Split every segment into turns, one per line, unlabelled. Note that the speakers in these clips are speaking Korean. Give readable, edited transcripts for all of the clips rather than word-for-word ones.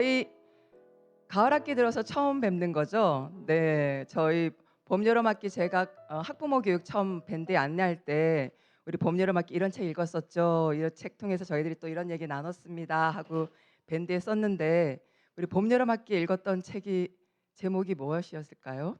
저희 가을 학기 들어서 처음 뵙는 거죠? 네, 저희 봄, 여름 학기 제가 학부모 교육 처음 밴드에 안내할 때 우리 봄, 여름 학기 이런 책 읽었었죠. 이 책 통해서 저희들이 또 이런 얘기 나눴습니다 하고 밴드에 썼는데 우리 봄, 여름 학기에 읽었던 책이 제목이 무엇이었을까요?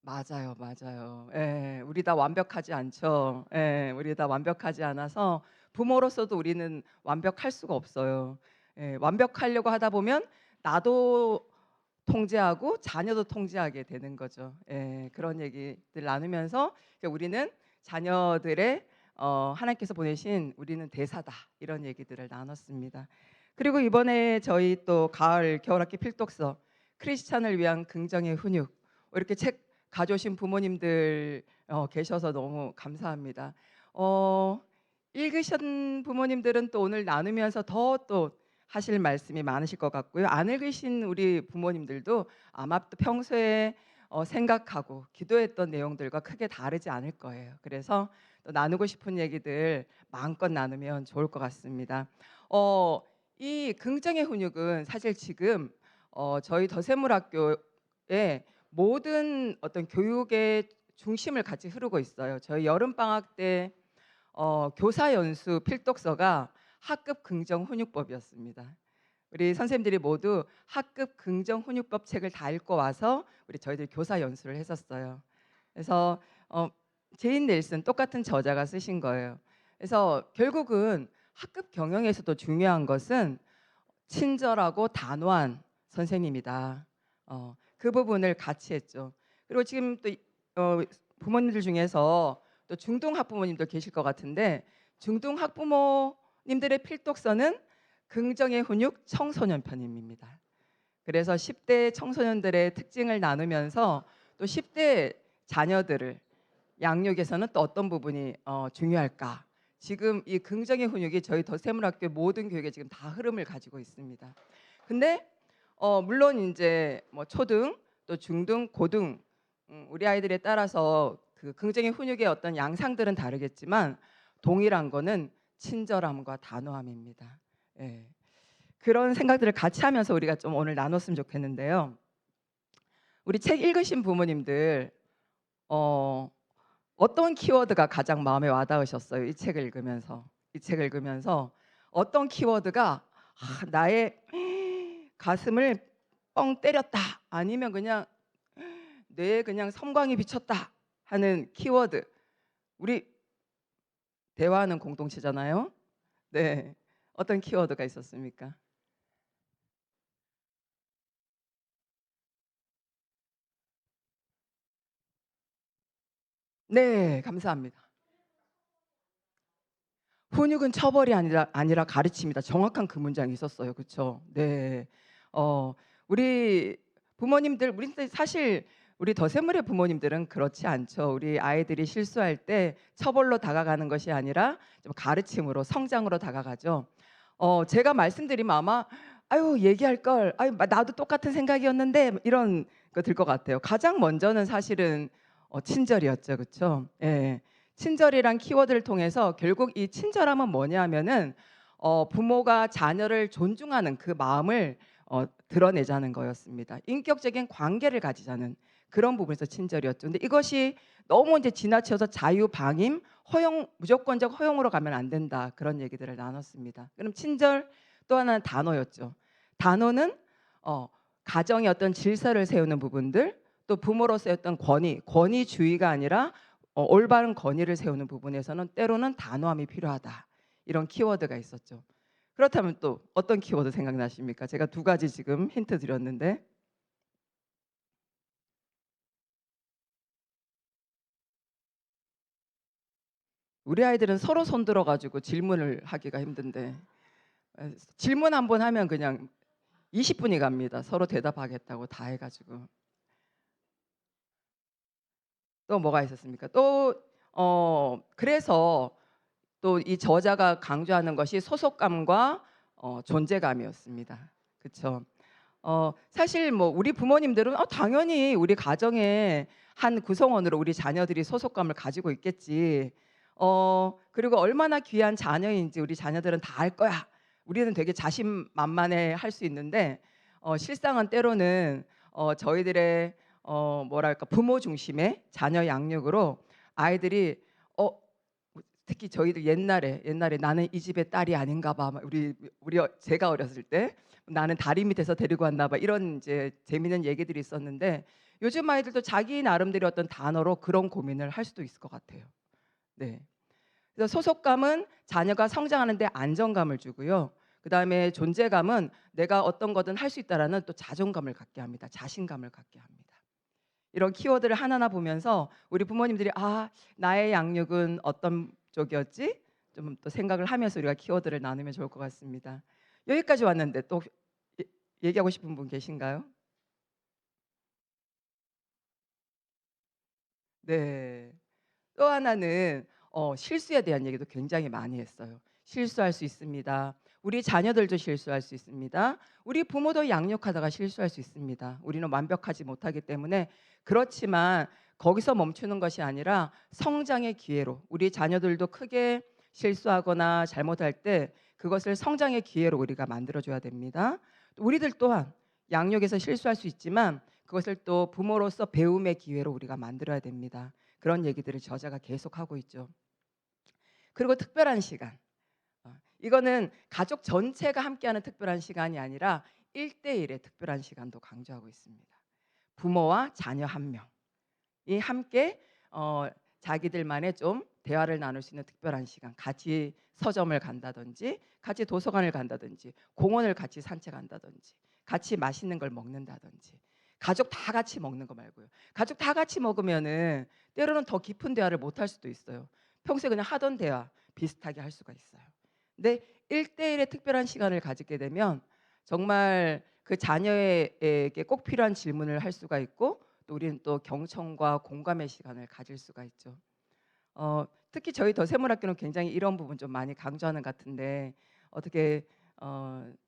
맞아요, 맞아요. 예, 우리 다 완벽하지 않죠. 예, 우리 다 완벽하지 않아서 부모로서도 우리는 완벽할 수가 없어요. 예, 완벽하려고 하다 보면 나도 통제하고 자녀도 통제하게 되는 거죠. 예, 그런 얘기들 나누면서 우리는 자녀들의 하나님께서 보내신 우리는 대사다 이런 얘기들을 나눴습니다. 그리고 이번에 저희 또 가을 겨울학기 필독서 크리스찬을 위한 긍정의 훈육 이렇게 책 가져오신 부모님들 계셔서 너무 감사합니다. 어, 읽으신 부모님들은 또 오늘 나누면서 더 또 하실 말씀이 많으실 것 같고요. 안 읽으신 우리 부모님들도 아마 또 평소에 생각하고 기도했던 내용들과 크게 다르지 않을 거예요. 그래서 또 나누고 싶은 얘기들 마음껏 나누면 좋을 것 같습니다. 이 긍정의 훈육은 사실 지금 저희 더세물학교에 모든 어떤 교육의 중심을 같이 흐르고 있어요. 저희 여름 방학 때 교사 연수 필독서가 학급 긍정 훈육법이었습니다. 우리 선생님들이 모두 학급 긍정 훈육법 책을 다 읽고 와서 우리 저희들 교사 연수를 했었어요. 그래서 제인 넬슨 똑같은 저자가 쓰신 거예요. 그래서 결국은 학급 경영에서도 중요한 것은 친절하고 단호한 선생님이다. 그 부분을 같이 했죠. 그리고 지금 또 부모님들 중에서 또 중등 학부모님도 계실 것 같은데 중등 학부모님들의 필독서는 긍정의 훈육 청소년 편입니다. 그래서 10대 청소년들의 특징을 나누면서 또 10대 자녀들을 양육에서는 또 어떤 부분이 중요할까? 지금 이 긍정의 훈육이 저희 더세물학교 모든 교육에 지금 다 흐름을 가지고 있습니다. 근데 물론 이제 뭐 초등 또 중등 고등 우리 아이들에 따라서 그 긍정의 훈육의 어떤 양상들은 다르겠지만 동일한 거는 친절함과 단호함입니다. 예. 그런 생각들을 같이 하면서 우리가 좀 오늘 나눴으면 좋겠는데요. 우리 책 읽으신 부모님들 어떤 키워드가 가장 마음에 와닿으셨어요? 이 책을 읽으면서. 이 책을 읽으면서 어떤 키워드가 나의 가슴을 뻥 때렸다. 아니면 그냥 뇌에 그냥 섬광이 비쳤다 하는 키워드. 우리 대화하는 공동체잖아요. 네. 어떤 키워드가 있었습니까? 네, 감사합니다. 훈육은 처벌이 아니라 가르침이다. 정확한 그 문장이 있었어요. 그렇죠? 네. 어 우리 부모님들 우리 사실 우리 더세물의 부모님들은 그렇지 않죠. 우리 아이들이 실수할 때 처벌로 다가가는 것이 아니라 좀 가르침으로 성장으로 다가가죠. 제가 말씀드리면 아마 "아유 얘기할 걸. 아유 나도 똑같은 생각이었는데." 이런 거 들 것 같아요. 가장 먼저는 사실은 친절이었죠. 그렇죠? 예. 친절이란 키워드를 통해서 결국 이 친절함은 뭐냐면은 부모가 자녀를 존중하는 그 마음을 드러내자는 거였습니다. 인격적인 관계를 가지자는 그런 부분에서 친절이었죠. 근데 이것이 너무 이제 지나쳐서 자유방임, 허용, 무조건적 허용으로 가면 안 된다. 그런 얘기들을 나눴습니다. 그럼 친절 또 하나는 단어였죠. 단어는 가정의 어떤 질서를 세우는 부분들, 또 부모로서의 어떤 권위주의가 아니라 올바른 권위를 세우는 부분에서는 때로는 단호함이 필요하다. 이런 키워드가 있었죠. 그렇다면 또 어떤 키워드 생각나십니까? 제가 두 가지 지금 힌트 드렸는데 우리 아이들은 서로 손들어 가지고 질문을 하기가 힘든데 질문 한 번 하면 그냥 20분이 갑니다. 서로 대답하겠다고 다 해가지고. 또 뭐가 있었습니까? 또 그래서 또 이 저자가 강조하는 것이 소속감과 존재감이었습니다. 그쵸? 사실 뭐 우리 부모님들은 당연히 우리 가정의 한 구성원으로 우리 자녀들이 소속감을 가지고 있겠지. 그리고 얼마나 귀한 자녀인지 우리 자녀들은 다 알 거야. 우리는 되게 자신만만해 할 수 있는데 실상은 때로는 저희들의 뭐랄까 부모 중심의 자녀 양육으로 아이들이 특히 저희들 옛날에 나는 이 집의 딸이 아닌가 봐. 막 제가 어렸을 때 나는 다리 밑에서 데리고 왔나 봐. 이런 이제 재미있는 얘기들이 있었는데 요즘 아이들도 자기 나름대로 어떤 단어로 그런 고민을 할 수도 있을 것 같아요. 네. 그래서 소속감은 자녀가 성장하는 데 안정감을 주고요. 그다음에 존재감은 내가 어떤 거든 할 수 있다라는 또 자존감을 갖게 합니다. 자신감을 갖게 합니다. 이런 키워드를 하나하나 보면서 우리 부모님들이 '아 나의 양육은 어떤 쪽이었지?' 좀 또 생각을 하면서 우리가 키워드를 나누면 좋을 것 같습니다. 여기까지 왔는데 또 얘 얘기하고 싶은 분 계신가요? 네. 또 하나는 실수에 대한 얘기도 굉장히 많이 했어요. 실수할 수 있습니다. 우리 자녀들도 실수할 수 있습니다. 우리 부모도 양육하다가 실수할 수 있습니다. 우리는 완벽하지 못하기 때문에 그렇지만 거기서 멈추는 것이 아니라 성장의 기회로 우리 자녀들도 크게 실수하거나 잘못할 때 그것을 성장의 기회로 우리가 만들어 줘야 됩니다. 또 우리들 또한 양육에서 실수할 수 있지만 그것을 또 부모로서 배움의 기회로 우리가 만들어야 됩니다. 그런 얘기들을 저자가 계속하고 있죠. 그리고 특별한 시간. 이거는 가족 전체가 함께하는 특별한 시간이 아니라 1대1의 특별한 시간도 강조하고 있습니다. 부모와 자녀 한 명이 함께 자기들만의 좀 대화를 나눌 수 있는 특별한 시간. 같이 서점을 간다든지 같이 도서관을 간다든지 공원을 같이 산책한다든지 같이 맛있는 걸 먹는다든지 가족 다 같이 먹는 거 말고요. 가족 다 같이 먹으면은 때로는 더 깊은 대화를 못 할 수도 있어요. 평소에 그냥 하던 대화 비슷하게 할 수가 있어요. 근데 1대1의 특별한 시간을 가지게 되면 정말 그 자녀에게 꼭 필요한 질문을 할 수가 있고 또 우리는 또 경청과 공감의 시간을 가질 수가 있죠. 특히 저희 더세문학교는 굉장히 이런 부분 좀 많이 강조하는 것 같은데 어떻게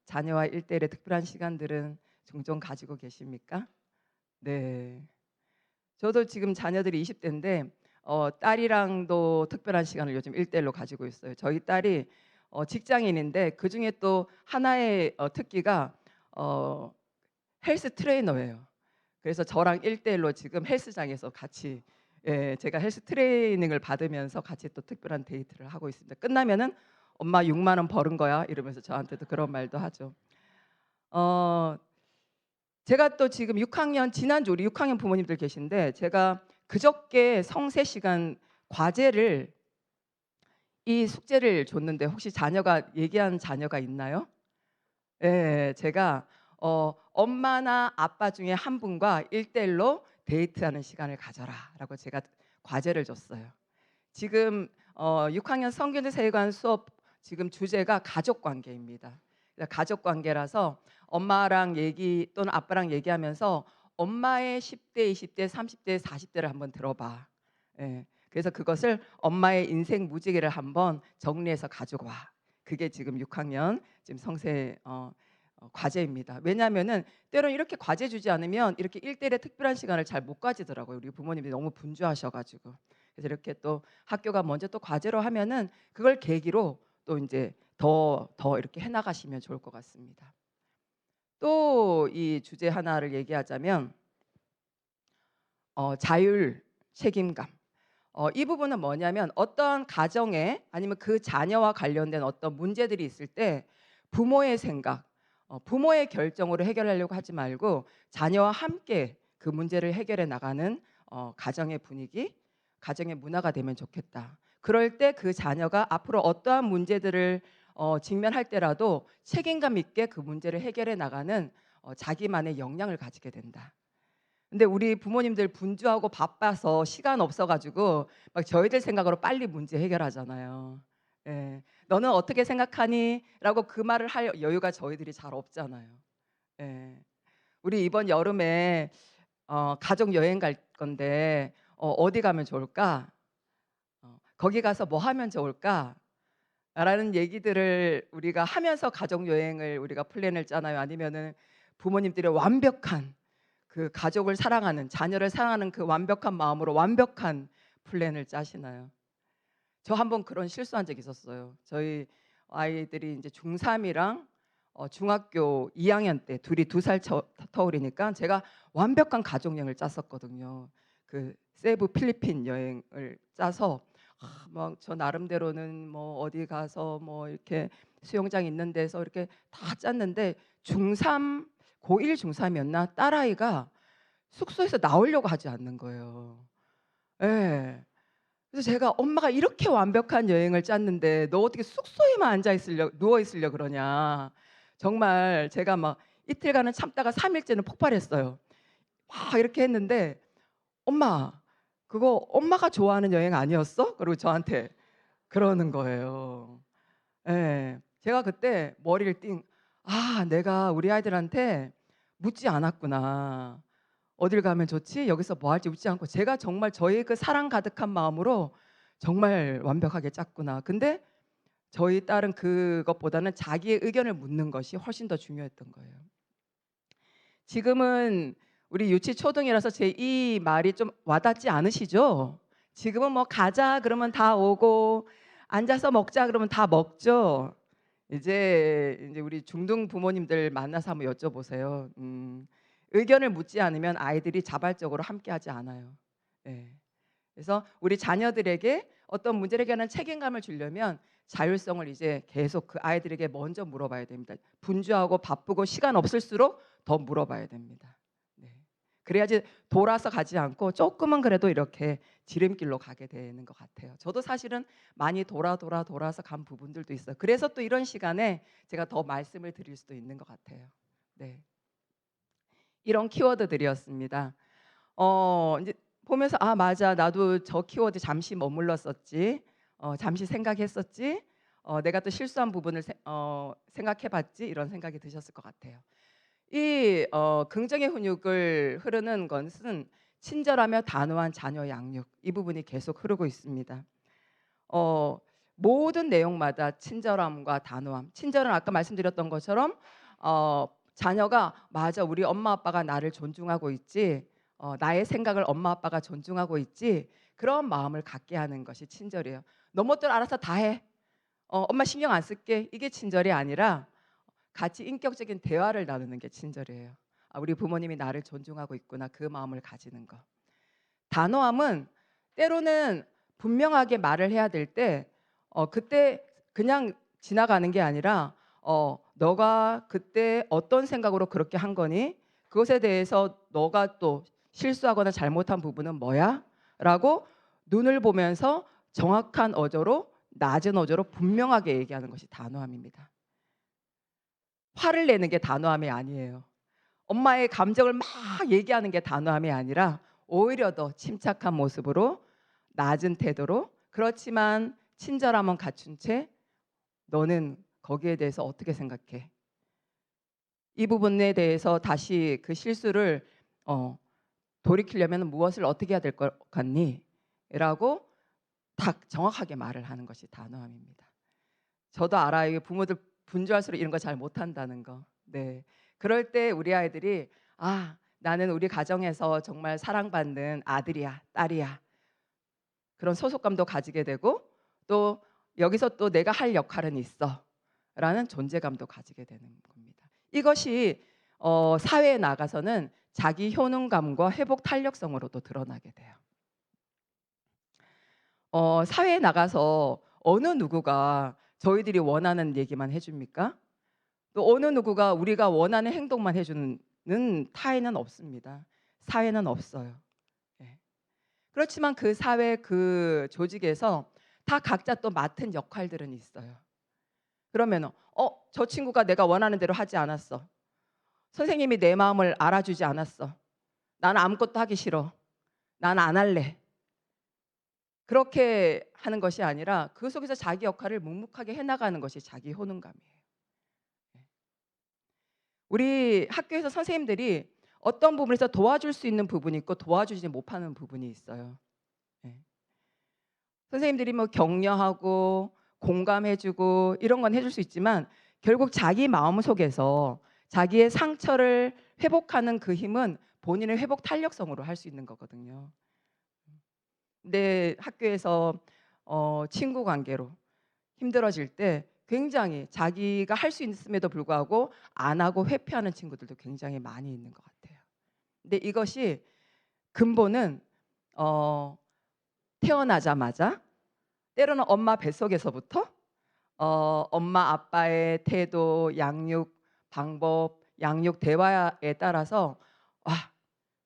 자녀와 1대1의 특별한 시간들은 종종 가지고 계십니까? 네. 저도 지금 자녀들이 20대인데 딸이랑도 특별한 시간을 요즘 1대1로 가지고 있어요. 저희 딸이 직장인인데 그중에 또 하나의 특기가 어 헬스 트레이너예요. 그래서 저랑 1대1로 지금 헬스장에서 같이 제가 헬스 트레이닝을 받으면서 같이 또 특별한 데이트를 하고 있습니다. 끝나면은 "엄마 6만 원 벌은 거야." 이러면서 저한테도 그런 말도 하죠. 어 제가 또 지금 6학년 지난주 우리 6학년 부모님들 계신데 제가 그저께 성세 시간 과제를 이 숙제를 줬는데 혹시 자녀가 얘기한 자녀가 있나요? 예. 제가 "엄마나 아빠 중에 한 분과 1대1로 데이트하는 시간을 가져라."라고 제가 과제를 줬어요. 지금 6학년 성균관 세관 수업 지금 주제가 가족 관계입니다. 그래서 가족 관계라서 엄마랑 얘기 또는 아빠랑 얘기하면서 엄마의 10대, 20대, 30대, 40대를 한번 들어봐. 예. 그래서 그것을 엄마의 인생 무지개를 한번 정리해서 가지고 와. 그게 지금 6학년 지금 성세 과제입니다. 왜냐하면은 때로는 이렇게 과제 주지 않으면 이렇게 1대1의 특별한 시간을 잘 못 가지더라고요. 우리 부모님이 너무 분주하셔 가지고. 그래서 이렇게 또 학교가 먼저 또 과제로 하면은 그걸 계기로 또 인제 더 이렇게 해 나가시면 좋을 것 같습니다. 또 이 주제 하나를 얘기하자면 자율, 책임감. 이 부분은 뭐냐면 어떠한 가정에 아니면 그 자녀와 관련된 어떤 문제들이 있을 때 부모의 생각, 부모의 결정으로 해결하려고 하지 말고 자녀와 함께 그 문제를 해결해 나가는 가정의 분위기, 가정의 문화가 되면 좋겠다. 그럴 때 그 자녀가 앞으로 어떠한 문제들을 직면할 때라도 책임감 있게 그 문제를 해결해 나가는 자기만의 역량을 가지게 된다. 근데 우리 부모님들 분주하고 바빠서 시간 없어 가지고 막 저희들 생각으로 빨리 문제 해결하잖아요. 예. "너는 어떻게 생각하니?" 라고 그 말을 할 여유가 저희들이 잘 없잖아요. 예. "우리 이번 여름에 가족 여행 갈 건데 어디 가면 좋을까? 거기 가서 뭐 하면 좋을까?" 라는 얘기들을 우리가 하면서 가족 여행을 우리가 플랜을 짜나요? 아니면은 부모님들의 완벽한 그 가족을 사랑하는 자녀를 사랑하는 그 완벽한 마음으로 완벽한 플랜을 짜시나요? 저 한 번 그런 실수한 적이 있었어요. 저희 아이들이 이제 중3이랑 중학교 2학년 때 둘이 2살 터울이니까 제가 완벽한 가족 여행을 짰었거든요. 그 세부 필리핀 여행을 짜서 막 저 나름대로는 뭐 어디 가서 뭐 이렇게 수영장 있는 데서 이렇게 다 짰는데 중3 고1 중3이었나 딸아이가 숙소에서 나오려고 하지 않는 거예요. 예. 그래서 제가 "엄마가 이렇게 완벽한 여행을 짰는데 너 어떻게 숙소에만 앉아 있으려 누워 있으려 그러냐." 정말 제가 막 이틀간은 참다가 3 일째는 폭발했어요. 막 이렇게 했는데 "엄마 그거 엄마가 좋아하는 여행 아니었어?" 그리고 저한테 그러는 거예요. 예. 제가 그때 머리를 띵 '아 내가 우리 아이들한테 묻지 않았구나. 어딜 가면 좋지? 여기서 뭐 할지 묻지 않고 제가 정말 저의 그 사랑 가득한 마음으로 정말 완벽하게 짰구나.' 근데 저희 딸은 그것보다는 자기의 의견을 묻는 것이 훨씬 더 중요했던 거예요. 지금은 우리 유치 초등이라서 제 이 말이 좀 와닿지 않으시죠? 지금은 뭐 "가자." 그러면 다 오고 "앉아서 먹자." 그러면 다 먹죠. 이제 우리 중등 부모님들 만나서 한번 여쭤보세요. 의견을 묻지 않으면 아이들이 자발적으로 함께하지 않아요. 예. 그래서 우리 자녀들에게 어떤 문제를 해결하는 책임감을 주려면 자율성을 이제 계속 그 아이들에게 먼저 물어봐야 됩니다. 분주하고 바쁘고 시간 없을수록 더 물어봐야 됩니다. 네. 그래야지 돌아서 가지 않고 조금은 그래도 이렇게 지름길로 가게 되는 것 같아요. 저도 사실은 많이 돌아서 간 부분들도 있어요. 그래서 또 이런 시간에 제가 더 말씀을 드릴 수도 있는 것 같아요. 네. 이런 키워드들이었습니다. 인제 보면서 '아 맞아. 나도 저 키워드 잠시 머물렀었지. 잠시 생각했었지. 내가 또 실수한 부분을 생각해 봤지.' 이런 생각이 드셨을 것 같아요. 이 긍정의 훈육을 흐르는 것은 친절하며 단호한 자녀 양육 이 부분이 계속 흐르고 있습니다. 어 모든 내용마다 친절함과 단호함. 친절은 아까 말씀드렸던 것처럼 자녀가 '맞아. 우리 엄마 아빠가 나를 존중하고 있지. 나의 생각을 엄마 아빠가 존중하고 있지.' 그런 마음을 갖게 하는 것이 친절이에요. "너 멋대로 알아서 다 해. 엄마 신경 안 쓸게." 이게 친절이 아니라 같이 인격적인 대화를 나누는 게 친절이에요. '아 우리 부모님이 나를 존중하고 있구나.' 그 마음을 가지는 것. 단호함은 때로는 분명하게 말을 해야 될 때 그때 그냥 지나가는 게 아니라 "너가 그때 어떤 생각으로 그렇게 한 거니? 그것에 대해서 너가 또 실수하거나 잘못한 부분은 뭐야?" 라고 눈을 보면서 정확한 어조로 낮은 어조로 분명하게 얘기하는 것이 단호함입니다. 화를 내는 게 단호함이 아니에요. 엄마의 감정을 막 얘기하는 게 단호함이 아니라 오히려 더 침착한 모습으로 낮은 태도로 그렇지만 친절함은 갖춘 채 "너는 거기에 대해서 어떻게 생각해? 이 부분에 대해서 다시 그 실수를 어 돌이키려면 무엇을 어떻게 해야 될 것 같니?" 라고 딱 정확하게 말을 하는 것이 단호함입니다. 저도 알아요. 이게 부모들 분주할수록 이런 거 잘 못한다는 거. 네. 그럴 때 우리 아이들이 '아 나는 우리 가정에서 정말 사랑받는 아들이야. 딸이야.' 그런 소속감도 가지게 되고 또 '여기서 또 내가 할 역할은 있어.'라는 존재감도 가지게 되는 겁니다. 이것이 사회에 나가서는 자기 효능감과 회복 탄력성으로도 드러나게 돼요. 사회에 나가서 어느 누구가 저희들이 원하는 얘기만 해 줍니까? 또 어느 누구가 우리가 원하는 행동만 해 주는 타인은 없습니다. 사회는 없어요. 예. 그렇지만 그 사회 그 조직에서 다 각자 또 맡은 역할들은 있어요. 그러면은 저 친구가 내가 원하는 대로 하지 않았어. 선생님이 내 마음을 알아주지 않았어. 나는 아무것도 하기 싫어. 나는 안 할래. 그렇게 하는 것이 아니라 그 속에서 자기 역할을 묵묵하게 해 나가는 것이 자기 효능감이에요. 예. 우리 학교에서 선생님들이 어떤 부분에서 도와줄 수 있는 부분이 있고 도와주지 못하는 부분이 있어요. 예. 선생님들이 뭐 격려하고 공감해 주고 이런 건 해줄 수 있지만 결국 자기 마음속에서 자기의 상처를 회복하는 그 힘은 본인의 회복 탄력성으로 할 수 있는 거거든요. 근데 학교에서 친구 관계로 힘들어질 때 굉장히 자기가 할 수 있음에도 불구하고 안 하고 회피하는 친구들도 굉장히 많이 있는 것 같아요. 근데 이것이 근본은 어 태어나자마자 때로는 엄마 뱃속에서부터 엄마 아빠의 태도, 양육 방법, 양육 대화에 따라서 '와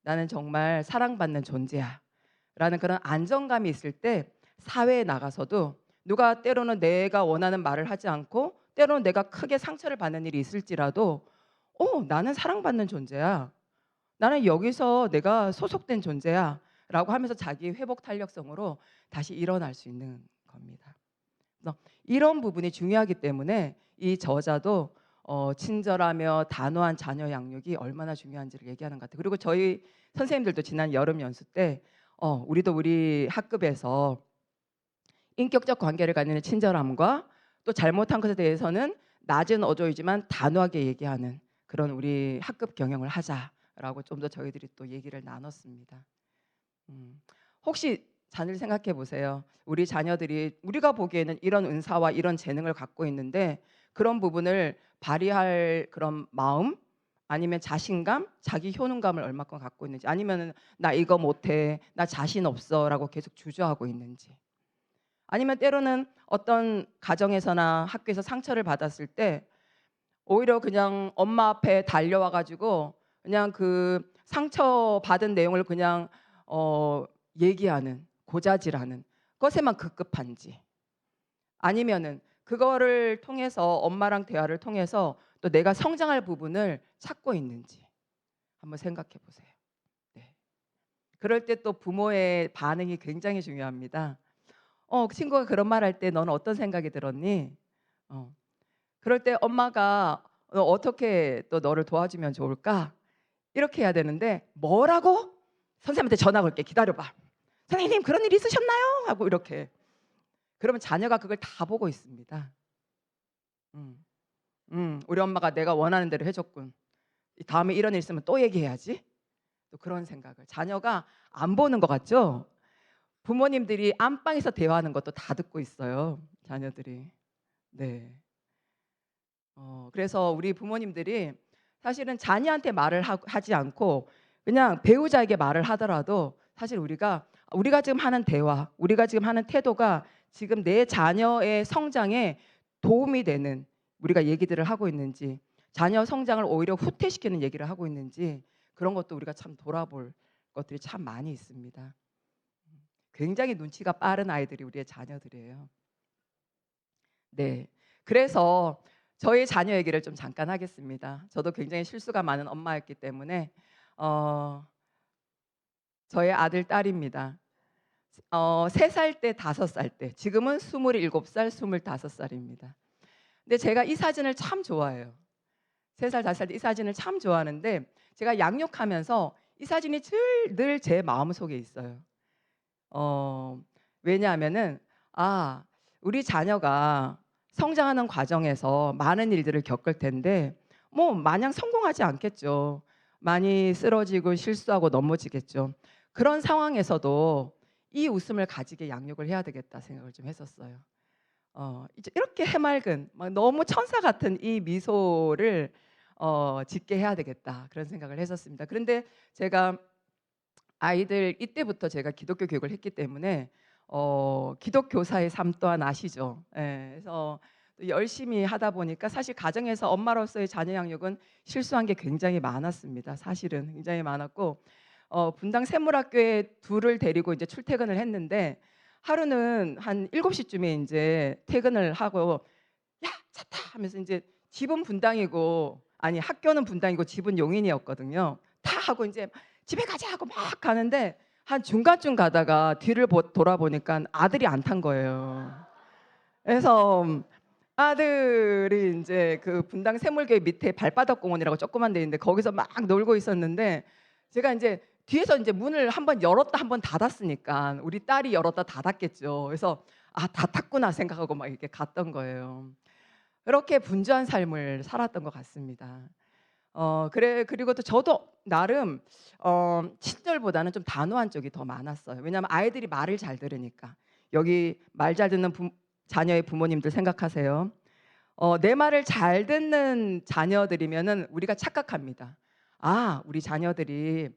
나는 정말 사랑받는 존재야.'라는 그런 안정감이 있을 때 사회에 나가서도 누가 때로는 내가 원하는 말을 하지 않고 때로는 내가 크게 상처를 받는 일이 있을지라도 '나는 사랑받는 존재야. 나는 여기서 내가 소속된 존재야.'라고 하면서 자기 회복 탄력성으로 다시 일어날 수 있는 겁니다. 그래서 이런 부분이 중요하기 때문에 이 저자도 친절하며 단호한 자녀 양육이 얼마나 중요한지를 얘기하는 것 같아요. 그리고 저희 선생님들도 지난 여름 연수 때 우리도 우리 학급에서 인격적 관계를 갖는 친절함과 또 잘못한 것에 대해서는 낮은 어조이지만 단호하게 얘기하는 그런 우리 학급 경영을 하자라고 좀 더 저희들이 또 얘기를 나눴습니다. 음. 혹시 자녀를 생각해 보세요. 우리 자녀들이 우리가 보기에는 이런 은사와 이런 재능을 갖고 있는데 그런 부분을 발휘할 그런 마음 아니면 자신감, 자기 효능감을 얼마큼 갖고 있는지 아니면은 '나 이거 못해. 나 자신 없어.'라고 계속 주저하고 있는지. 아니면 때로는 어떤 가정에서나 학교에서 상처를 받았을 때 오히려 그냥 엄마 앞에 달려와 가지고 그냥 그 상처받은 내용을 그냥 얘기하는 고자질하는 것에만 급급한지 아니면은 그거를 통해서 엄마랑 대화를 통해서 또 내가 성장할 부분을 찾고 있는지 한번 생각해 보세요. 네. 그럴 때 또 부모의 반응이 굉장히 중요합니다. 그 친구가 그런 말 할 때 "너는 어떤 생각이 들었니?" 어. 그럴 때 엄마가 어떻게 또 너를 도와주면 좋을까?" 이렇게 해야 되는데 "뭐라고? 선생님한테 전화 걸게. 기다려 봐. 선생님 그런 일 있으셨나요?" 하고 이렇게. 그러면 자녀가 그걸 다 보고 있습니다. 음. 우리 엄마가 내가 원하는 대로 해 줬군. 다음에 이런 일 있으면 또 얘기해야지. 또 그런 생각을. 자녀가 안 보는 것 같죠? 부모님들이 안방에서 대화하는 것도 다 듣고 있어요, 자녀들이. 네. 그래서 우리 부모님들이 사실은 자녀한테 말을 하지 않고 그냥 배우자에게 말을 하더라도 사실 우리가 지금 하는 대화, 우리가 지금 하는 태도가 지금 내 자녀의 성장에 도움이 되는 우리가 얘기들을 하고 있는지, 자녀 성장을 오히려 후퇴시키는 얘기를 하고 있는지 그런 것도 우리가 참 돌아볼 것들이 참 많이 있습니다. 굉장히 눈치가 빠른 아이들이 우리의 자녀들이에요. 네. 그래서 저희 자녀 얘기를 좀 잠깐 하겠습니다. 저도 굉장히 실수가 많은 엄마였기 때문에 어 저의 아들 딸입니다. 3살 때 5살 때 지금은 27 살, 25 살입니다. 근데 제가 이 사진을 참 좋아해요. 3살 5살 때 이 사진을 참 좋아하는데 제가 양육하면서 이 사진이 늘 제 마음속에 있어요. 어 왜냐하면은 우리 자녀가 성장하는 과정에서 많은 일들을 겪을 텐데 뭐 마냥 성공하지 않겠죠. 많이 쓰러지고 실수하고 넘어지겠죠. 그런 상황에서도 이 웃음을 가지게 양육을 해야 되겠다 생각을 좀 했었어요. 이제 이렇게 해맑은 막 너무 천사 같은 이 미소를 짓게 해야 되겠다 그런 생각을 했었습니다. 그런데 제가 아이들 이때부터 제가 기독교 교육을 했기 때문에 기독교사의 삶 또한 아시죠? 예. 그래서 또 열심히 하다 보니까 사실 가정에서 엄마로서의 자녀 양육은 실수한 게 굉장히 많았습니다. 사실은 굉장히 많았고 분당 샘물학교에 둘을 데리고 이제 출퇴근을 했는데 하루는 한 7 시쯤에 인제 퇴근을 하고 "야 차 타." 하면서 인제 집은 분당이고 아니 학교는 분당이고 집은 용인이었거든요. "타." 하고 인제 "집에 가자." 하고 막 가는데 한 중간쯤 가다가 뒤를 돌아보니깐 아들이 안 탄 거예요. 그래서 아들이 인제 그 분당 샘물교회 밑에 발바닥 공원이라고 조그만 데 있는데 거기서 막 놀고 있었는데 제가 인제 뒤에서 인제 문을 한 번 열었다 한 번 닫았으니까 우리 딸이 열었다 닫았겠죠. 그래서 '아 다 탔구나.' 생각하고 막 이렇게 갔던 거예요. 그렇게 분주한 삶을 살았던 것 같습니다. 그리고 또 저도 나름 친절보다는 좀 단호한 쪽이 더 많았어요. 왜냐하면 아이들이 말을 잘 들으니까. 여기 말 잘 듣는 자녀의 부모님들 생각하세요. 내 말을 잘 듣는 자녀들이면은 우리가 착각합니다. '아 우리 자녀들이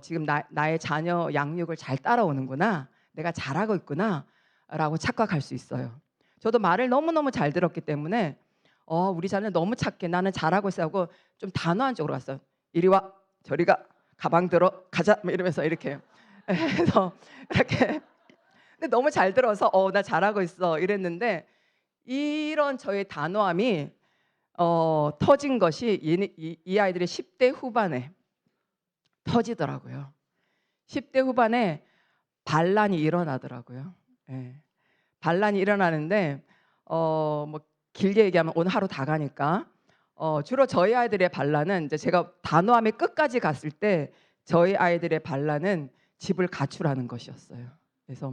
지금 나의 자녀 양육을 잘 따라오는구나. 내가 잘하고 있구나.'라고 착각할 수 있어요. 저도 말을 너무너무 잘 들었기 때문에 '우리 자녀 너무 착해. 나는 잘하고 있어.' 하고 좀 단호한 쪽으로 갔어요. "이리 와. 저리 가. 가방 들어. 가자." 뭐 이러면서 이렇게 해서 이렇게 근데 너무 잘 들어서 나 잘하고 있어." 이랬는데 이런 저의 단호함이 터진 것이 이 아이들의 10대 후반에 터지더라고요. 10대 후반에 반란이 일어나더라고요. 예. 반란이 일어나는데 뭐 길게 얘기하면 오늘 하루 다 가니까 주로 저희 아이들의 반란은 인제 제가 단호함의 끝까지 갔을 때 저희 아이들의 반란은 집을 가출하는 것이었어요. 그래서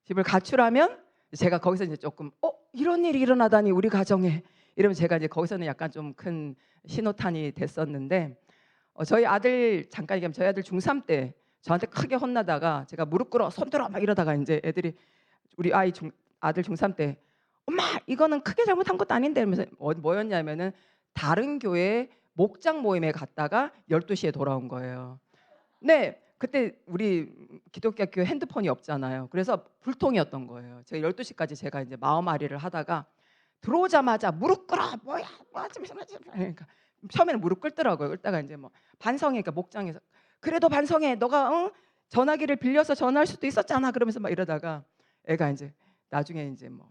집을 가출하면 제가 거기서 이제 쪼끔 '이런 일이 일어나다니 우리 가정에.' 이러면 제가 이제 거기서는 약간 좀 큰 신호탄이 됐었는데 저희 아들 잠깐 얘기하면 저희 아들 중3 때 저한테 크게 혼나다가 제가 "무릎 꿇어. 손 들어." 막 이러다가 인제 애들이 우리 아들 중3 때 "엄마 이거는 크게 잘못한 것도 아닌데." 이러면서 뭐였냐면은 다른 교회 목장 모임에 갔다가 12 시에 돌아온 거예요. 네. 그때 우리 기독교 학교에 핸드폰이 없잖아요. 그래서 불통이었던 거예요. 제가 12 시까지 제가 인제 마음앓이를 하다가 들어오자마자 "무릎 꿇어. 뭐야. 뭐 하지 말지." 그러니까 처음에는 무릎 꿇더라고요. 꿇다가 인제 뭐 반성해 그러니까 목장에서 "그래도 반성해. 너가 전화기를 빌려서 전화할 수도 있었잖아." 그러면서 막 이러다가 애가 인제 나중에 인제 뭐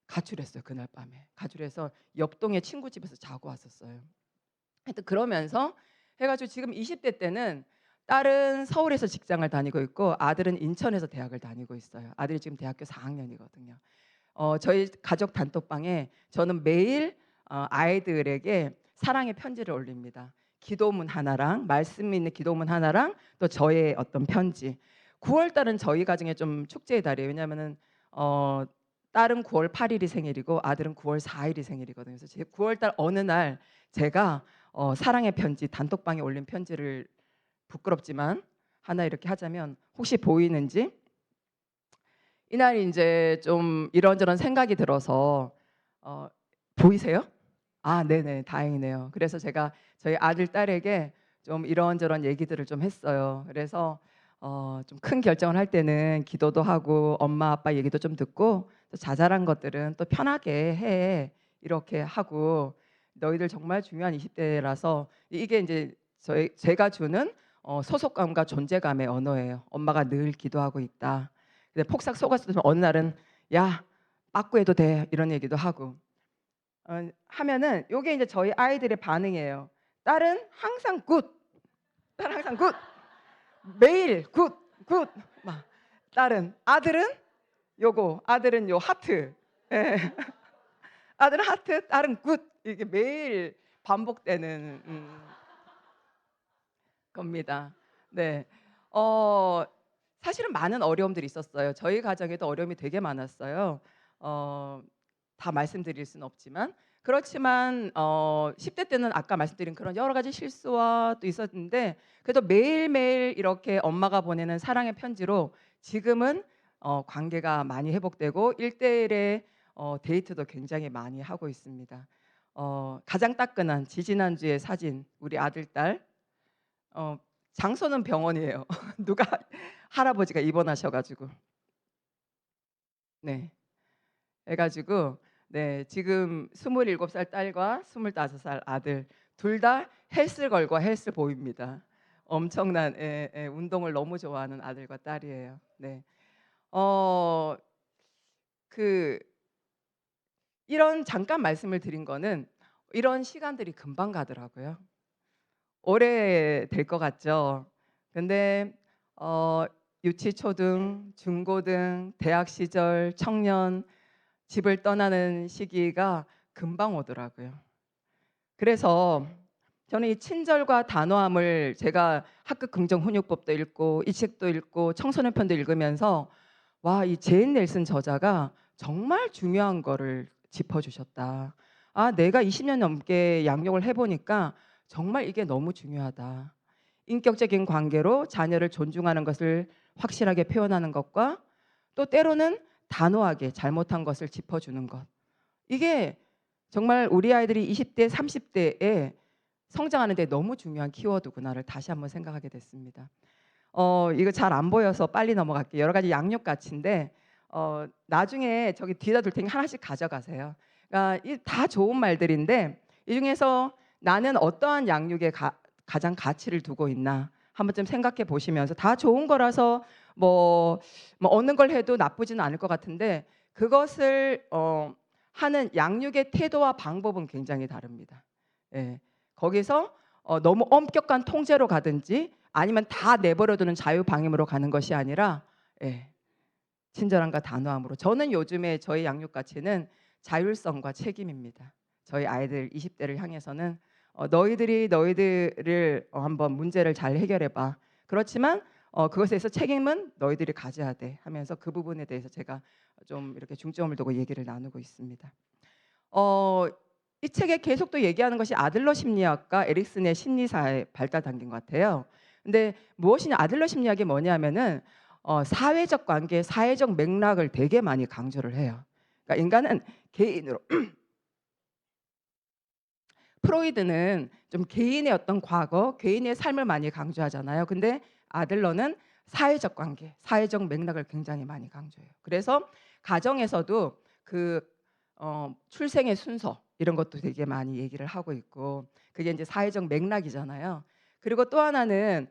가출했어요 그날 밤에. 가출해서 옆 동네 친구 집에서 자고 왔었어요. 하여튼 그러면서 해 가지고 지금 20대 때는 딸은 서울에서 직장을 다니고 있고 아들은 인천에서 대학을 다니고 있어요. 아들이 지금 대학교 4 학년이거든요. 저희 가족 단톡방에 저는 매일 아이들에게 사랑의 편지를 올립니다. 기도문 하나랑 말씀 있는 기도문 하나랑 또 저의 어떤 편지. 9월 달은 저희 가정의 좀 축제의 달이에요. 왜냐하면은 딸은 9월 8 일이 생일이고 아들은 9월 4 일이 생일이거든요. 그래서 제 9월 달 어느 날 제가 사랑의 편지 단톡방에 올린 편지를 부끄럽지만 하나 이렇게 하자면 혹시 보이는지 이날 인제 좀 이런저런 생각이 들어서 어 보이세요? 아 네네. 다행이네요. 그래서 제가 저희 아들, 딸에게 좀 이런저런 얘기들을 좀 했어요. 그래서 좀 큰 결정을 할 때는 기도도 하고 엄마 아빠 얘기도 좀 듣고 또 자잘한 것들은 또 편하게 해. 이렇게 하고 너희들 정말 중요한 20 대라서 이게 인제 제가 주는 소속감과 존재감의 언어예요. 엄마가 늘 기도하고 있다. 근데 폭삭 속았으면 어느 날은 "야 빠꾸해도 돼." 이런 얘기도 하고 하면은 요게 인제 저희 아이들의 반응이에요. 딸은 항상 굿. 딸은 항상 굿. 매일 굿, 굿 막 딸은. 아들은 요 하트. 예. 아들은 하트, 딸은 굿. 이게 매일 반복되는 겁니다. 네. 어 사실은 많은 어려움들이 있었어요. 저희 가정에도 어려움이 되게 많았어요. 어 다 말씀드릴 수는 없지만 그렇지만 10대 때는 아까 말씀드린 그런 여러 가지 실수와 또 있었는데 그래도 매일매일 이렇게 엄마가 보내는 사랑의 편지로 지금은 관계가 많이 회복되고 1대1의 데이트도 굉장히 많이 하고 있습니다. 가장 따끈한 지지난주의 사진 우리 아들, 딸 어 장소는 병원이에요. 누가 할아버지가 입원하셔 가지고. 네. 해 가지고 네 지금 27살 딸과 25살 아들 둘 다 헬스걸과 헬스보이입니다. 엄청난 운동을 너무 좋아하는 아들과 딸이에요. 네. 어 그 이런 잠깐 말씀을 드린 거는 이런 시간들이 금방 가더라고요. 오래될 것 같죠. 근데 어 유치, 초등, 중고등, 대학 시절, 청년 집을 떠나는 시기가 금방 오더라고요. 그래서 저는 이 친절과 단호함을 제가 학급 긍정 훈육법도 읽고 이 책도 읽고 청소년 편도 읽으면서 와 이 제인 넬슨 저자가 정말 중요한 거를 짚어 주셨다. 아 내가 20년 넘게 양육을 해 보니까 정말 이게 너무 중요하다. 인격적인 관계로 자녀를 존중하는 것을 확실하게 표현하는 것과 또 때로는 단호하게 잘못한 것을 짚어 주는 것. 이게 정말 우리 아이들이 20대, 30대에 성장하는 데 너무 중요한 키워드구나를 다시 한번 생각하게 됐습니다. 이거 잘 안 보여서 빨리 넘어갈게요. 여러 가지 양육 가치인데 나중에 저기 뒤에다 둘 테니까 하나씩 가져가세요. 그러니까 이 다 좋은 말들인데 이 중에서 나는 어떠한 양육에 가장 가치를 두고 있나 한번쯤 생각해 보시면서 다 좋은 거라서 뭐 어느 걸 해도 나쁘지는 않을 것 같은데 그것을 하는 양육의 태도와 방법은 굉장히 다릅니다. 예. 거기서 너무 엄격한 통제로 가든지 아니면 다 내버려두는 자유방임으로 가는 것이 아니라 예, 친절함과 단호함으로. 저는 요즘에 저희 양육 가치는 자율성과 책임입니다. 저희 아이들 20대를 향해서는 너희들이 너희들을 한번 문제를 잘 해결해 봐. 그렇지만 그것에 대해서 책임은 너희들이 가져야 돼 하면서 그 부분에 대해서 제가 좀 이렇게 중점을 두고 얘기를 나누고 있습니다. 이 책에 계속 또 얘기하는 것이 아들러 심리학과 에릭슨의 심리사의 발달 단계인 것 같아요. 근데 무엇이냐 아들러 심리학이 뭐냐면은 사회적 관계, 사회적 맥락을 되게 많이 강조를 해요. 그러니까 인간은 개인으로 프로이드는 좀 개인의 어떤 과거, 개인의 삶을 많이 강조하잖아요. 근데 아들러는 사회적 관계, 사회적 맥락을 굉장히 많이 강조해요. 그래서 가정에서도 그 출생의 순서 이런 것도 되게 많이 얘기를 하고 있고 그게 이제 사회적 맥락이잖아요. 그리고 또 하나는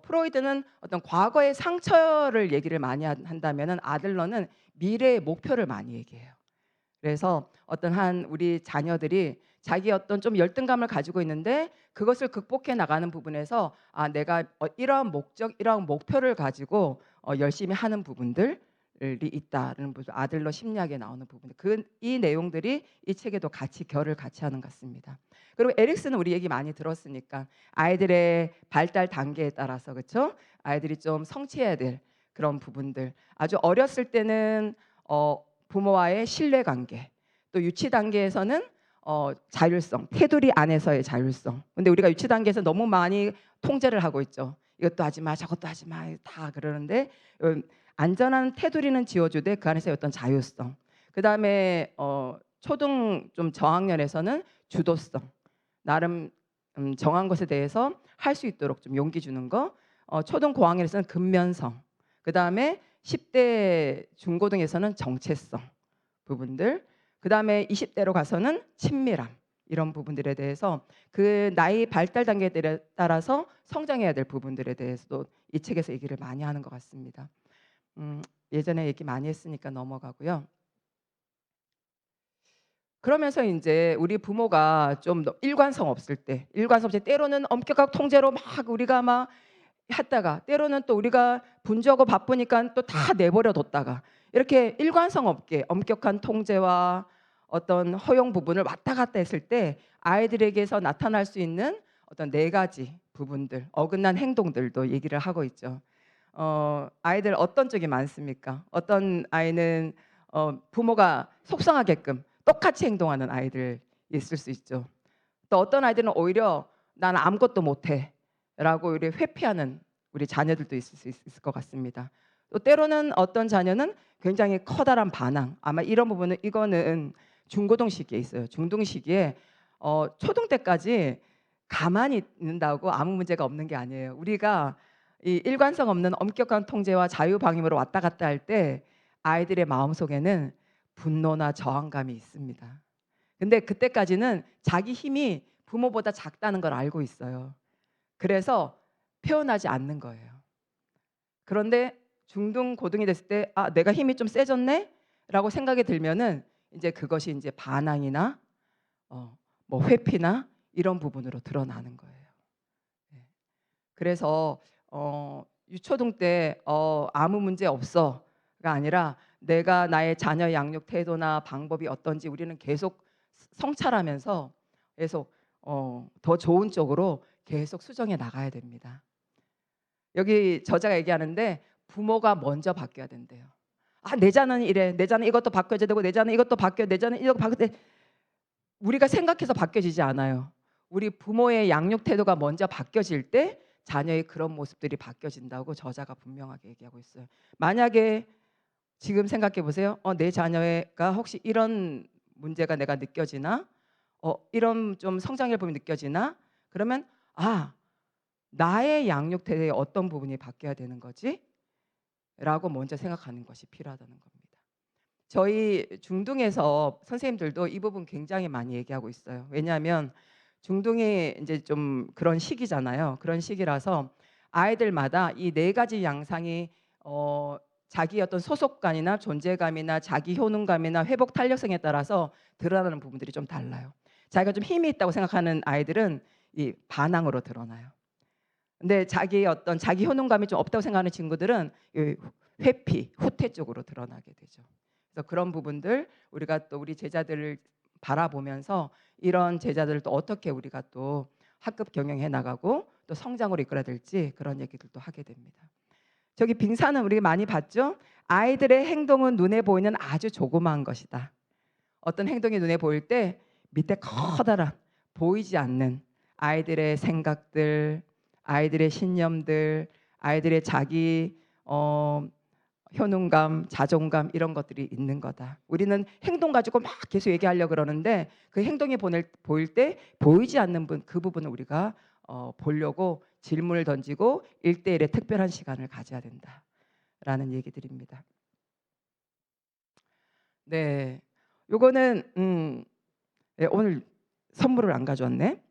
프로이드는 어떤 과거의 상처를 얘기를 많이 한다면은 아들러는 미래의 목표를 많이 얘기해요. 그래서 어떤 한 우리 자녀들이 자기 어떤 좀 열등감을 가지고 있는데 그것을 극복해 나가는 부분에서 내가 이러한 목적, 이러한 목표를 가지고 열심히 하는 부분들이 있다는 부분, 아들러 심리학에 나오는 부분들, 이 내용들이 이 책에도 같이 결을 같이 하는 것 같습니다. 그리고 에릭슨은 우리 얘기 많이 들었으니까 아이들의 발달 단계에 따라서 그렇죠? 아이들이 좀 성취해야 될 그런 부분들, 아주 어렸을 때는 부모와의 신뢰관계, 또 유치 단계에서는 자율성, 테두리 안에서의 자율성. 근데 우리가 유치 단계에서 너무 많이 통제를 하고 있죠. 이것도 하지 마, 저것도 하지 마, 다 그러는데 안전한 테두리는 지어주되 그 안에서의 어떤 자율성. 그 다음에 초등 좀 저학년에서는 주도성, 나름 정한 것에 대해서 할 수 있도록 좀 용기 주는 거. 초등 고학년에서는 근면성. 그 다음에 10대 중고등에서는 정체성 부분들, 그 다음에 20대로 가서는 친밀함, 이런 부분들에 대해서 그 나이 발달 단계에 따라서 성장해야 될 부분들에 대해서도 이 책에서 얘기를 많이 하는 것 같습니다. 예전에 얘기 많이 했으니까 넘어가고요. 그러면서 이제 우리 부모가 좀 일관성 없을 때, 때로는 엄격하게 통제로 막 우리가 막 했다가 때로는 또 우리가 분주하고 바쁘니까 또 다 내버려 뒀다가 이렇게 일관성 없게 엄격한 통제와 어떤 허용 부분을 왔다 갔다 했을 때 아이들에게서 나타날 수 있는 어떤 네 가지 부분들, 어긋난 행동들도 얘기를 하고 있죠. 아이들 어떤 쪽이 많습니까? 어떤 아이는 부모가 속상하게끔 똑같이 행동하는 아이들 있을 수 있죠. 또 어떤 아이들은 오히려 나는 아무것도 못해 라고 우리 회피하는 우리 자녀들도 있을 수 있을 것 같습니다. 또 때로는 어떤 자녀는 굉장히 커다란 반항, 아마 이런 부분은 이거는 중고등 시기에 있어요. 중등 시기에 초등 때까지 가만히 있는다고 아무 문제가 없는 게 아니에요. 우리가 이 일관성 없는 엄격한 통제와 자유방임으로 왔다 갔다 할 때 아이들의 마음속에는 분노나 저항감이 있습니다. 근데 그때까지는 자기 힘이 부모보다 작다는 걸 알고 있어요. 그래서 표현하지 않는 거예요. 그런데 중등 고등이 됐을 때 내가 힘이 좀 세졌네? 라고 생각이 들면은 이제 그것이 이제 반항이나 뭐 회피나 이런 부분으로 드러나는 거예요. 네. 그래서 유초등 때 아무 문제 없어가 아니라 내가 나의 자녀 양육 태도나 방법이 어떤지 우리는 계속 성찰하면서 계속 더 좋은 쪽으로 계속 수정해 나가야 됩니다. 여기 저자가 얘기하는데 부모가 먼저 바뀌어야 된대요. 내 자는 이래, 내 자는 이것도 바뀌어야 되고, 내 자는 이것도 바뀌어, 내 자는 이것도 바뀌어. 우리가 생각해서 바뀌어지지 않아요. 우리 부모의 양육 태도가 먼저 바뀌어질 때 자녀의 그런 모습들이 바뀌어진다고 저자가 분명하게 얘기하고 있어요. 만약에 지금 생각해 보세요. 내 자녀가 혹시 이런 문제가 내가 느껴지나? 이런 좀 성장의 부분이 느껴지나? 그러면 '아 나의 양육 태도의 어떤 부분이 바뀌어야 되는 거지?' 라고 먼저 생각하는 것이 필요하다는 겁니다. 저희 중등에서 선생님들도 이 부분 굉장히 많이 얘기하고 있어요. 왜냐하면 중등이 인제 좀 그런 시기잖아요. 그런 시기라서 아이들마다 이 4 가지 양상이 자기의 어떤 소속감이나 존재감이나 자기 효능감이나 회복 탄력성에 따라서 드러나는 부분들이 좀 달라요. 자기가 좀 힘이 있다고 생각하는 아이들은 이 반항으로 드러나요. 근데 자기의 어떤 자기 효능감이 좀 없다고 생각하는 친구들은 이 회피, 후퇴 쪽으로 드러나게 되죠. 그래서 그런 부분들 우리가 또 우리 제자들을 바라보면서 이런 제자들을 또 어떻게 우리가 또 학급 경영해 나가고 또 성장으로 이끌어야 될지 그런 얘기들도 하게 됩니다. 저기 빙산은 우리가 많이 봤죠? 아이들의 행동은 눈에 보이는 아주 조그마한 것이다. 어떤 행동이 눈에 보일 때 밑에 커다란 보이지 않는 아이들의 생각들, 아이들의 신념들, 아이들의 자기 효능감, 자존감 이런 것들이 있는 거다. 우리는 행동 가지고 막 계속 얘기하려고 그러는데 그 행동이 보일 때 보이지 않는 그 부분을 우리가 보려고 질문을 던지고 1대1의 특별한 시간을 가져야 된다라는 얘기들입니다. 네. 요거는 네, 오늘 선물을 안 가져왔네.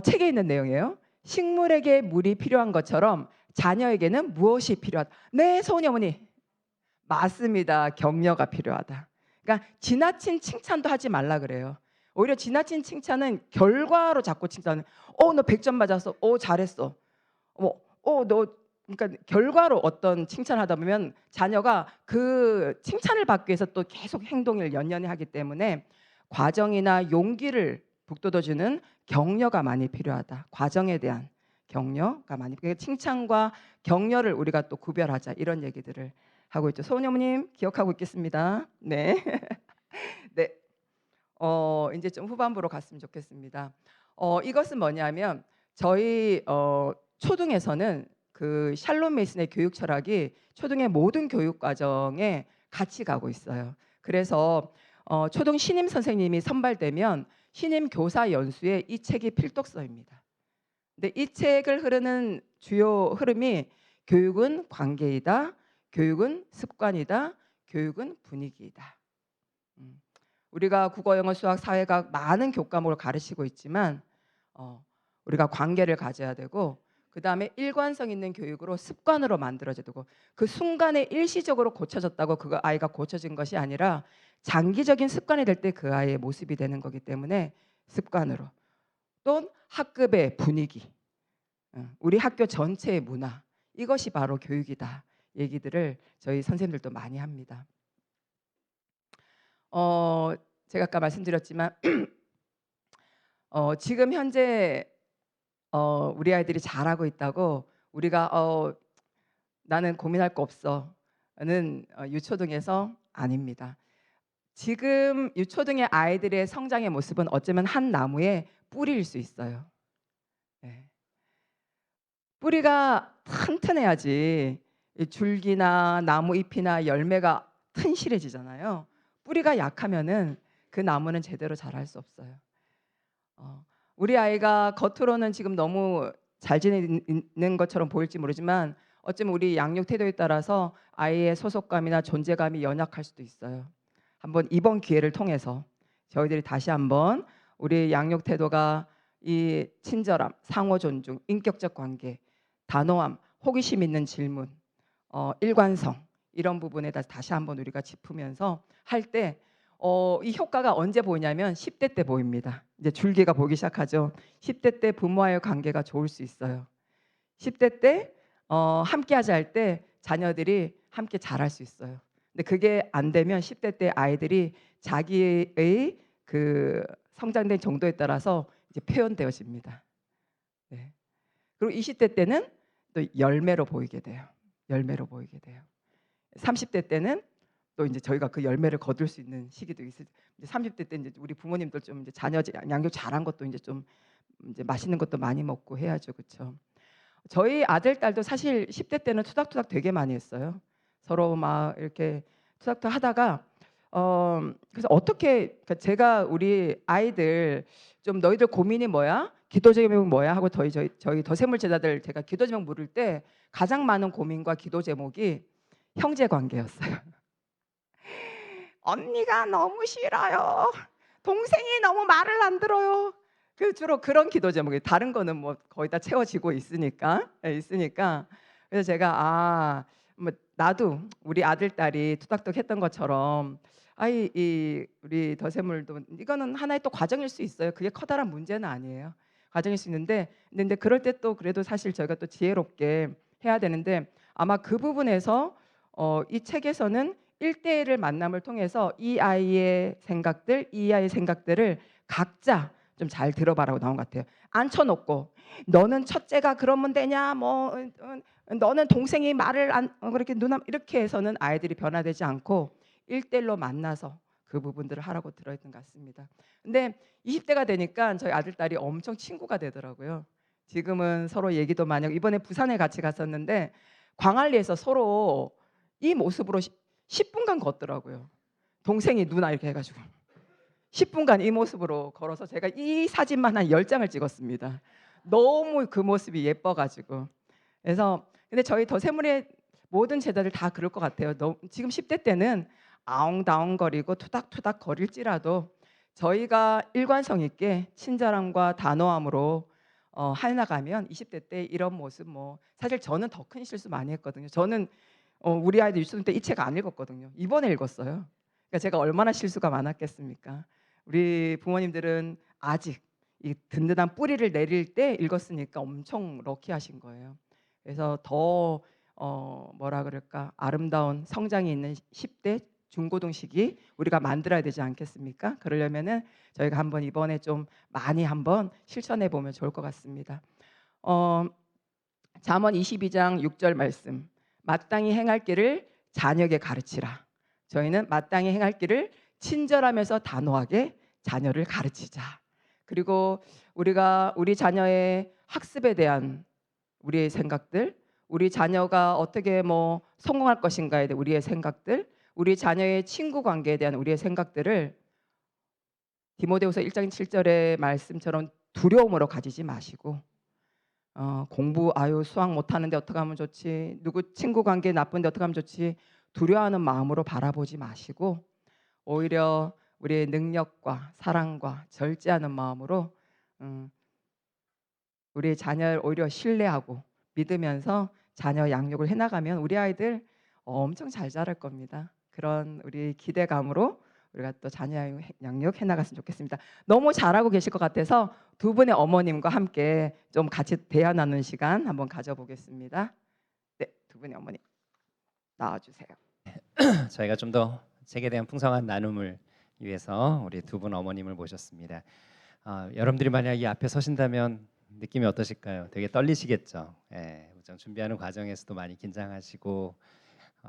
책에 있는 내용이에요. 식물에게 물이 필요한 것처럼 자녀에게는 무엇이 필요하다. 네, 소은이 어머니. 맞습니다. 격려가 필요하다. 그러니까 지나친 칭찬도 하지 말라 그래요. 오히려 지나친 칭찬은 결과로 자꾸 칭찬을. 너 100점 맞았어. 잘했어. 너 그러니까 결과로 어떤 칭찬을 하다 보면 자녀가 그 칭찬을 받기 위해서 또 계속 행동을 연연히 하기 때문에 과정이나 용기를 북돋워주는 격려가 많이 필요하다. 과정에 대한 격려가 많이. 그러니까 칭찬과 격려를 우리가 또 구별하자 이런 얘기들을 하고 있죠. 소은이 어머님 기억하고 있겠습니다. 네. 네. 이제 좀 후반부로 갔으면 좋겠습니다. 이것은 뭐냐면 저희 초등에서는 그 샬롬 메이슨의 교육 철학이 초등의 모든 교육 과정에 같이 가고 있어요. 그래서 초등 신임 선생님이 선발되면 신임 교사 연수에 이 책이 필독서입니다. 근데 이 책을 흐르는 주요 흐름이 교육은 관계이다. 교육은 습관이다. 교육은 분위기이다. 우리가 국어, 영어, 수학, 사회학 많은 교과목을 가르치고 있지만 우리가 관계를 가져야 되고 그다음에 일관성 있는 교육으로 습관으로 만들어져야 되고 그 순간에 일시적으로 고쳐졌다고 그 아이가 고쳐진 것이 아니라 장기적인 습관이 될 때 그 아이의 모습이 되는 거기 때문에 습관으로 또 학급의 분위기 우리 학교 전체의 문화 이것이 바로 교육이다 얘기들을 저희 선생님들도 많이 합니다. 제가 아까 말씀드렸지만 지금 현재 우리 아이들이 잘하고 있다고 우리가 나는 고민할 거 없어는 유초등에서 아닙니다. 지금 유초등의 아이들의 성장의 모습은 어쩌면 한 나무의 뿌리일 수 있어요. 네. 뿌리가 튼튼해야지 줄기나 나무 잎이나 열매가 튼실해지잖아요. 뿌리가 약하면은 그 나무는 제대로 자랄 수 없어요. 우리 아이가 겉으로는 지금 너무 잘 지내는 것처럼 보일지 모르지만 어쩌면 우리 양육 태도에 따라서 아이의 소속감이나 존재감이 연약할 수도 있어요. 한번 이번 기회를 통해서 저희들이 다시 한번 우리 양육 태도가 이 친절함, 상호 존중, 인격적 관계, 단호함, 호기심 있는 질문, 일관성 이런 부분에 다시 한번 우리가 짚으면서 할 때 이 효과가 언제 보이냐면 10대 때 보입니다. 이제 줄기가 보기 시작하죠. 10대 때 부모와의 관계가 좋을 수 있어요. 10대 때 함께 하자 할 때 자녀들이 함께 잘할 수 있어요. 근데 그게 안 되면 10대 때 아이들이 자기의 그 성장된 정도에 따라서 이제 표현되어집니다. 네. 그리고 20대 때는 또 열매로 보이게 돼요. 열매로 보이게 돼요. 30대 때는 또 이제 저희가 그 열매를 거둘 수 있는 시기도 있을. 이제 30대 때 이제 우리 부모님들 좀 이제 자녀 양육 잘한 것도 이제 좀 이제 맛있는 것도 많이 먹고 해야죠, 그렇죠? 저희 아들 딸도 사실 10대 때는 투닥투닥 되게 많이 했어요. 서로 막 이렇게 투닥투닥 하다가 그래서 어떻게 그러니까 제가 우리 아이들 좀 "너희들 고민이 뭐야? 기도 제목이 뭐야?" 하고 저희 더세물 제자들 제가 기도 제목 물을 때 가장 많은 고민과 기도 제목이 형제 관계였어요. "언니가 너무 싫어요. 동생이 너무 말을 안 들어요." 주로 그런 기도 제목이에요. 다른 거는 뭐 거의 다 채워지고 있으니까. 예 있으니까. 그래서 제가 뭐 나도 우리 아들 딸이 투닥투닥했던 것처럼 우리 더세물도 이거는 하나의 또 과정일 수 있어요. 그게 커다란 문제는 아니에요. 과정일 수 있는데 근데 그럴 때 또 그래도 사실 저희가 또 지혜롭게 해야 되는데 아마 그 부분에서 이 책에서는 1:1을 만남을 통해서 이 아이의 생각들, 이 아이의 생각들을 각자 좀 잘 들어봐라고 나온 것 같아요. 앉혀 놓고 "너는 첫째가 그러면 되냐?" "너는 동생이 말을 안 그렇게 누나" 이렇게 해서는 아이들이 변화되지 않고 1:1로 만나서 그 부분들을 하라고 들어있던 것 같습니다. 근데 20 대가 되니까 저희 아들 딸이 엄청 친구가 되더라고요. 지금은 서로 얘기도 많이 하고 이번에 부산에 같이 갔었는데 광안리에서 서로 이 모습으로 10 분간 걷더라고요. 동생이 "누나." 이렇게 해 가지고 10 분간 이 모습으로 걸어서 제가 이 사진만 한 10 장을 찍었습니다. 너무 그 모습이 예뻐 가지고. 그래서 근데 저희 더세물의 모든 제자들 다 그럴 것 같아요. 지금 10대 때는 아웅다웅거리고 투닥투닥 거릴지라도 저희가 일관성 있게 친절함과 단호함으로 해 나가면 20대 때 이런 모습 뭐 사실 저는 더 큰 실수 많이 했거든요. 저는 우리 아이들 유치원 때 이 책 안 읽었거든요. 이번에 읽었어요. 그러니까 제가 얼마나 실수가 많았겠습니까. 우리 부모님들은 아직 이 든든한 뿌리를 내릴 때 읽었으니까 엄청 럭키하신 거예요. 그래서 더 뭐라 그럴까 아름다운 성장이 있는 10대 중고등 시기 우리가 만들어야 되지 않겠습니까? 그러려면은 저희가 한번 이번에 좀 많이 한번 실천해 보면 좋을 것 같습니다. 어 잠언 22장 6절 말씀. 마땅히 행할 길을 자녀에게 가르치라. 저희는 마땅히 행할 길을 친절하면서 단호하게 자녀를 가르치자. 그리고 우리가 우리 자녀의 학습에 대한 우리의 생각들, 우리 자녀가 어떻게 뭐 성공할 것인가에 대한 우리의 생각들, 우리 자녀의 친구 관계에 대한 우리의 생각들을 디모데후서 1장 7절의 말씀처럼 두려움으로 가지지 마시고 공부 수학 못하는데 어떻게 하면 좋지? 누구 친구 관계 나쁜데 어떻게 하면 좋지? 두려워하는 마음으로 바라보지 마시고 오히려 우리의 능력과 사랑과 절제하는 마음으로 음, 우리 자녀를 오히려 신뢰하고 믿으면서 자녀 양육을 해나가면 우리 아이들 엄청 잘 자랄 겁니다. 그런 우리 기대감으로 우리가 또 자녀 양육 해나갔으면 좋겠습니다. 너무 잘하고 계실 것 같아서 두 분의 어머님과 함께 좀 같이 대화 나누는 시간 한번 가져보겠습니다. 네, 두 분의 어머님 나와주세요.
저희가 좀 더 책에 대한 풍성한 나눔을 위해서 우리 두 분 어머님을 모셨습니다. 여러분들이 만약 이 앞에 서신다면 느낌이 어떠실까요? 되게 떨리시겠죠. 예, 우선 준비하는 과정에서도 많이 긴장하시고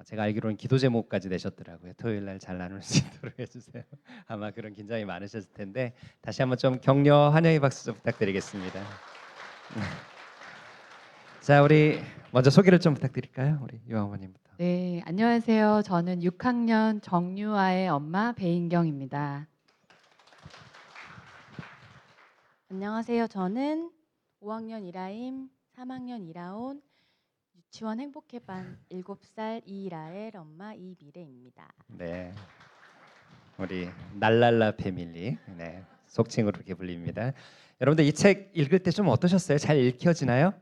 제가 알기로는 기도 제목까지 내셨더라고요. 토요일 날 잘 나눌 수 있도록 해주세요. 아마 그런 긴장이 많으셨을 텐데 다시 한번 좀 격려 환영의 박수 좀 부탁드리겠습니다. 자, 우리 먼저 소개를 좀 부탁드릴까요? 우리 유 어머님부터.
네, 안녕하세요. 저는 6학년 정유아의 엄마 배인경입니다.
안녕하세요. 저는 5학년 이라임, 3학년 이라온, 유치원 행복해반 7살 이라엘 엄마 이미래입니다.
네, 우리 날랄라 패밀리, 네, 속칭으로 그렇게 불립니다. 여러분들 이 책 읽을 때 좀 어떠셨어요? 잘 읽혀지나요?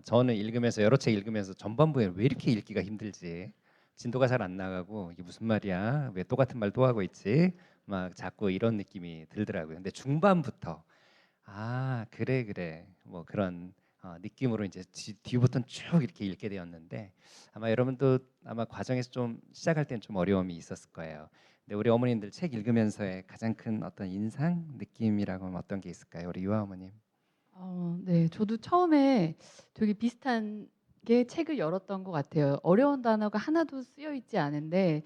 저는 읽으면서 여러 책 읽으면서 전반부에 왜 이렇게 읽기가 힘들지? 진도가 잘 안 나가고 이게 무슨 말이야? 왜 똑같은 말 또 하고 있지? 막 자꾸 이런 느낌이 들더라고요. 근데 중반부터 그래 그래 뭐 그런 느낌으로 이제 뒤부터는 쭉 이렇게 읽게 되었는데 아마 여러분도 아마 과정에서 좀 시작할 때는 좀 어려움이 있었을 거예요. 근데 우리 어머님들 책 읽으면서의 가장 큰 어떤 인상 느낌이라고 하면 어떤 게 있을까요? 우리 유아 어머님.
네, 저도 처음에 되게 비슷한 게 책을 열었던 것 같아요. 어려운 단어가 하나도 쓰여 있지 않은데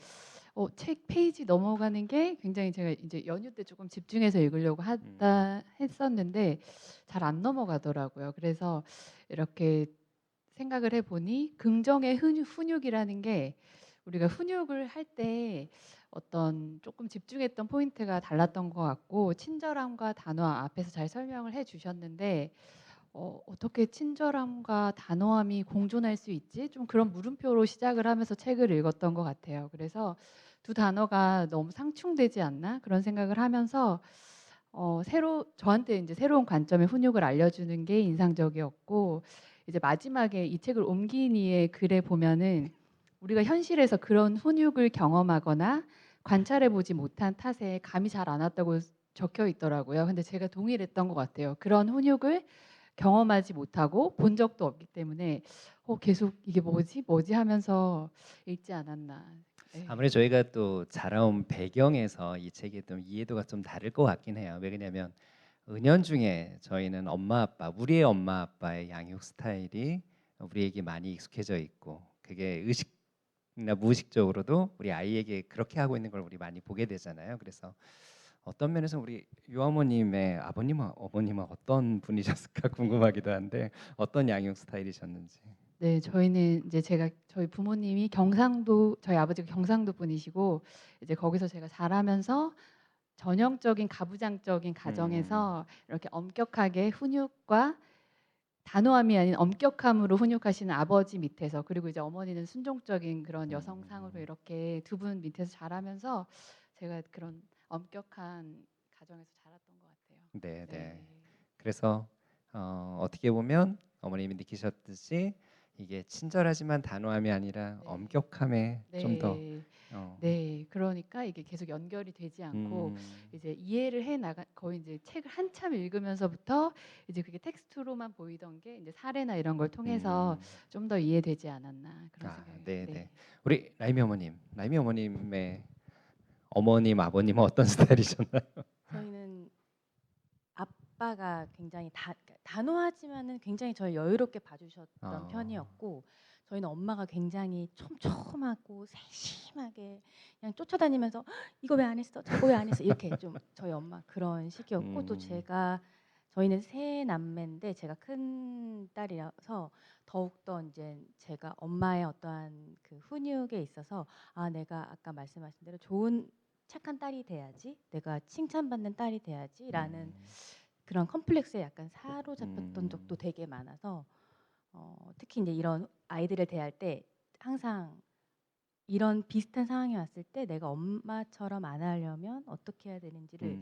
책 페이지 넘어가는 게 굉장히 제가 이제 연휴 때 조금 집중해서 읽으려고 하다 했었는데 잘 안 넘어가더라고요. 그래서 이렇게 생각을 해보니 긍정의 훈육이라는 게 우리가 훈육을 할 때 어떤 조금 집중했던 포인트가 달랐던 것 같고 친절함과 단호함 앞에서 잘 설명을 해 주셨는데 어떻게 친절함과 단호함이 공존할 수 있지? 좀 그런 물음표로 시작을 하면서 책을 읽었던 것 같아요. 그래서 두 단어가 너무 상충되지 않나 그런 생각을 하면서 저한테 이제 새로운 관점의 훈육을 알려주는 게 인상적이었고 이제 마지막에 이 책을 옮긴 이의 글에 보면은 우리가 현실에서 그런 훈육을 경험하거나 관찰해 보지 못한 탓에 감이 잘 안 왔다고 적혀 있더라고요. 근데 제가 동일했던 것 같아요. 그런 훈육을 경험하지 못하고 본 적도 없기 때문에 계속 이게 뭐지? 뭐지? 하면서 읽지 않았나. 네.
아무래도 저희가 또 자라온 배경에서 이 책의 좀 이해도가 좀 다를 것 같긴 해요. 왜냐하면 은연중에 저희는 엄마 아빠, 우리의 엄마 아빠의 양육 스타일이 우리에게 많이 익숙해져 있고 그게 의식이나 무의식적으로도 우리 아이에게 그렇게 하고 있는 걸 우리 많이 보게 되잖아요. 그래서 어떤 면에서 우리 유어머님의 아버님은 어머님은 어떤 분이셨을까 궁금하기도 한데 어떤 양육 스타일이셨는지.
네, 저희는 이제 저희 부모님이 저희 아버지가 경상도 분이시고 이제 거기서 제가 자라면서 전형적인 가부장적인 가정에서 이렇게 엄격하게 훈육과 단호함이 아닌 엄격함으로 훈육하시는 아버지 밑에서 그리고 이제 어머니는 순종적인 그런 여성상으로 이렇게 두 분 밑에서 자라면서 제가 그런 엄격한 가정에서 자랐던 것 같아요.
네, 네.
네.
그래서 어떻게 보면 어머님이 느끼셨듯이 이게 친절하지만 단호함이 아니라
네.
엄격함에 좀 더
네. 네. 그러니까 이게 계속 연결이 되지 않고 이제 이해를 해 나가 거의 이제 책을 한참 읽으면서부터 이제 그게 텍스트로만 보이던 게 이제 사례나 이런 걸 통해서 좀 더 이해되지 않았나 그런 생각이.
네,
네.
네. 우리 라임이 어머님의 어머님, 아버님은 어떤 스타일이셨나요?
저희는 아빠가 굉장히 그러니까 단호하지만은 굉장히 저를 여유롭게 봐주셨던 편이었고 저희는 엄마가 굉장히 촘촘하고 세심하게 그냥 쫓아다니면서 "헉, 이거 왜 안 했어? 저거 왜 안 했어? 이렇게 좀 저희 엄마 그런 식이었고 또 저희는 세 남매인데 제가 큰 딸이라서 더욱더 이제 제가 엄마의 어떠한 그 훈육에 있어서 내가 아까 말씀하신 대로 좋은 착한 딸이 돼야지, 내가 칭찬받는 딸이 돼야지라는 그런 컴플렉스에 약간 사로잡혔던 적도 되게 많아서 특히 이제 이런 아이들을 대할 때 항상 이런 비슷한 상황이 왔을 때 내가 엄마처럼 안 하려면 어떻게 해야 되는지를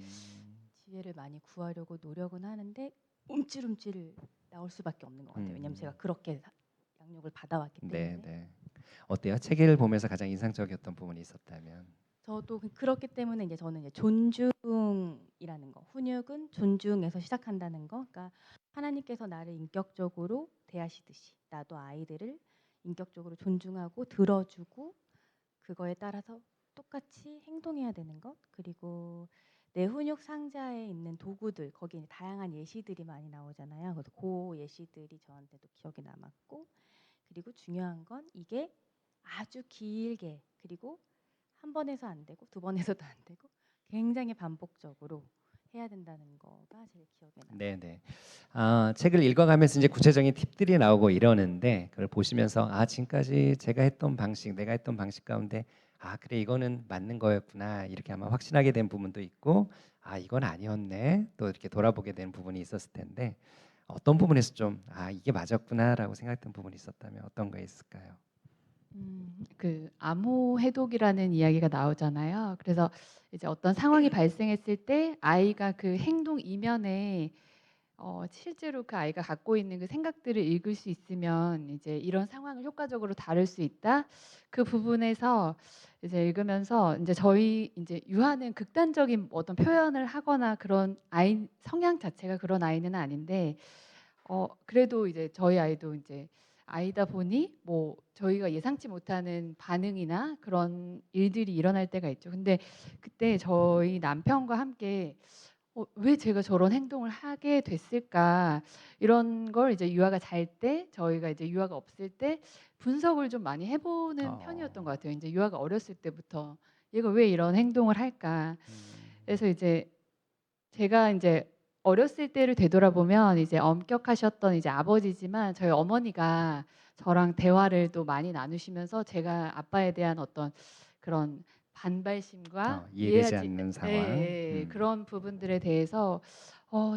지혜를 많이 구하려고 노력은 하는데 움찔움찔 나올 수밖에 없는 것 같아요. 왜냐하면 제가 그렇게 양육을 받아왔기 때문에.
네, 네. 어때요? 책을 보면서 가장 인상적이었던 부분이 있었다면?
저도 그렇기 때문에 이제 저는 이제 존중이라는 거, 훈육은 존중에서 시작한다는 거. 그러니까 하나님께서 나를 인격적으로 대하시듯이 나도 아이들을 인격적으로 존중하고 들어주고 그거에 따라서 똑같이 행동해야 되는 것. 그리고 내 훈육 상자에 있는 도구들, 거기에 이제 다양한 예시들이 많이 나오잖아요. 그래서 그 예시들이 저한테도 기억에 남았고, 그리고 중요한 건 이게 아주 길게, 그리고 한 번 해서 안 되고 두 번 해서도 안 되고 굉장히 반복적으로 해야 된다는 거가 제일 기억에 남아요.
네, 네. 책을 읽어가면서 이제 구체적인 팁들이 나오고 이러는데 그걸 보시면서 지금까지 내가 했던 방식 가운데 그래 이거는 맞는 거였구나 이렇게 아마 확신하게 된 부분도 있고 이건 아니었네 또 이렇게 돌아보게 된 부분이 있었을 텐데 어떤 부분에서 좀 이게 맞았구나라고 생각했던 부분이 있었다면 어떤 거 있을까요?
그 암호 해독이라는 이야기가 나오잖아요. 그래서 이제 어떤 상황이 발생했을 때 아이가 그 행동 이면에 실제로 그 아이가 갖고 있는 그 생각들을 읽을 수 있으면 이제 이런 상황을 효과적으로 다룰 수 있다. 그 부분에서 이제 읽으면서 이제 저희 이제 유아는 극단적인 어떤 표현을 하거나 그런 아이 성향 자체가 그런 아이는 아닌데 그래도 이제 저희 아이도 이제 아이다 보니 뭐 저희가 예상치 못하는 반응이나 그런 일들이 일어날 때가 있죠. 근데 그때 저희 남편과 함께 왜 제가 저런 행동을 하게 됐을까 이런 걸 이제 유아가 잘 때 저희가 이제 유아가 없을 때 분석을 좀 많이 해보는 편이었던 것 같아요. 이제 유아가 어렸을 때부터 얘가 왜 이런 행동을 할까. 그래서 이제 제가 이제 어렸을 때를 되돌아보면 이제 엄격하셨던 이제 아버지지만 저희 어머니가 저랑 대화를 또 많이 나누시면서 제가 아빠에 대한 어떤 그런 반발심과
이해되지
이해하지
않는 상황.
그런 부분들에 대해서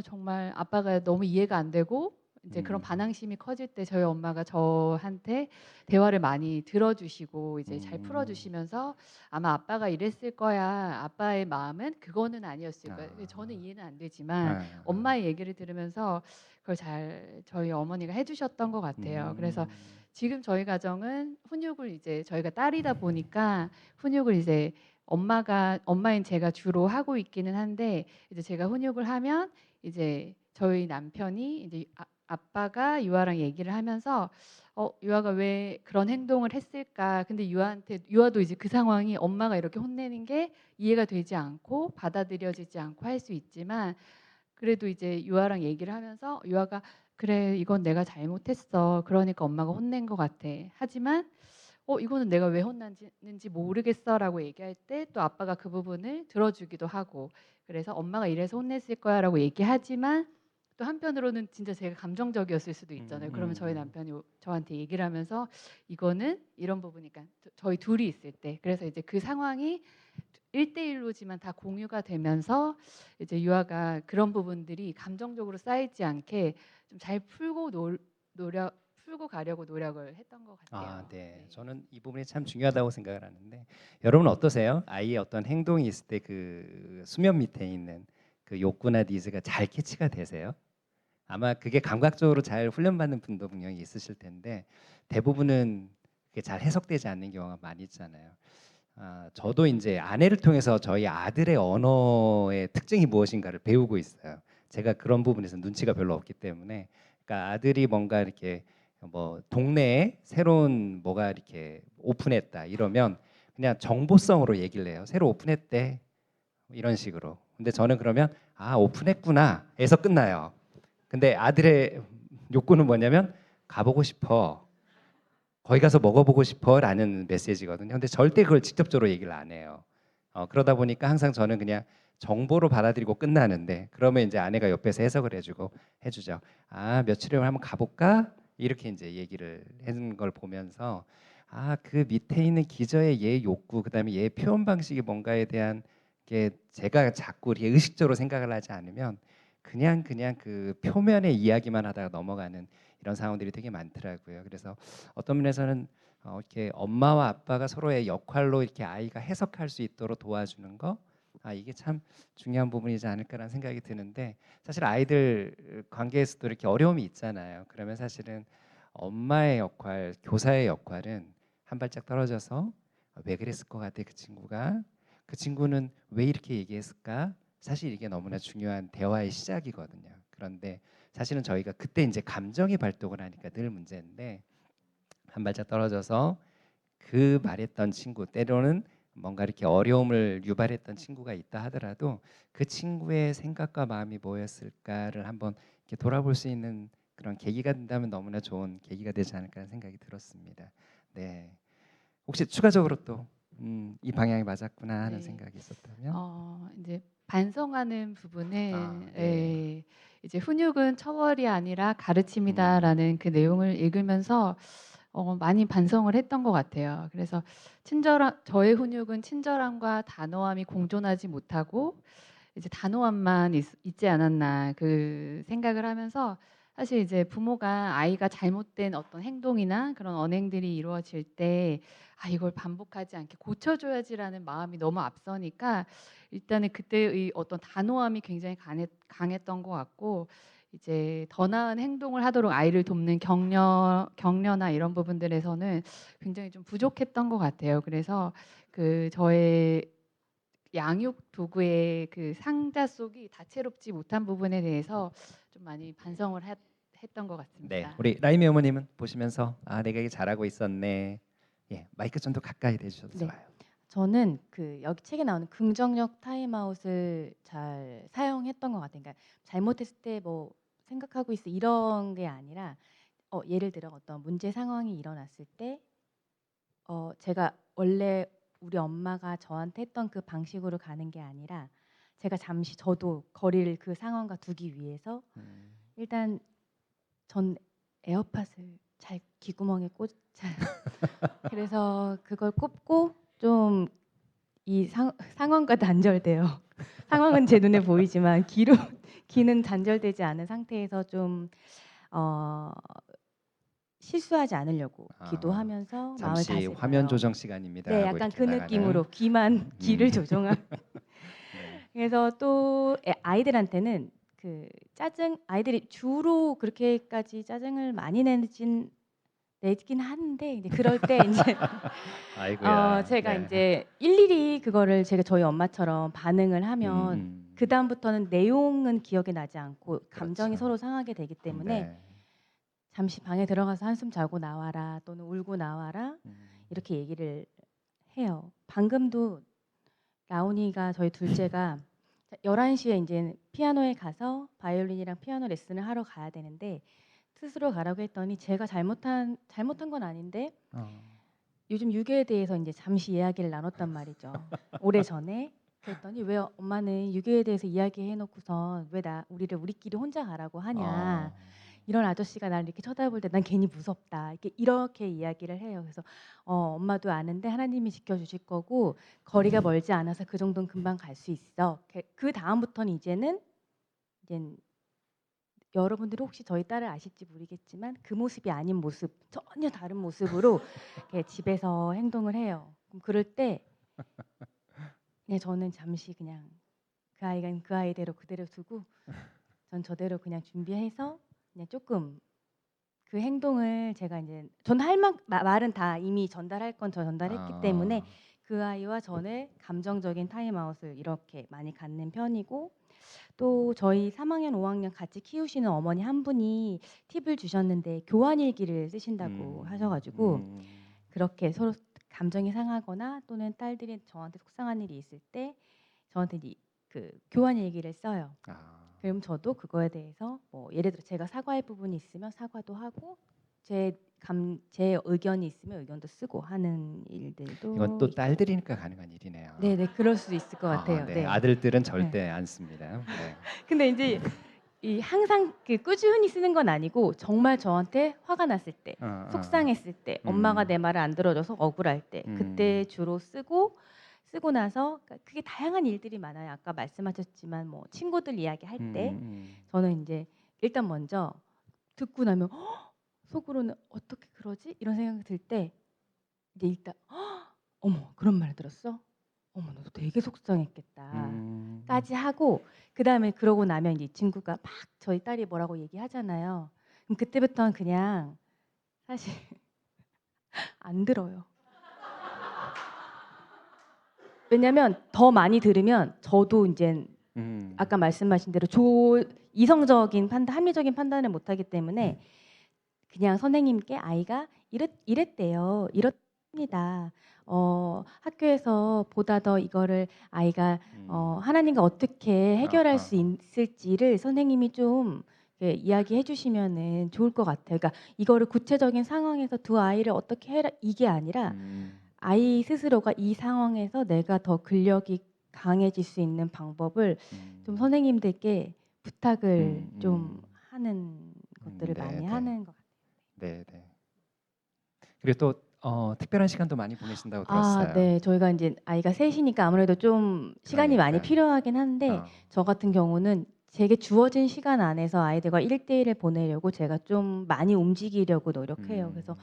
정말 아빠가 너무 이해가 안 되고 이제 그런 반항심이 커질 때 저희 엄마가 저한테 대화를 많이 들어주시고 이제 잘 풀어주시면서 아마 아빠가 이랬을 거야. 아빠의 마음은 그거는 아니었을 거야. 저는 이해는 안 되지만 엄마의 얘기를 들으면서 그걸 잘 저희 어머니가 해주셨던 것 같아요. 그래서 지금 저희 가정은 훈육을 이제 저희가 딸이다 보니까 훈육을 이제 엄마인 제가 주로 하고 있기는 한데 이제 제가 훈육을 하면 이제 저희 남편이 이제 아빠가 유아랑 얘기를 하면서 유아가 왜 그런 행동을 했을까? 근데 유아도 이제 그 상황이 엄마가 이렇게 혼내는 게 이해가 되지 않고 받아들여지지 않고 할 수 있지만 그래도 이제 유아랑 얘기를 하면서 유아가 그래 이건 내가 잘못했어. 그러니까 엄마가 혼낸 것 같아. 하지만 이거는 내가 왜 혼났는지 모르겠어라고 얘기할 때 또 아빠가 그 부분을 들어주기도 하고 그래서 엄마가 이래서 혼냈을 거야라고 얘기하지만 또 한편으로는 진짜 제가 감정적이었을 수도 있잖아요. 그러면 저희 남편이 저한테 얘기를 하면서 이거는 이런 부분이니까 저희 둘이 있을 때 그래서 이제 그 상황이 1대1로지만 다 공유가 되면서 이제 유아가 그런 부분들이 감정적으로 쌓이지 않게 좀 잘 풀고 풀고 가려고 노력을 했던 것 같아요.
네. 저는 이 부분이 참 중요하다고 생각을 하는데 여러분 어떠세요? 아이의 어떤 행동이 있을 때 그 수면 밑에 있는 그 욕구나 니즈가 잘 캐치가 되세요? 아마 그게 감각적으로 잘 훈련받는 분도 분명히 있으실 텐데 대부분은 그게 잘 해석되지 않는 경우가 많이 있잖아요. 저도 이제 아내를 통해서 저희 아들의 언어의 특징이 무엇인가를 배우고 있어요. 제가 그런 부분에서 눈치가 별로 없기 때문에, 그러니까 아들이 뭔가 이렇게 뭐 동네에 새로운 뭐가 이렇게 오픈했다 이러면 그냥 정보성으로 얘기를 해요. 새로 오픈했대 이런 식으로. 근데 저는 그러면 오픈했구나에서 끝나요. 근데 아들의 욕구는 뭐냐면 가보고 싶어. 거기 가서 먹어보고 싶어라는 메시지거든요. 근데 절대 그걸 직접적으로 얘기를 안 해요. 그러다 보니까 항상 저는 그냥 정보로 받아들이고 끝나는데 그러면 이제 아내가 옆에서 해석을 해주죠. 며칠에 한번 가볼까? 이렇게 이제 얘기를 하는 걸 보면서 그 밑에 있는 기저의 얘의 욕구, 그다음에 얘의 표현 방식이 뭔가에 대한 게 제가 자꾸 이렇게 의식적으로 생각을 하지 않으면 그냥 그 표면의 이야기만 하다가 넘어가는 이런 상황들이 되게 많더라고요. 그래서 어떤 면에서는 이렇게 엄마와 아빠가 서로의 역할로 이렇게 아이가 해석할 수 있도록 도와주는 거, 이게 참 중요한 부분이지 않을까라는 생각이 드는데 사실 아이들 관계에서도 이렇게 어려움이 있잖아요. 그러면 사실은 엄마의 역할, 교사의 역할은 한 발짝 떨어져서 왜 그랬을 것 같아 그 친구는 왜 이렇게 얘기했을까? 사실 이게 너무나 중요한 대화의 시작이거든요. 그런데 사실은 저희가 그때 이제 감정이 발동을 하니까 늘 문제인데 한 발짝 떨어져서 그 말했던 친구 때로는 뭔가 이렇게 어려움을 유발했던 친구가 있다 하더라도 그 친구의 생각과 마음이 뭐였을까를 한번 이렇게 돌아볼 수 있는 그런 계기가 된다면 너무나 좋은 계기가 되지 않을까 하는 생각이 들었습니다. 네. 혹시 추가적으로 또 이 방향이 맞았구나 하는
네.
생각이 있었다면?
이제 반성하는 부분은
네.
이제 훈육은 처벌이 아니라 가르침이다라는 그 내용을 읽으면서 많이 반성을 했던 것 같아요. 그래서 저의 훈육은 친절함과 단호함이 공존하지 못하고 이제 단호함만 있지 않았나 그 생각을 하면서 사실 이제 부모가 아이가 잘못된 어떤 행동이나 그런 언행들이 이루어질 때 이걸 반복하지 않게 고쳐줘야지라는 마음이 너무 앞서니까 일단은 그때의 어떤 단호함이 굉장히 강했던 것 같고 이제 더 나은 행동을 하도록 아이를 돕는 격려나 이런 부분들에서는 굉장히 좀 부족했던 것 같아요. 그래서 그 저의 양육 도구의 그 상자 속이 다채롭지 못한 부분에 대해서 좀 많이 반성을 했던 것
네,
같습니다.
우리 라이미 어머님은 보시면서 내가 이게 잘하고 있었네. 예, 마이크 좀 더 가까이 대주셔도
네.
좋아요.
저는 그 여기 책에 나오는 긍정적 타임아웃을 잘 사용했던 것 같아요. 그러니까 잘못했을 때 뭐 생각하고 있어 이런 게 아니라 예를 들어 어떤 문제 상황이 일어났을 때 제가 원래 우리 엄마가 저한테 했던 그 방식으로 가는 게 아니라 제가 잠시 저도 거리를 그 상황과 두기 위해서 일단 전 에어팟을 잘 귀구멍에 꽂아요. 그래서 그걸 꼽고 좀 이 상황과 단절돼요. 상황은 제 눈에 보이지만 귀는 단절되지 않은 상태에서 좀 어, 실수하지 않으려고
아,
기도하면서 마음을
잠시
다스려요.
화면 조정 시간입니다.
네,
하고
약간
이렇게
그
나가는.
느낌으로 귀만 귀를 조정한.
네.
그래서 또 아이들한테는 그 짜증 아이들이 주로 그렇게까지 짜증을 많이 내긴 하는데 이제 그럴 때 이제
아이고야.
제가
네.
이제 일일이 그거를 제가 저희 엄마처럼 반응을 하면 그 다음부터는 내용은 기억이 나지 않고 감정이
그렇죠.
서로 상하게 되기 때문에
네.
잠시 방에 들어가서 한숨 자고 나와라 또는 울고 나와라 이렇게 얘기를 해요. 방금도 라온이가 저희 둘째가 11시에 이제 피아노에 가서 바이올린이랑 피아노 레슨을 하러 가야 되는데 스스로 가라고 했더니 제가 잘못한 건 아닌데 요즘 유교에 대해서 이제 잠시 이야기를 나눴단 말이죠. 오래전에. 그랬더니 왜 엄마는 유교에 대해서 이야기해 놓고선 왜 우리를 우리끼리 혼자 가라고 하냐. 이런 아저씨가 날 이렇게 쳐다볼 때 난 괜히 무섭다. 이렇게 이야기를 해요. 그래서 엄마도 아는데 하나님이 지켜주실 거고 거리가 멀지 않아서 그 정도는 금방 갈 수 있어. 그 다음부터는 이제는 여러분들이 혹시 저희 딸을 아실지 모르겠지만 그 모습이 아닌 모습, 전혀 다른 모습으로 이렇게 집에서 행동을 해요. 그럼 그럴 때 그냥 저는 잠시 그냥 그 아이가 그 아이대로 그대로 두고 전 저대로 그냥 준비해서 그냥 조금 그 행동을 제가 이제 전 말은 다 이미 전달할 건 저 전달했기 때문에 그 아이와 저는 감정적인 타임아웃을 이렇게 많이 갖는 편이고 또 저희 3학년, 5학년 같이 키우시는 어머니 한 분이 팁을 주셨는데 교환일기를 쓰신다고 하셔가지고 그렇게 서로 감정이 상하거나 또는 딸들이 저한테 속상한 일이 있을 때 저한테 그 교환일기를 써요. 그럼 저도 그거에 대해서 뭐 예를 들어 제가 사과할 부분이 있으면 사과도 하고 제 의견이 있으면 의견도 쓰고 하는 일들도
이건 또
있고.
딸들이니까 가능한 일이네요.
네네 그럴 수 있을 것 같아요.
네.
네.
아들들은 절대 안 씁니다. 네.
근데 이제 항상 꾸준히 쓰는 건 아니고 정말 저한테 화가 났을 때, 속상했을 때, 엄마가 내 말을 안 들어줘서 억울할 때 그때 주로 쓰고 나서 그게 다양한 일들이 많아요. 아까 말씀하셨지만 뭐 친구들 이야기할 때 저는 이제 일단 먼저 듣고 나면 속으로는 어떻게 그러지? 이런 생각이 들 때 이제 일단 어머 그런 말 들었어? 어머 너도 되게 속상했겠다. 까지 하고 그다음에 그러고 나면 이제 이 친구가 막 저희 딸이 뭐라고 얘기하잖아요. 그럼 그때부터는 그냥 사실 안 들어요. 왜냐면 더 많이 들으면 저도 이제 아까 말씀하신 대로 이성적인 합리적인 판단을 못 하기 때문에 그냥 선생님께 아이가 이랬대요. 이렇습니다. 학교에서 보다 더 이거를 아이가 하나님과 어떻게 해결할 수 있을지를 선생님이 좀 이야기해 주시면은 좋을 것 같아요. 그러니까 이거를 구체적인 상황에서 두 아이를 어떻게 해라 이게 아니라 아이 스스로가 이 상황에서 내가 더 근력이 강해질 수 있는 방법을 좀 선생님들께 부탁을 좀 하는 것들을 많이 하는 것 같아요.
네. 그리고 또 특별한 시간도 많이 보내신다고 들었어요.
네. 저희가 이제 아이가 셋이니까 아무래도 좀 시간이 많이
그러니까.
필요하긴 한데 저 같은 경우는 제게 주어진 시간 안에서 아이들과 1대1을 보내려고 제가 좀 많이 움직이려고 노력해요. 그래서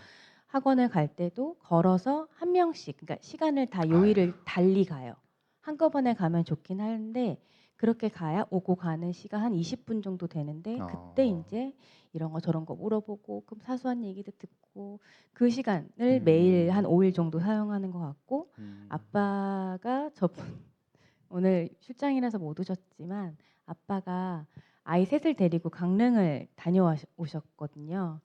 학원을 갈 때도 걸어서 한 명씩 그러니까 시간을 다 요일을 달리 가요. 한꺼번에 가면 좋긴 하는데 그렇게 가야 오고 가는 시간 한 20분 정도 되는데 그때 이제 이런 거 저런 거 물어보고 그럼 사소한 얘기도 듣고 그 시간을 매일 한 5일 정도 사용하는 것 같고 아빠가 오늘 출장이라서 못 오셨지만 아빠가 아이 셋을 데리고 강릉을 다녀오셨거든요.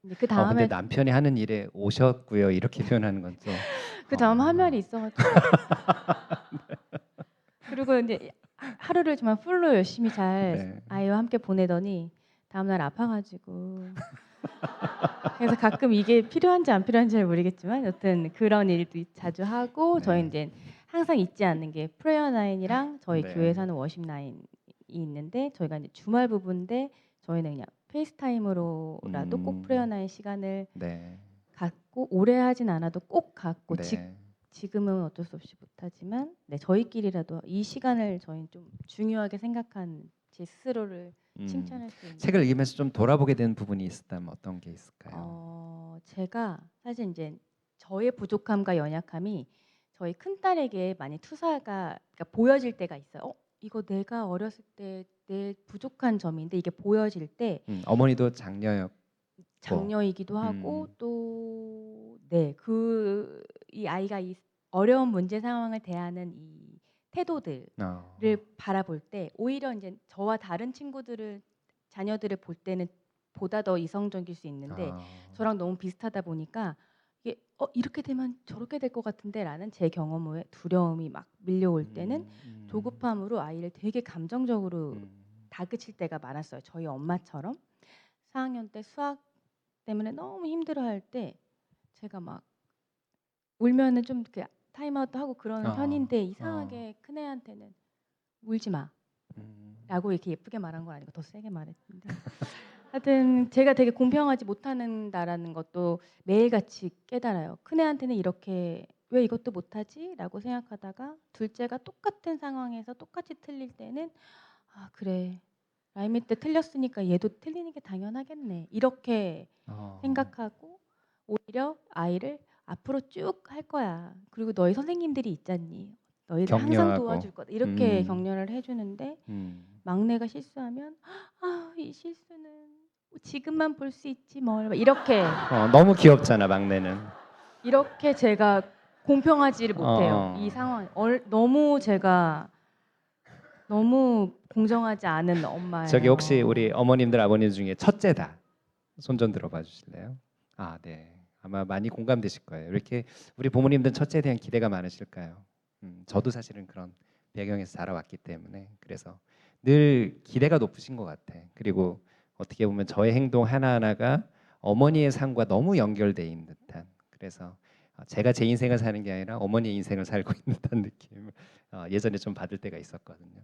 근데 그 다음에
근데 남편이 하는 일에 오셨고요. 이렇게 표현하는 건 좀.
그 다음 할 말이 있어가지고 그리고 이제 하루를 정말 풀로 열심히 잘 아이와 함께 보내더니 다음날 아파가지고 그래서 가끔 이게 필요한지 안 필요한지 잘 모르겠지만 여튼 그런 일도 자주 하고 저희 이제 항상 잊지 않는 게 프레이어 나인이랑 저희 교회에서 하는 워십 나인이 있는데 저희가 이제 주말 부부인데 저희는 그냥 페이스타임으로라도 꼭 프레어나인 시간을
네.
갖고 오래 하진 않아도 꼭 갖고
네.
지금은 어쩔 수 없이 못하지만 네, 저희끼리라도 이 시간을 저희는 좀 중요하게 생각한 제 스스로를
음.
칭찬할 수 있는
책을 읽으면서 좀 돌아보게 되는 부분이 있었다면 어떤 게 있을까요?
제가 사실 이제 저의 부족함과 연약함이 저희 큰딸에게 많이 투사가 그러니까 보여질 때가 있어요. 이거 내가 어렸을 때 내 부족한 점인데 이게 보여질 때
어머니도 장녀였고.
장녀이기도 하고 또 네, 이 아이가 이 어려운 문제 상황을 대하는 이 태도들을 바라볼 때 오히려 이제 저와 다른 친구들을 자녀들을 볼 때는 보다 더 이성적일 수 있는데 저랑 너무 비슷하다 보니까 이게 이렇게 되면 저렇게 될 것 같은데라는 제 경험에 두려움이 막 밀려올 때는 조급함으로 아이를 되게 감정적으로 다그칠 때가 많았어요. 저희 엄마처럼 4학년 때 수학 때문에 너무 힘들어할 때 제가 막 울면은 좀 이렇게 타임아웃도 하고 그러는 편인데 이상하게 큰애한테는 울지 마. 라고 이렇게 예쁘게 말한 건 아니고 더 세게 말했는데 하여튼 제가 되게 공평하지 못하는다라는 것도 매일같이 깨달아요. 큰애한테는 이렇게 왜 이것도 못하지? 라고 생각하다가 둘째가 똑같은 상황에서 똑같이 틀릴 때는 아 그래 라임이 때 틀렸으니까 얘도 틀리는 게 당연하겠네 이렇게 생각하고 오히려 아이를 앞으로 쭉 할 거야. 그리고 너희 선생님들이 있잖니. 너희들 항상
격려하고.
도와줄 거다. 이렇게 격려를 해주는데 막내가 실수하면 이 실수는 지금만 볼 수 있지 뭘 이렇게
너무 귀엽잖아 막내는.
이렇게 제가 공평하지를 못해요. 이 상황 너무 제가 너무 공정하지 않은 엄마예요.
저기 혹시 우리 어머님들 아버님 중에 첫째다. 손 좀 들어봐 주실래요? 네. 아마 많이 공감되실 거예요. 왜 이렇게 우리 부모님들은 첫째에 대한 기대가 많으실까요? 저도 사실은 그런 배경에서 자라왔기 때문에 그래서 늘 기대가 높으신 것 같아. 그리고 어떻게 보면 저의 행동 하나하나가 어머니의 삶과 너무 연결돼 있는 듯한. 그래서 제가 제 인생을 사는 게 아니라 어머니의 인생을 살고 있는 듯한 느낌을 예전에 좀 받을 때가 있었거든요.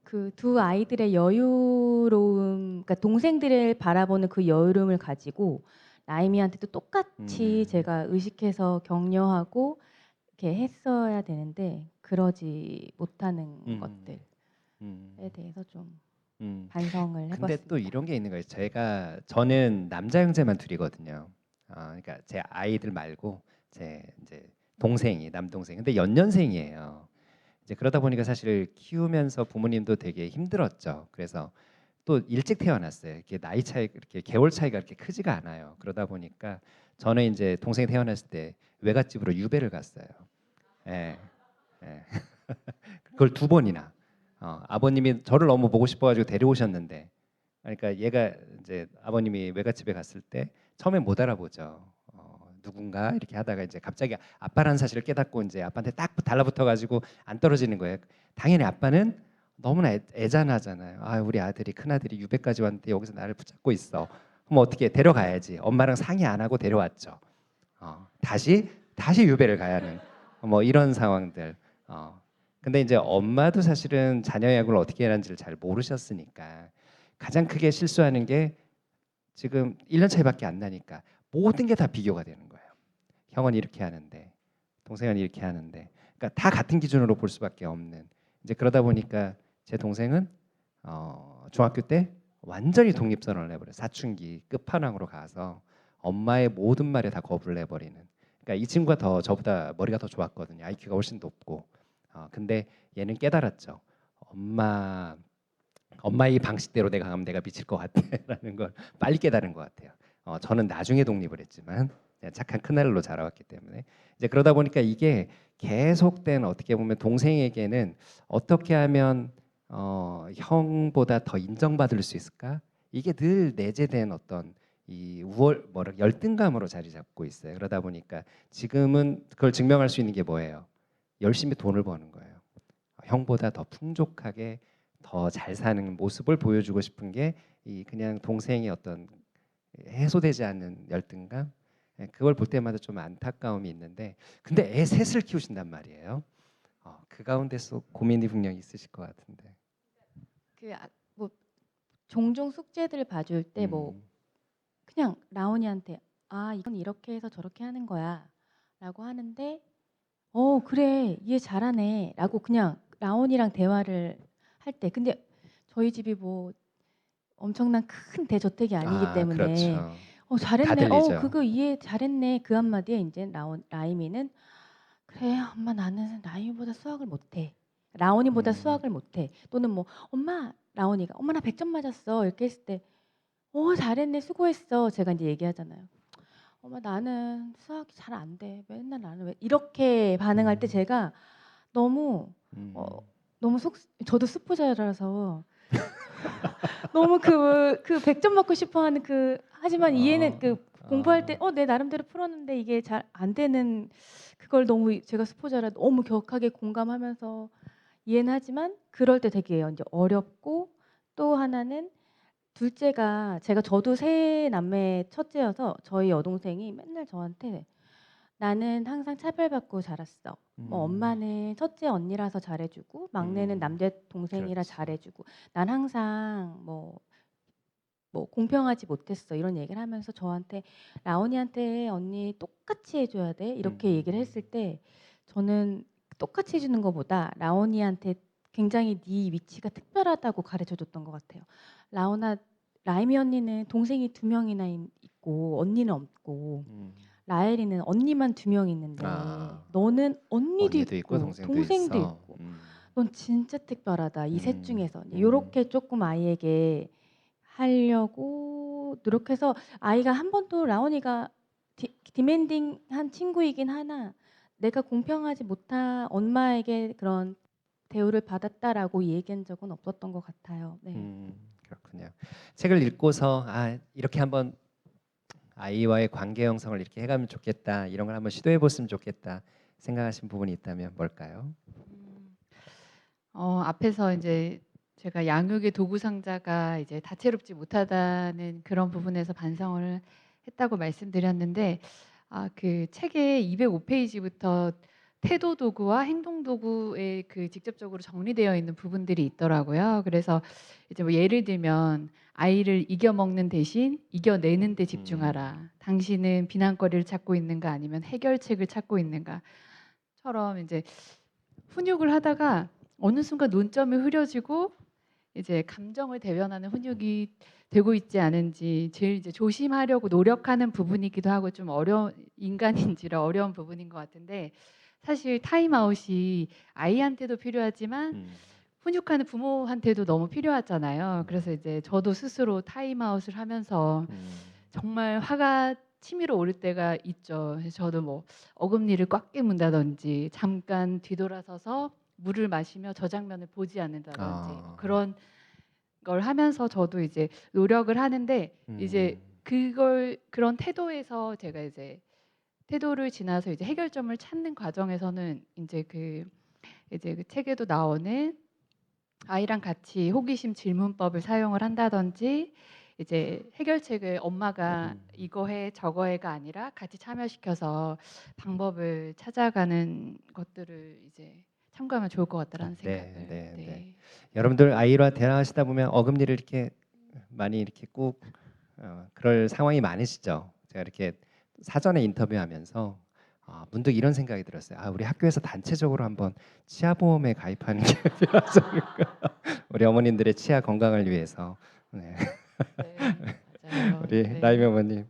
그 두 아이들의 여유로움, 그러니까 동생들을 바라보는 그 여유로움을 가지고 라임이한테도 똑같이 제가 의식해서 격려하고 이렇게 했어야 되는데 그러지 못하는 것들에 대해서 좀 반성을 해봤습니다.
근데 또 이런 게 있는 거예요. 저는 남자 형제만 둘이거든요. 그러니까 제 아이들 말고 제 이제 동생이 남동생. 근데 연년생이에요. 이제 그러다 보니까 사실 키우면서 부모님도 되게 힘들었죠. 그래서 또 일찍 태어났어요. 이렇게 나이 차이 이렇게 개월 차이가 그렇게 크지가 않아요. 그러다 보니까 저는 이제 동생이 태어났을 때 외갓집으로 유배를 갔어요. 예. 예. 그걸 2번이나. 아버님이 저를 너무 보고 싶어가지고 데려오셨는데, 그러니까 얘가 이제 아버님이 외갓집에 갔을 때 처음에 못 알아보죠. 누군가 이렇게 하다가 이제 갑자기 아빠라는 사실을 깨닫고 이제 아빠한테 딱 달라붙어가지고 안 떨어지는 거예요. 당연히 아빠는 너무나 애잔하잖아요. 우리 아들이 큰 아들이 유배까지 왔는데 여기서 나를 붙잡고 있어. 그럼 어떻게 데려가야지. 엄마랑 상의 안 하고 데려왔죠. 다시 유배를 가야 하는 뭐 이런 상황들. 근데 이제 엄마도 사실은 자녀 양육을 어떻게 해야 하는지를 잘 모르셨으니까 가장 크게 실수하는 게 지금 1년 차이밖에 안 나니까 모든 게 다 비교가 되는 거예요. 형은 이렇게 하는데 동생은 이렇게 하는데 그러니까 다 같은 기준으로 볼 수밖에 없는 이제 그러다 보니까 제 동생은 중학교 때 완전히 독립선언을 해버려요. 사춘기 끝판왕으로 가서 엄마의 모든 말에 다 거부를 해버리는 그러니까 이 친구가 더 저보다 머리가 더 좋았거든요. IQ가 훨씬 높고 근데 얘는 깨달았죠. 엄마의 방식대로 내가 가면 내가 미칠 것 같아라는 걸 빨리 깨달은 것 같아요. 저는 나중에 독립을 했지만 착한 큰아들로 자라왔기 때문에 이제 그러다 보니까 이게 계속된 어떻게 보면 동생에게는 어떻게 하면 형보다 더 인정받을 수 있을까? 이게 늘 내재된 어떤 이 열등감으로 자리 잡고 있어요. 그러다 보니까 지금은 그걸 증명할 수 있는 게 뭐예요? 열심히 돈을 버는 거예요. 형보다 더 풍족하게 더 잘 사는 모습을 보여주고 싶은 게 이 그냥 동생의 어떤 해소되지 않는 열등감 그걸 볼 때마다 좀 안타까움이 있는데 근데 애 셋을 키우신단 말이에요. 그 가운데서 고민이 분명히 있으실 것 같은데.
뭐 종종 숙제들 봐줄 때 뭐
음.
그냥 라온이한테 "아 이건 이렇게 해서 저렇게 하는 거야."라고 하는데 "어 그래. 이해 잘하네."라고 그냥 라온이랑 대화를 할 때 근데 저희 집이 뭐 엄청난 큰 대저택이 아니기
아
때문에
그렇죠.
"어
다
잘했네. 어
들리죠.
그거 이해 잘했네." 그 한마디에 인제 라임이는 "그래 엄마 나는 라임이보다 수학을 못해. 라온이보다
음.
수학을 못해." 또는 뭐 "엄마" 라온이가 "엄마 나 100점 맞았어." 이렇게 했을 때 "어 잘했네. 수고했어." 제가 인제 얘기하잖아요. "엄마 나는 수학이 잘 안 돼. 맨날 나는 왜" 이렇게 반응할 때
음.
제가 너무 어
음.
너무 저도 수포자라서 너무 그 100점 맞고 싶어 하는 하지만 이해는
어.
공부할 때
어.
내 나름대로 풀었는데 이게 잘 안 되는 그걸 너무 제가 수포자라 너무 격하게 공감하면서 이해는 하지만 그럴 때 되게 인제 어렵고 또 하나는 둘째가 저도 세 남매 첫째여서 저희 여동생이 맨날 저한테 "나는 항상 차별받고 자랐어. 뭐
음.
엄마는 첫째 언니라서 잘해 주고 막내는 남대 동생이라
그렇지.
잘해 주고 난 항상 뭐 공평하지 못했어." 이런 얘기를 하면서 저한테 "라온이한테 언니 똑같이 해 줘야 돼." 이렇게 얘기를
음.
했을 때 저는 똑같이 해 주는 것보다 라온이한테 굉장히 "네 위치가 특별하다."고 가르쳐 줬던 것 같아요. "라온아 라임이 언니는 동생이 2명이나 있고 언니는 없고
음.
라엘이는 언니만 2명 있는데
아.
너는 언니도
언니도 있고
있고
동생도
동생도
있어.
있고 넌 진짜 특별하다. 이 셋 중에서." 요렇게 쪼끔 아이에게 하려고 노력해서 아이가 한 번도 라온이가 디맨딩한 친구이긴 하나 "내가 공평하지 못한 엄마에게 그런 대우를 받았다."라고 얘기한 적은 없었던 것 같아요. 네.
그렇군요. 책을 읽고서 '아 이렇게 한번 아이와의 관계 형성을 이렇게 해 가면 좋겠다. 이런 걸 한번 시도해 봤으면 좋겠다.' 생각하신 부분이 있다면 뭘까요?
음. 앞에서 인제 제가 양육의 도구 상자가 이제 다채롭지 못하다는 그런 부분에서 반성을 했다고 말씀드렸는데 그 책의 205 페이지부터 태도 도구와 행동 도구에 직접적으로 정리되어 있는 부분들이 있더라고요. 그래서 이제 뭐 예를 들면 "아이를 이겨 먹는 대신 이겨내는 데
음.
집중하라. 당신은 비난거리를 찾고 있는가 아니면 해결책을 찾고 있는가."처럼 인제 훈육을 하다가 어느 순간 논점이 흐려지고 이제 감정을 대변하는 훈육이 되고 있지 않은지 제일 이제 조심하려고 노력하는 부분이기도 하고 좀 어려운 인간인지라 어려운 부분인 것 같은데 사실 타임아웃이 아이한테도 필요하지만
음.
훈육하는 부모한테도 너무 필요하잖아요.
음.
그래서 이제 저도 스스로 타임아웃을 하면서
음.
정말 화가 치밀어 오를 때가 있죠. 그래서 저도 뭐 어금니를 꽉 깨문다든지 잠깐 뒤돌아서서 물을 마시며 저 장면을 보지 않는다든지 뭐
아.
그런 걸 하면서 저도 이제 노력을 하는데 이제
음.
그런 태도에서 제가 이제 태도를 지나서 이제 해결점을 찾는 과정에서는 이제 그 책에도 나오는 아이랑 같이 호기심 질문법을 사용을 한다든지 이제 해결책을 엄마가
음.
이거 해 저거 해가 아니라 같이 참여시켜서 방법을 찾아가는 것들을 이제 참고하면 좋을 것 같다라는
네,
생각을
네, 네.
네.
여러분들 아이와 대화하시다 보면 어금니를 이렇게 많이 이렇게 꾹 그럴 상황이 많으시죠. 제가 이렇게 사전에 인터뷰하면서 문득 이런 생각이 들었어요. 우리 학교에서 단체적으로 한번 치아보험에 가입하는 게 필요하지 않을까? 우리 어머님들의 치아 건강을 위해서. 네.
네. 맞아요.
우리 라임
네.
어머님.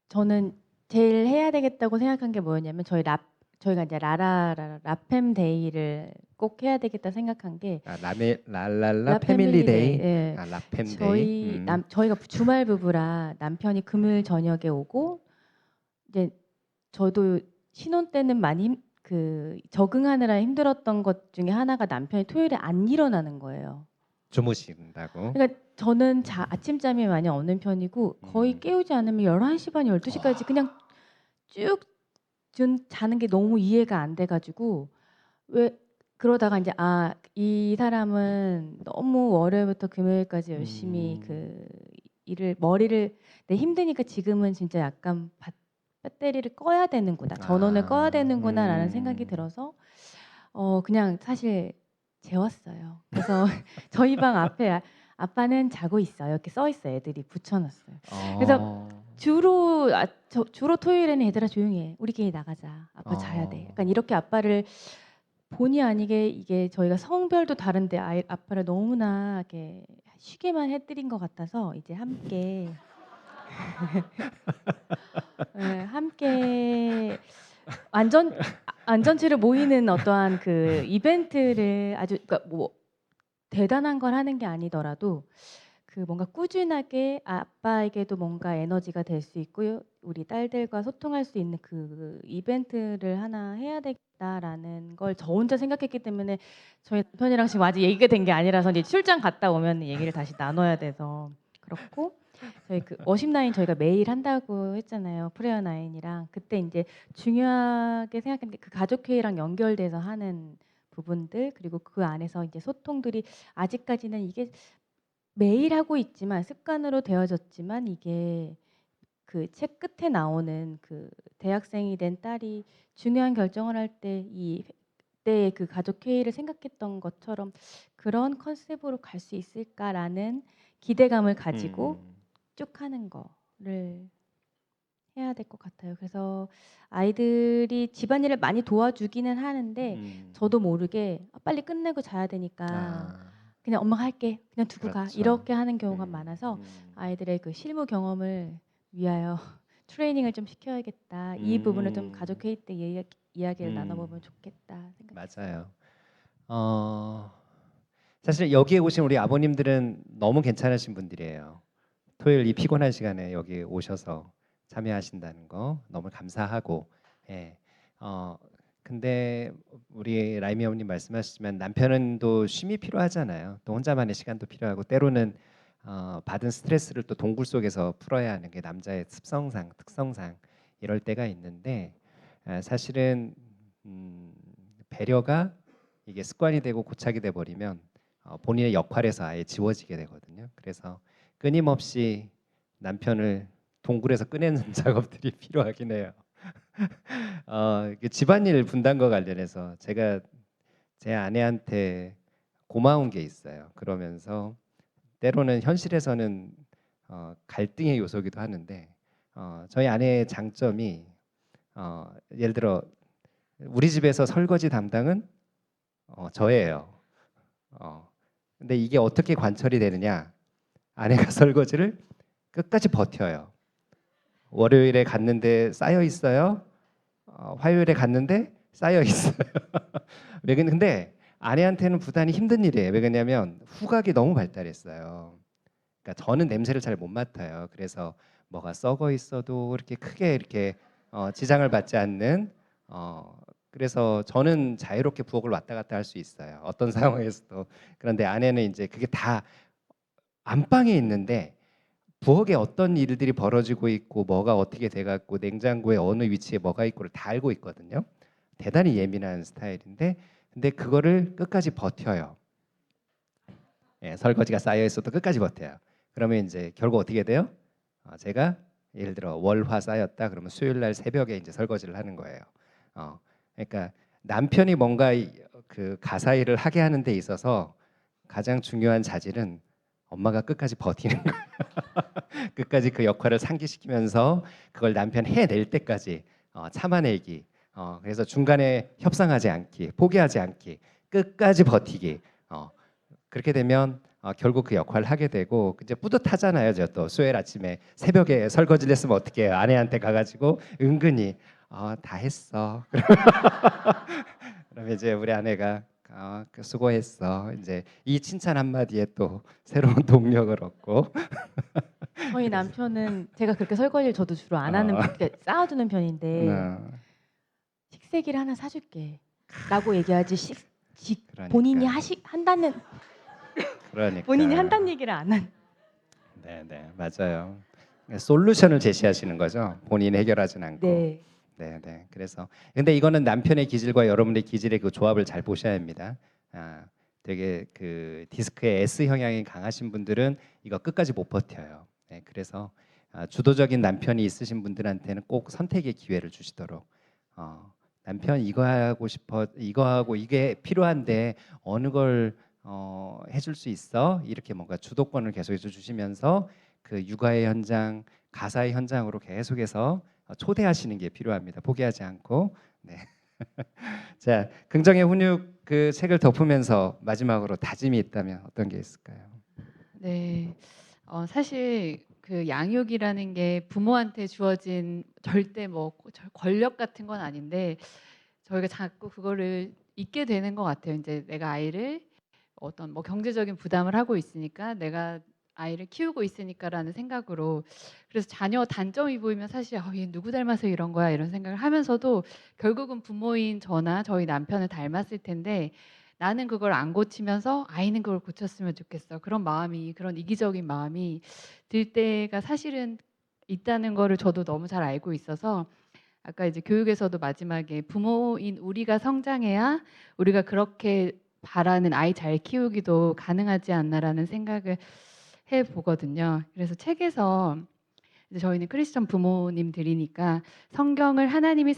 저는 제일 해야 되겠다고 생각한 게 뭐였냐면 저희가 이제 라팸 데이를 꼭 해야 되겠다 생각한 게
랄랄라 패밀리
라패밀리 데이.
데이.
예.
라팸 데이.
저희가 주말 부부라 남편이 금요일 저녁에 오고 이제 저도 신혼 때는 많이 적응하느라 힘들었던 것 중에 하나가 남편이 토요일에 안 일어나는 거예요.
주무신다고.
그러니까 저는 아침잠이 많이 오는 편이고 거의
음.
깨우지 않으면 11시 반, 12 시까지 그냥 쭉 자는 게 너무 이해가 안 돼 가지고 왜 그러다가 인제 '아 이 사람은 너무 월요일부터 금요일까지 열심히
음.
머리를 힘드니까 지금은 진짜 약간 배터리를 꺼야 되는구나. 전원을 꺼야
아.
되는구나.'라는 생각이 들어서 그냥 사실 재웠어요. 그래서 저희 방 앞에 아빠는 자고 있어요. 이렇게 써 있어요. 애들이 붙여놨어요. 그래서 주로 토요일에는 얘들아 조용히 해. 우리끼리 나가자. 아빠 자야 돼. 약간 이렇게 아빠를 본의 아니게 이게 저희가 성별도 다른데 아빠를 너무나 이렇게 쉬게만 해드린 것 같아서 이제 함께 네, 함께 완전체로 모이는 어떠한 그 이벤트를 아주 그러니까 뭐 대단한 걸 하는 게 아니더라도 그 뭔가 꾸준하게 아빠에게도 뭔가 에너지가 될 수 있고 우리 딸들과 소통할 수 있는 그 이벤트를 하나 해야 되겠다라는 걸 저 혼자 생각했기 때문에 저희 남편이랑 지금 아직 얘기가 된 게 아니라서 이제 출장 갔다 오면 얘기를 다시 나눠야 돼서 그렇고 저희 그 워십나인 저희가 매일 한다고 했잖아요. 프레어 나인이랑 그때 이제 중요하게 생각했는데 그 가족회의랑 연결돼서 하는 부분들 그리고 그 안에서 이제 소통들이 아직까지는 이게 매일 하고 있지만 습관으로 되어졌지만 이게 그 책 끝에 나오는 그 대학생이 된 딸이 중요한 결정을 할 때 이때의 그 가족 회의를 생각했던 것처럼 그런 컨셉으로 갈 수 있을까라는 기대감을 가지고 쭉 하는 거를 해야 될 것 같아요. 그래서 아이들이 집안일을 많이 도와주기는 하는데 저도 모르게 빨리 끝내고 자야 되니까 그냥 엄마가 할게. 그냥 두고 가.
그렇죠.
이렇게 하는 경우가 많아서 아이들의 그 실무 경험을 위하여 트레이닝을 좀 시켜야겠다. 이 부분을 좀 가족 회의 때 이야기를 나눠보면 좋겠다 생각했어요.
맞아요. 사실 여기에 오신 우리 아버님들은 너무 괜찮으신 분들이에요. 토요일 이 피곤한 시간에 여기 오셔서 참여하신다는 거 너무 감사하고, 예. 근데 우리 라이미 어머님 말씀하시지만 남편은 또 쉼이 필요하잖아요. 또 혼자만의 시간도 필요하고 때로는 받은 스트레스를 또 동굴 속에서 풀어야 하는 게 남자의 습성상 특성상 이럴 때가 있는데 사실은 배려가 이게 습관이 되고 고착이 돼 버리면 본인의 역할에서 아예 지워지게 되거든요. 그래서 끊임없이 남편을 동굴에서 꺼내는 작업들이 필요하긴 해요. 집안일 분담과 관련해서 제가 제 아내한테 고마운 게 있어요. 그러면서 때로는 현실에서는 갈등의 요소기도 하는데 저희 아내의 장점이 예를 들어 우리 집에서 설거지 담당은 저예요. 근데 이게 어떻게 관철이 되느냐? 아내가 설거지를 끝까지 버텨요. 월요일에 갔는데 쌓여 있어요. 화요일에 갔는데 쌓여 있어요. 왜 근데 아내한테는 부단히 힘든 일이에요. 왜 그러냐면 후각이 너무 발달했어요. 그러니까 저는 냄새를 잘 못 맡아요. 그래서 뭐가 썩어 있어도 이렇게 크게 이렇게 지장을 받지 않는 그래서 저는 자유롭게 부엌을 왔다 갔다 할 수 있어요. 어떤 상황에서도. 그런데 아내는 이제 그게 다 안방에 있는데 부엌에 어떤 일들이 벌어지고 있고 뭐가 어떻게 돼갖고 냉장고에 어느 위치에 뭐가 있고를 다 알고 있거든요. 대단히 예민한 스타일인데 근데 그거를 끝까지 버텨요. 예, 설거지가 쌓여 있어도 끝까지 버텨요. 그러면 이제 결국 어떻게 돼요? 제가 예를 들어 월화 쌓였다 그러면 수요일 날 새벽에 이제 설거지를 하는 거예요. 그러니까 남편이 뭔가 그 가사 일을 하게 하는 데 있어서 가장 중요한 자질은 엄마가 끝까지 버티는 거예요. 끝까지 그 역할을 상기시키면서 그걸 남편 해낼 때까지 참아내기. 그래서 중간에 협상하지 않기, 포기하지 않기, 끝까지 버티기. 그렇게 되면 결국 그 역할을 하게 되고 이제 뿌듯하잖아요. 저 또 수요일 아침에 새벽에 설거지를 했으면 어떻게 해요? 아내한테 가가지고 은근히 다 했어. 그러면 이제 우리 아내가 수고했어. 이제 이 칭찬 한마디에 또 새로운 동력을 얻고.
저희 남편은 제가 그렇게 설거지를 저도 주로 안 하는 그러니까 쌓아두는 편인데 식세기를 하나 사줄게 라고 얘기하지 본인이 한다는
그러니까.
본인이 한다는 얘기를 안 한.
네, 맞아요. 솔루션을 제시하시는 거죠. 본인 해결하진 않고.
네.
네. 그래서 근데 이거는 남편의 기질과 여러분의 기질의 그 조합을 잘 보셔야 합니다. 되게 그 디스크의 S 형향이 강하신 분들은 이거 끝까지 못 버텨요. 네, 그래서 주도적인 남편이 있으신 분들한테는 꼭 선택의 기회를 주시도록 남편 이거 하고 싶어, 이거 하고 이게 필요한데 어느 걸 해줄 수 있어? 이렇게 뭔가 주도권을 계속해서 주시면서 그 육아의 현장, 가사의 현장으로 계속해서 초대하시는 게 필요합니다. 포기하지 않고. 네. 자, 긍정의 훈육 그 책을 덮으면서 마지막으로 다짐이 있다면 어떤 게 있을까요?
네. 사실 그 양육이라는 게 부모한테 주어진 절대 뭐 권력 같은 건 아닌데 저희가 자꾸 그거를 잊게 되는 것 같아요. 이제 내가 아이를 어떤 뭐 경제적인 부담을 하고 있으니까 내가 아이를 키우고 있으니까라는 생각으로 그래서 자녀 단점이 보이면 사실 얘 누구 닮아서 이런 거야 이런 생각을 하면서도 결국은 부모인 저나 저희 남편을 닮았을 텐데 나는 그걸 안 고치면서 아이는 그걸 고쳤으면 좋겠어. 그런 마음이 그런 이기적인 마음이 들 때가 사실은 있다는 거를 저도 너무 잘 알고 있어서 아까 이제 교육에서도 마지막에 부모인 우리가 성장해야 우리가 그렇게 바라는 아이 잘 키우기도 가능하지 않나라는 생각을 해 보거든요. 그래서 책에서 이제 저희는 크리스천 부모님들이니까 성경을 하나님이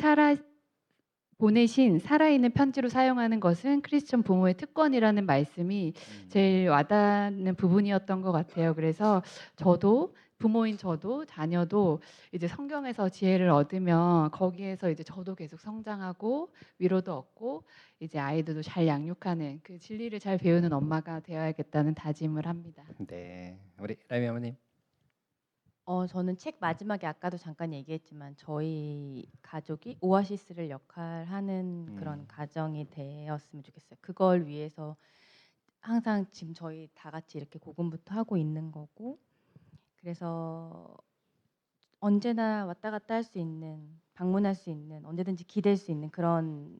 보내신 살아있는 편지로 사용하는 것은 크리스천 부모의 특권이라는 말씀이 제일 와닿는 부분이었던 것 같아요. 그래서 저도 부모인 저도 자녀도 이제 성경에서 지혜를 얻으면 거기에서 이제 저도 계속 성장하고 위로도 얻고 이제 아이들도 잘 양육하는 그 진리를 잘 배우는 엄마가 되어야겠다는 다짐을 합니다.
네, 우리 라미 어머님.
저는 책 마지막에 아까도 잠깐 얘기했지만 저희 가족이 오아시스를 역할하는 그런
음.
가정이 되었으면 좋겠어요. 그걸 위해서 항상 지금 저희 다 같이 이렇게 고군부터 하고 있는 거고 그래서 언제나 왔다 갔다 할 수 있는 방문할 수 있는 언제든지 기댈 수 있는 그런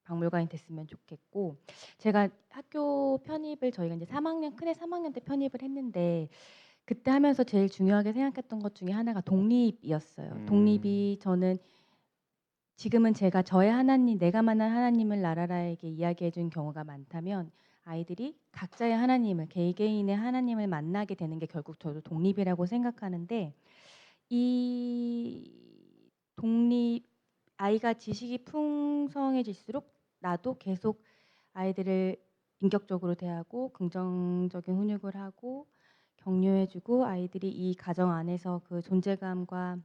박물관이 됐으면 좋겠고 제가 학교 편입을 저희가 이제 3학년 큰애 3학년 때 편입을 했는데 그때 하면서 제일 중요하게 생각했던 것 중에 하나가 독립이었어요. 독립이 저는 지금은 제가 저의 하나님, 내가 만난 하나님을 나라라에게 이야기해 준 경우가 많다면 아이들이 각자의 하나님을 개개인의 하나님을 만나게 되는 게 결국 저도 독립이라고 생각하는데 이 독립 아이가 지식이 풍성해질수록 나도 계속 아이들을 인격적으로 대하고 긍정적인 훈육을 하고 격려해주고 아이들이 이 가정 안에서 그 존재감과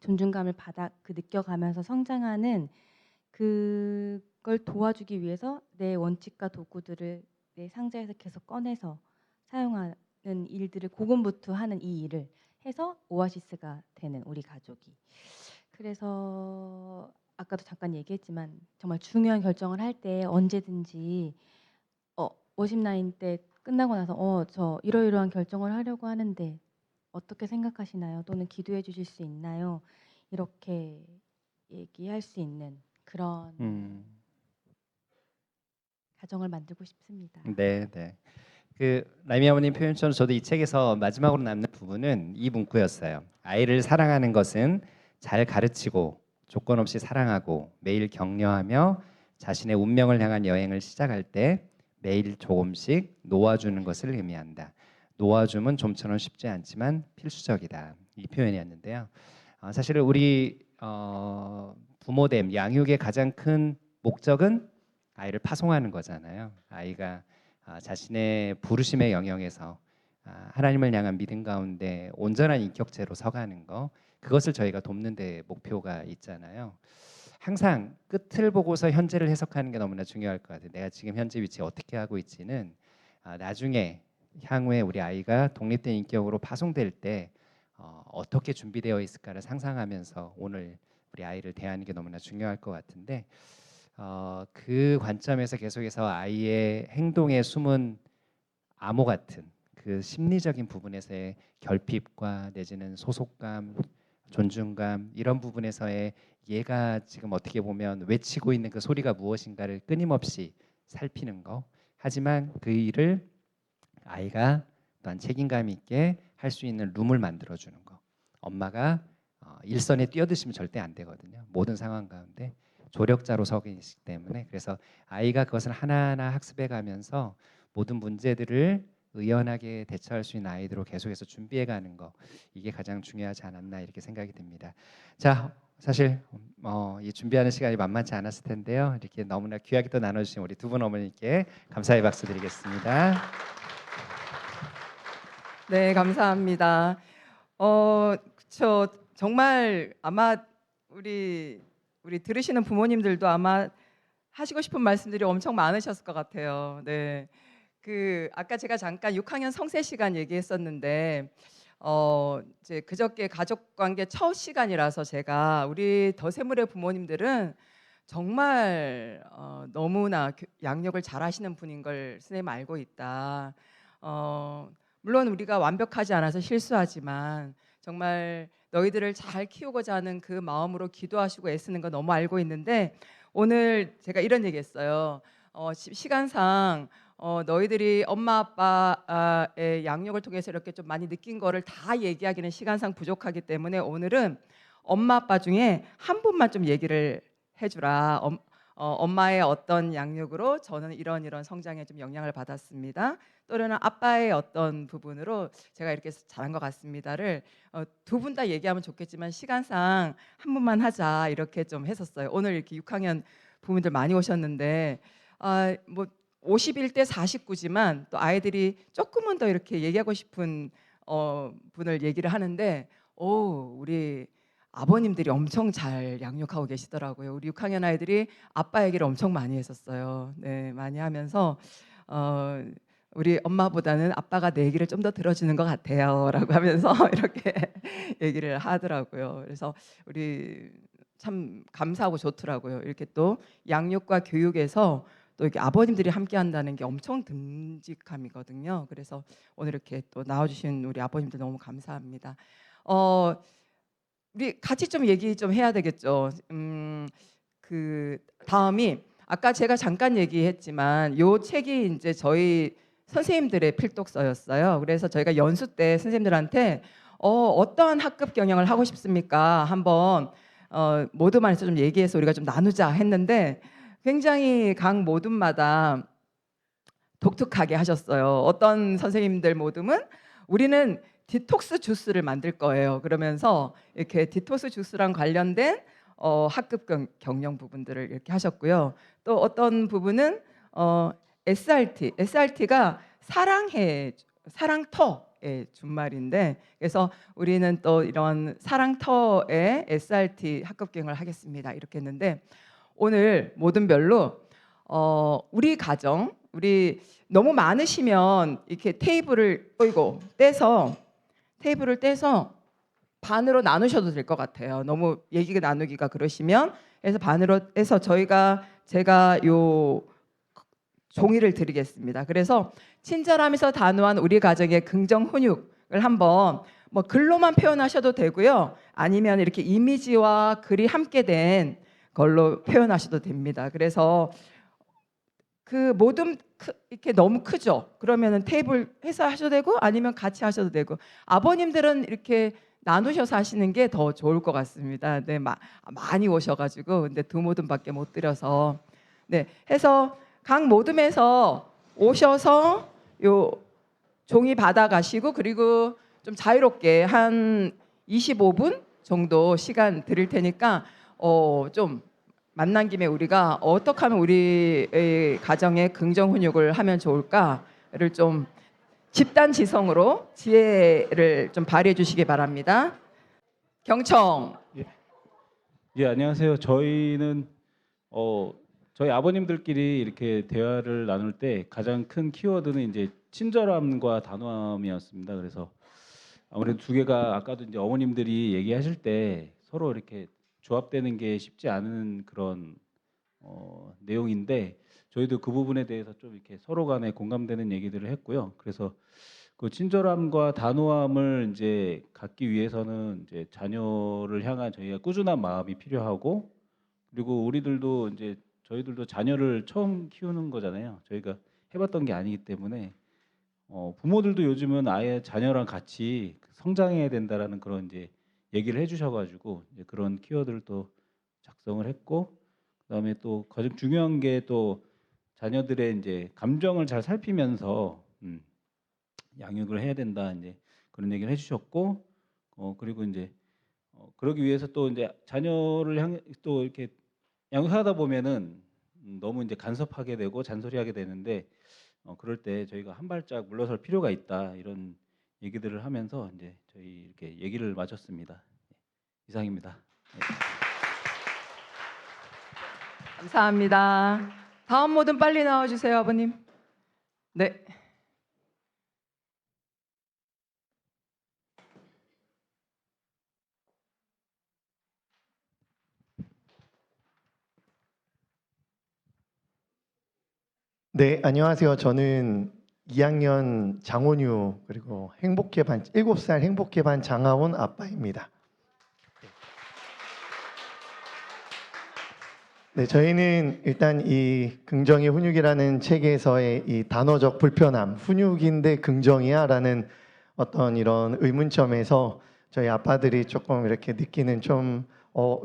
존중감을 느껴가면서 성장하는 그걸 도와주기 위해서 내 원칙과 도구들을 내 상자에서 계속 꺼내서 사용하는 일들을 고군분투하는 이 일을 해서 오아시스가 되는 우리 가족이. 그래서 아까도 잠깐 얘기했지만 정말 중요한 결정을 할 때 언제든지 워십나인 때 끝나고 나서 저 이러이러한 결정을 하려고 하는데 어떻게 생각하시나요? 또는 기도해 주실 수 있나요? 이렇게 얘기할 수 있는 그런 가정을 만들고 싶습니다.
네, 네. 그 라미 어머님 표현처럼 저도 이 책에서 마지막으로 남는 부분은 이 문구였어요. 아이를 사랑하는 것은 잘 가르치고 조건 없이 사랑하고 매일 격려하며 자신의 운명을 향한 여행을 시작할 때 매일 조금씩 놓아주는 것을 의미한다. 놓아줌은 좀처럼 쉽지 않지만 필수적이다. 이 표현이었는데요. 사실은 우리 부모됨, 양육의 가장 큰 목적은 아이를 파송하는 거잖아요. 아이가 자신의 부르심의 영역에서 하나님을 향한 믿음 가운데 온전한 인격체로 서가는 거, 그것을 저희가 돕는 데 목표가 있잖아요. 항상 끝을 보고서 현재를 해석하는 게 너무나 중요할 것 같아요. 내가 지금 현재 위치에 어떻게 하고 있지는 나중에 향후에 우리 아이가 독립된 인격으로 파송될 때 어떻게 준비되어 있을까를 상상하면서 오늘 우리 아이를 대하는 게 너무나 중요할 것 같은데 그 관점에서 계속해서 아이의 행동에 숨은 암호 같은 그 심리적인 부분에서의 결핍과 내지는 소속감, 존중감 이런 부분에서의 얘가 지금 어떻게 보면 외치고 있는 그 소리가 무엇인가를 끊임없이 살피는 거. 하지만 그 일을 아이가 또한 책임감 있게 할 수 있는 룸을 만들어 주는 거. 엄마가 일선에 뛰어드시면 절대 안 되거든요. 모든 상황 가운데 조력자로 서 계시기 때문에 그래서 아이가 그것을 하나하나 학습해 가면서 모든 문제들을 의연하게 대처할 수 있는 아이들로 계속해서 준비해 가는 거 이게 가장 중요하지 않았나 이렇게 생각이 듭니다. 자, 사실 이 준비하는 시간이 만만치 않았을 텐데요. 이렇게 너무나 귀하게 또 나눠주신 우리 두 분 어머니께 감사의 박수 드리겠습니다.
네, 감사합니다. 그쵸. 정말 아마 우리 들으시는 부모님들도 아마 하시고 싶은 말씀들이 엄청 많으셨을 것 같아요. 네. 아까 제가 잠깐 6학년 성세 시간 얘기했었는데 이제 그저께 가족 관계 첫 시간이라서 제가 우리 더세물의 부모님들은 정말 너무나 양육을 잘하시는 분인 걸 선생님 알고 있다. 물론 우리가 완벽하지 않아서 실수하지만 정말 너희들을 잘 키우고자 하는 그 마음으로 기도하시고 애쓰는 거 너무 알고 있는데 오늘 제가 이런 얘기했어요. 시간상 너희들이 엄마 아빠의 양육을 통해서 이렇게 좀 많이 느낀 거를 다 얘기하기는 시간상 부족하기 때문에 오늘은 엄마 아빠 중에 한 분만 좀 얘기를 해주라. 엄마의 어떤 양육으로 저는 이런 성장에 좀 영향을 받았습니다. 또는 아빠의 어떤 부분으로 제가 이렇게 자란 것 같습니다를 두 분 다 얘기하면 좋겠지만 시간상 한 분만 하자 이렇게 좀 했었어요. 오늘 이렇게 6학년 부모님들 많이 오셨는데 뭐 51대 49지만 또 아이들이 조금은 더 이렇게 얘기하고 싶은 분을 얘기를 하는데 우리 아버님들이 엄청 잘 양육하고 계시더라고요. 우리 6학년 아이들이 아빠 얘기를 엄청 많이 했었어요. 네, 많이 하면서 우리 엄마보다는 아빠가 내 얘기를 좀 더 들어주는 것 같아요라고 하면서 이렇게 얘기를 하더라고요. 그래서 우리 참 감사하고 좋더라고요. 이렇게 또 양육과 교육에서 또 이렇게 아버님들이 함께 한다는 게 엄청 듬직함이거든요. 그래서 오늘 이렇게 또 나와주신 우리 아버님들 너무 감사합니다. 우리 같이 좀 얘기 좀 해야 되겠죠. 그 다음이 아까 제가 잠깐 얘기했지만 요 책이 이제 저희 선생님들의 필독서였어요. 그래서 저희가 연수 때 선생님들한테 어떠한 학급 경영을 하고 싶습니까? 한번 모두만에서 좀 얘기해서 우리가 좀 나누자 했는데 굉장히 각 모둠마다 독특하게 하셨어요. 어떤 선생님들 모둠은 우리는 디톡스 주스를 만들 거예요. 그러면서 이렇게 디톡스 주스랑 관련된 학급 경영 부분들을 이렇게 하셨고요. 또 어떤 부분은 SRT가 사랑터의 준말인데 그래서 우리는 또 이런 사랑터의 SRT 학급 경영을 하겠습니다. 이렇게 했는데 오늘 모둠별로 우리 가정 우리 너무 많으시면 이렇게 테이블을 떼서 반으로 나누셔도 될 것 같아요. 너무 얘기가 나누기가 그러시면 그래서 반으로 해서 제가 요 종이를 드리겠습니다. 그래서 친절하면서 단호한 우리 가정의 긍정 훈육을 한번 뭐 글로만 표현하셔도 되고요. 아니면 이렇게 이미지와 글이 함께 된 걸로 표현하셔도 됩니다. 그래서 그 모든 이렇게 너무 크죠. 그러면은 테이블 해서 하셔도 되고 아니면 같이 하셔도 되고 아버님들은 이렇게 나누셔서 하시는 게 더 좋을 것 같습니다. 네, 많이 오셔가지고 근데 두 모둠밖에 못 드려서 네 해서 각 모둠에서 오셔서 요 종이 받아가시고 그리고 좀 자유롭게 한 25분 정도 시간 드릴 테니까 좀 만난 김에 우리가 어떻게 하면 우리의 가정에 긍정 훈육을 하면 좋을까를 좀 집단지성으로 지혜를 좀 발휘해 주시기 바랍니다. 경청.
예, 안녕하세요. 저희는 저희 아버님들끼리 이렇게 대화를 나눌 때 가장 큰 키워드는 이제 친절함과 단호함이었습니다. 그래서 아무래도 두 개가 아까도 이제 어머님들이 얘기하실 때 서로 이렇게 조합되는 게 쉽지 않은 그런 내용인데 저희도 그 부분에 대해서 좀 이렇게 서로 간에 공감되는 얘기들을 했고요. 그래서 그 친절함과 단호함을 이제 갖기 위해서는 이제 자녀를 향한 저희가 꾸준한 마음이 필요하고 그리고 저희들도 자녀를 처음 키우는 거잖아요. 저희가 해봤던 게 아니기 때문에 부모들도 요즘은 아예 자녀랑 같이 성장해야 된다라는 그런 이제 얘기를 해주셔가지고 이제 그런 키워드를 또 작성을 했고 그다음에 또 가장 중요한 게 또 자녀들의 이제 감정을 잘 살피면서 양육을 해야 된다 이제 그런 얘기를 해주셨고 그리고 이제 그러기 위해서 또 이제 자녀를 향해 또 이렇게 양육하다 보면은 너무 이제 간섭하게 되고 잔소리하게 되는데 그럴 때 저희가 한 발짝 물러설 필요가 있다 이런 얘기들을 하면서 이제 저희 이렇게 얘기를 마쳤습니다. 이상입니다. 네.
감사합니다. 다음 모든 빨리 나와주세요, 아버님. 네.
네, 안녕하세요. 저는 2학년 장원유 그리고 행복해 반 7살 행복해 반 장하온 아빠입니다. 네, 저희는 일단 이 긍정의 훈육이라는 책에서의 이 단어적 불편함, 훈육인데 긍정이야라는 어떤 이런 의문점에서 저희 아빠들이 조금 이렇게 느끼는 좀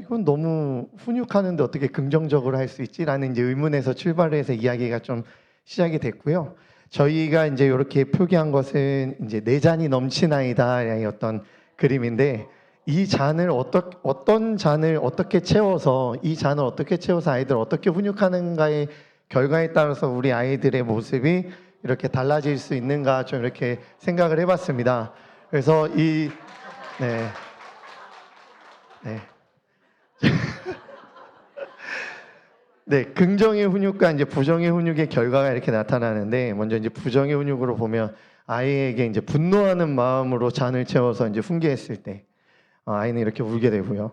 이건 너무 훈육하는데 어떻게 긍정적으로 할 수 있지라는 이제 의문에서 출발해서 이야기가 좀 시작이 됐고요. 저희가 이제 이렇게 표기한 것은 이제 내 잔이 넘친 아이다의 어떤 그림인데 이 잔을 어떤 잔을 어떻게 채워서 이 잔을 어떻게 채워서 아이들을 어떻게 훈육하는가의 결과에 따라서 우리 아이들의 모습이 이렇게 달라질 수 있는가 좀 이렇게 생각을 해봤습니다. 그래서 네. 네, 긍정의 훈육과 이제 부정의 훈육의 결과가 이렇게 나타나는데 먼저 이제 부정의 훈육으로 보면 아이에게 이제 분노하는 마음으로 잔을 채워서 이제 훈계했을 때 아이는 이렇게 울게 되고요.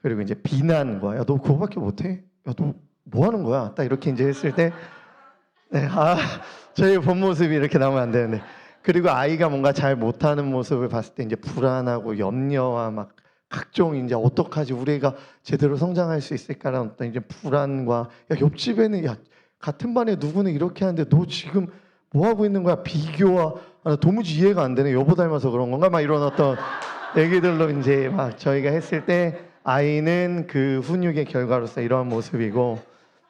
그리고 이제 비난과 야, 너 그거밖에 못해? 야, 너 뭐 하는 거야? 딱 이렇게 이제 했을 때 네, 저희 본 모습이 이렇게 나오면 안 되는데 그리고 아이가 뭔가 잘 못하는 모습을 봤을 때 이제 불안하고 염려와 막 각종 이제 어떡하지 우리 애가 제대로 성장할 수 있을까라는 어떤 이제 불안과 야 옆집에는 야 같은 반에 누구는 이렇게 하는데 너 지금 뭐 하고 있는 거야 비교와 나 도무지 이해가 안 되네 여보 닮아서 그런 건가 막 이런 어떤 얘기들로 이제 막 저희가 했을 때 아이는 그 훈육의 결과로서 이러한 모습이고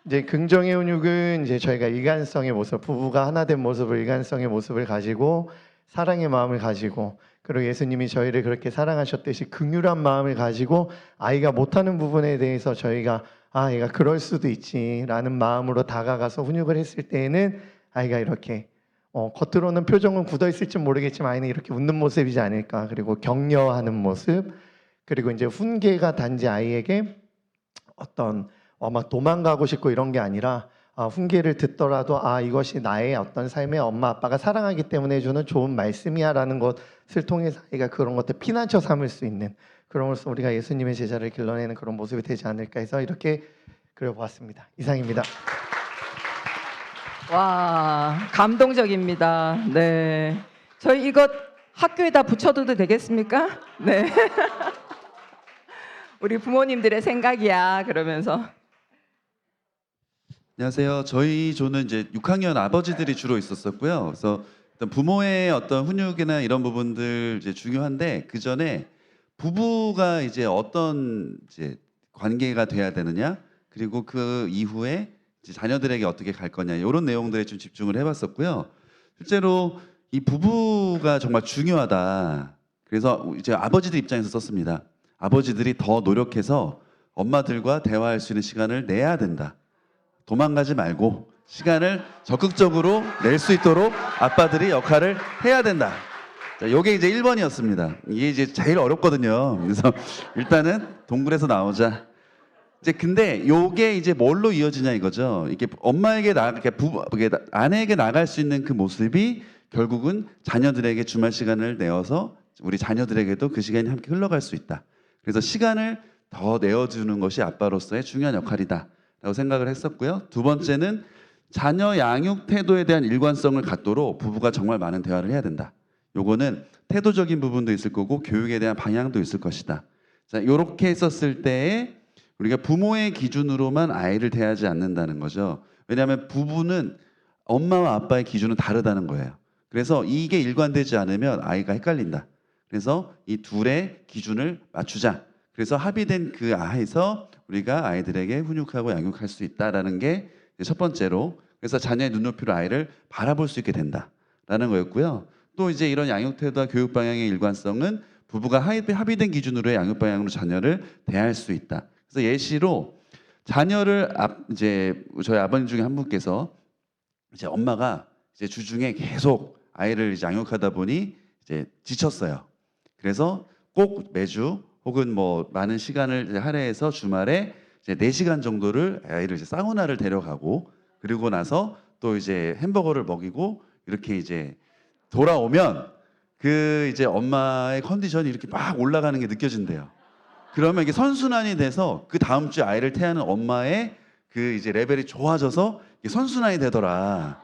이제 긍정의 훈육은 이제 저희가 일관성의 모습 부부가 하나 된 모습을 일관성의 모습을 가지고 사랑의 마음을 가지고 그리고 예수님이 저희를 그렇게 사랑하셨듯이 긍휼한 마음을 가지고 아이가 못하는 부분에 대해서 저희가 얘가 그럴 수도 있지라는 마음으로 다가가서 훈육을 했을 때에는 아이가 이렇게 겉으로는 표정은 굳어 있을지 모르겠지만 아이는 이렇게 웃는 모습이지 않을까 그리고 격려하는 모습 그리고 이제 훈계가 단지 아이에게 어떤 막 도망가고 싶고 이런 게 아니라 훈계를 듣더라도 이것이 나의 어떤 삶의 엄마 아빠가 사랑하기 때문에 주는 좋은 말씀이야라는 것을 통해서 아이가 그런 것들 피난처 삼을 수 있는 그럼으로써 우리가 예수님의 제자를 길러내는 그런 모습이 되지 않을까 해서 이렇게 그려보았습니다. 이상입니다.
와, 감동적입니다. 네. 저희 이거 학교에다 붙여둬도 되겠습니까? 네. 우리 부모님들의 생각이야. 그러면서.
안녕하세요. 저희 조는 이제 6학년 아버지들이 주로 있었었고요. 그래서 일단 부모의 어떤 훈육이나 이런 부분들 이제 중요한데 그 전에 부부가 이제 어떤 이제 관계가 돼야 되느냐, 그리고 그 이후에 이제 자녀들에게 어떻게 갈 거냐 이런 내용들에 좀 집중을 해봤었고요. 실제로 이 부부가 정말 중요하다. 그래서 이제 아버지들 입장에서 썼습니다. 아버지들이 더 노력해서 엄마들과 대화할 수 있는 시간을 내야 된다. 도망가지 말고 시간을 적극적으로 낼 수 있도록 아빠들이 역할을 해야 된다. 자, 요게 이제 1번이었습니다. 이게 이제 제일 어렵거든요. 그래서 일단은 동굴에서 나오자. 이제 근데 요게 이제 뭘로 이어지냐 이거죠. 이게 엄마에게 이렇게 아내에게 나갈 수 있는 그 모습이 결국은 자녀들에게 주말 시간을 내어서 우리 자녀들에게도 그 시간이 함께 흘러갈 수 있다. 그래서 시간을 더 내어주는 것이 아빠로서의 중요한 역할이다라고 생각을 했었고요. 두 번째는 자녀 양육 태도에 대한 일관성을 갖도록 부부가 정말 많은 대화를 해야 된다. 요거는 태도적인 부분도 있을 거고 교육에 대한 방향도 있을 것이다. 자, 이렇게 했었을 때에 우리가 부모의 기준으로만 아이를 대하지 않는다는 거죠. 왜냐하면 부부는 엄마와 아빠의 기준은 다르다는 거예요. 그래서 이게 일관되지 않으면 아이가 헷갈린다. 그래서 이 둘의 기준을 맞추자. 그래서 합의된 그 아이에서 우리가 아이들에게 훈육하고 양육할 수 있다라는 게 첫 번째로, 그래서 자녀의 눈높이로 아이를 바라볼 수 있게 된다라는 거였고요. 또 이제 이런 양육 태도와 교육 방향의 일관성은 부부가 합의된 기준으로의 양육 방향으로 자녀를 대할 수 있다. 그래서 예시로 자녀를 이제 저희 아버님 중에 한 분께서 이제 엄마가 이제 주중에 계속 아이를 이제 양육하다 보니 이제 지쳤어요. 그래서 꼭 매주 혹은 뭐 많은 시간을 이제 할애해서 주말에 이제 4시간 정도를 아이를 이제 사우나를 데려가고 그리고 나서 또 이제 햄버거를 먹이고 이렇게 이제 돌아오면 그 이제 엄마의 컨디션이 이렇게 막 올라가는 게 느껴진대요. 그러면 이게 선순환이 돼서 그 다음 주에 아이를 태하는 엄마의 그 이제 레벨이 좋아져서 이게 선순환이 되더라.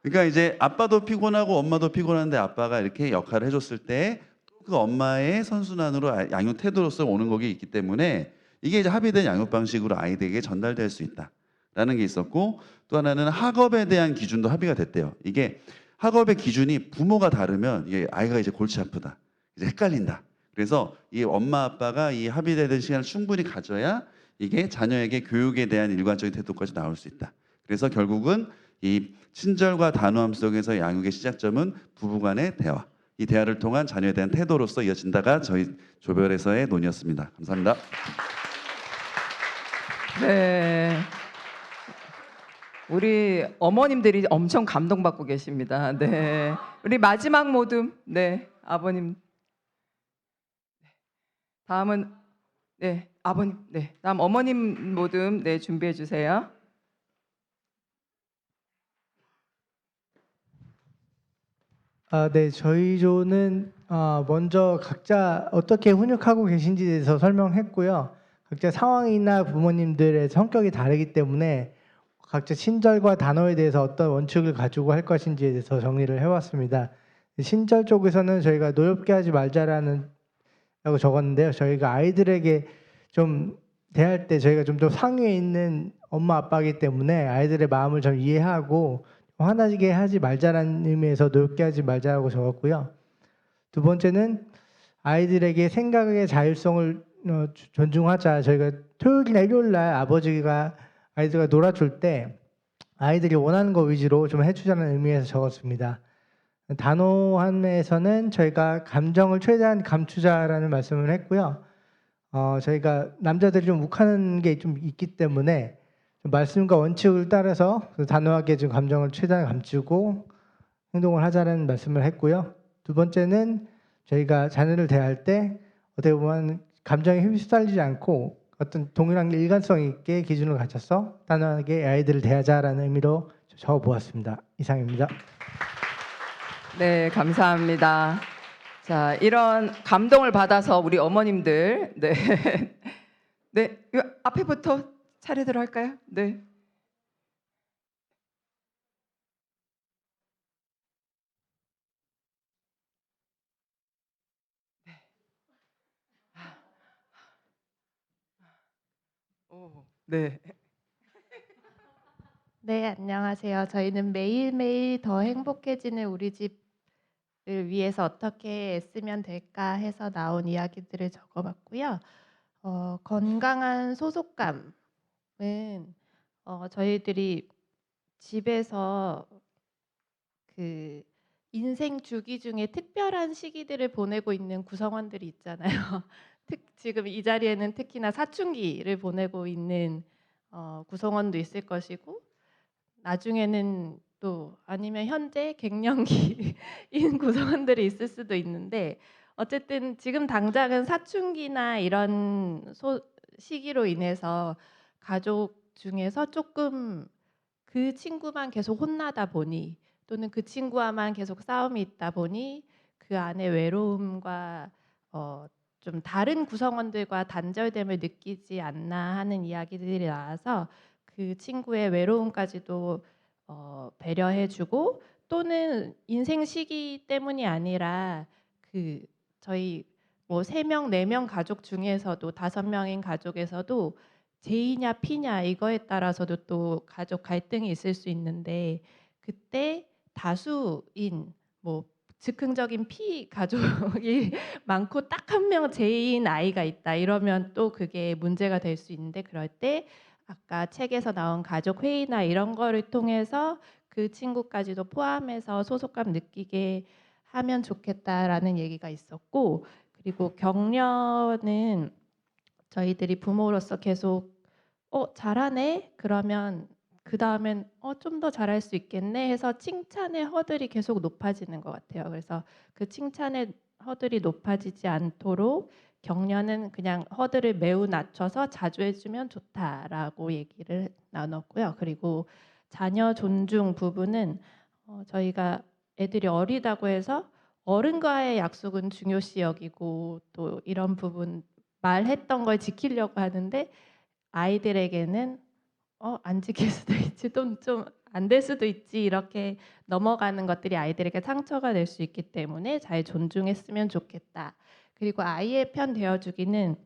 그러니까 이제 아빠도 피곤하고 엄마도 피곤한데 아빠가 이렇게 역할을 해줬을 때 그 엄마의 선순환으로 양육 태도로서 오는 것이 있기 때문에 이게 이제 합의된 양육 방식으로 아이들에게 전달될 수 있다라는 게 있었고 또 하나는 학업에 대한 기준도 합의가 됐대요. 이게 학업의 기준이 부모가 다르면 이게 아이가 이제 골치 아프다, 이제 헷갈린다. 그래서 이 엄마 아빠가 이 합의된 시간을 충분히 가져야 이게 자녀에게 교육에 대한 일관적인 태도까지 나올 수 있다. 그래서 결국은 이 친절과 단호함 속에서 양육의 시작점은 부부간의 대화. 이 대화를 통한 자녀에 대한 태도로서 이어진다가 저희 조별에서의 논의였습니다. 감사합니다.
네. 우리 어머님들이 엄청 감동받고 계십니다. 네. 우리 마지막 모둠. 네. 아버님. 다음은 네, 아버님. 네. 다음 어머님 모둠 네, 준비해 주세요.
네, 저희 조는 먼저 각자 어떻게 훈육하고 계신지에 대해서 설명했고요. 각자 상황이나 부모님들의 성격이 다르기 때문에 각자 친절과 단호에 대해서 어떤 원칙을 가지고 할 것인지에 대해서 정리를 해왔습니다. 친절 쪽에서는 저희가 노엽게 하지 말자라는 라고 적었는데요. 저희가 아이들에게 좀 대할 때 저희가 좀 더 상위에 있는 엄마 아빠이기 때문에 아이들의 마음을 좀 이해하고 화나게 하지 말자라는 의미에서 노엽게 하지 말자라고 적었고요. 두 번째는 아이들에게 생각의 자율성을 존중하자. 저희가 토요일이나 일요일날 아버지가 아이들과 놀아줄 때 아이들이 원하는 거 위주로 좀 해주자는 의미에서 적었습니다. 단호함에서는 저희가 감정을 최대한 감추자라는 말씀을 했고요. 저희가 남자들이 좀 욱하는 게 좀 있기 때문에 좀 말씀과 원칙을 따라서 단호하게 좀 감정을 최대한 감추고 행동을 하자는 말씀을 했고요. 두 번째는 저희가 자녀를 대할 때 어떻게 보면 감정에 휩쓸리지 않고 어떤 동일한 일관성 있게 기준을 가져서 단호하게 아이들을 대하자라는 의미로 적어보았습니다. 이상입니다.
네, 감사합니다. 자, 이런 감동을 받아서 우리 어머님들, 네, 네, 이 앞에부터 차례대로 할까요? 네. 오, 네.
네, 안녕하세요. 저희는 매일매일 더 행복해지는 우리 집을 위해서 어떻게 애쓰면 될까 해서 나온 이야기들을 적어봤고요. 건강한 소속감은 저희들이 집에서 그 인생 주기 중에 특별한 시기들을 보내고 있는 구성원들이 있잖아요. 지금 이 자리에는 특히나 사춘기를 보내고 있는 구성원도 있을 것이고 나중에는 또 아니면 현재 갱년기인 구성원들이 있을 수도 있는데 어쨌든 지금 당장은 사춘기나 이런 시기로 인해서 가족 중에서 조금 그 친구만 계속 혼나다 보니 또는 그 친구와만 계속 싸움이 있다 보니 그 안에 외로움과 좀 다른 구성원들과 단절됨을 느끼지 않나 하는 이야기들이 나와서 그 친구의 외로움까지도 배려해주고 또는 인생 시기 때문이 아니라 그 저희 뭐 3명, 4명 가족 중에서도 5명인 가족에서도 J냐 P냐 이거에 따라서도 또 가족 갈등이 있을 수 있는데 그때 다수인 뭐 즉흥적인 P 가족이 많고 딱 한 명 J인 아이가 있다 이러면 또 그게 문제가 될 수 있는데 그럴 때 아까 책에서 나온 가족 회의나 이런 거를 통해서 그 친구까지도 포함해서 소속감 느끼게 하면 좋겠다라는 얘기가 있었고 그리고 격려는 저희들이 부모로서 계속 잘하네. 그러면 그 다음엔 좀 더 잘할 수 있겠네 해서 칭찬의 허들이 계속 높아지는 것 같아요. 그래서 그 칭찬의 허들이 높아지지 않도록 격려는 그냥 허들을 매우 낮춰서 자주 해주면 좋다라고 얘기를 나눴고요. 그리고 자녀 존중 부분은 저희가 애들이 어리다고 해서 어른과의 약속은 중요시 여기고 또 이런 부분 말했던 걸 지키려고 하는데 아이들에게는 안 지킬 수도 있지, 좀 안 될 수도 있지 이렇게 넘어가는 것들이 아이들에게 상처가 될 수 있기 때문에 잘 존중했으면 좋겠다. 그리고 아이의 편 되어주기는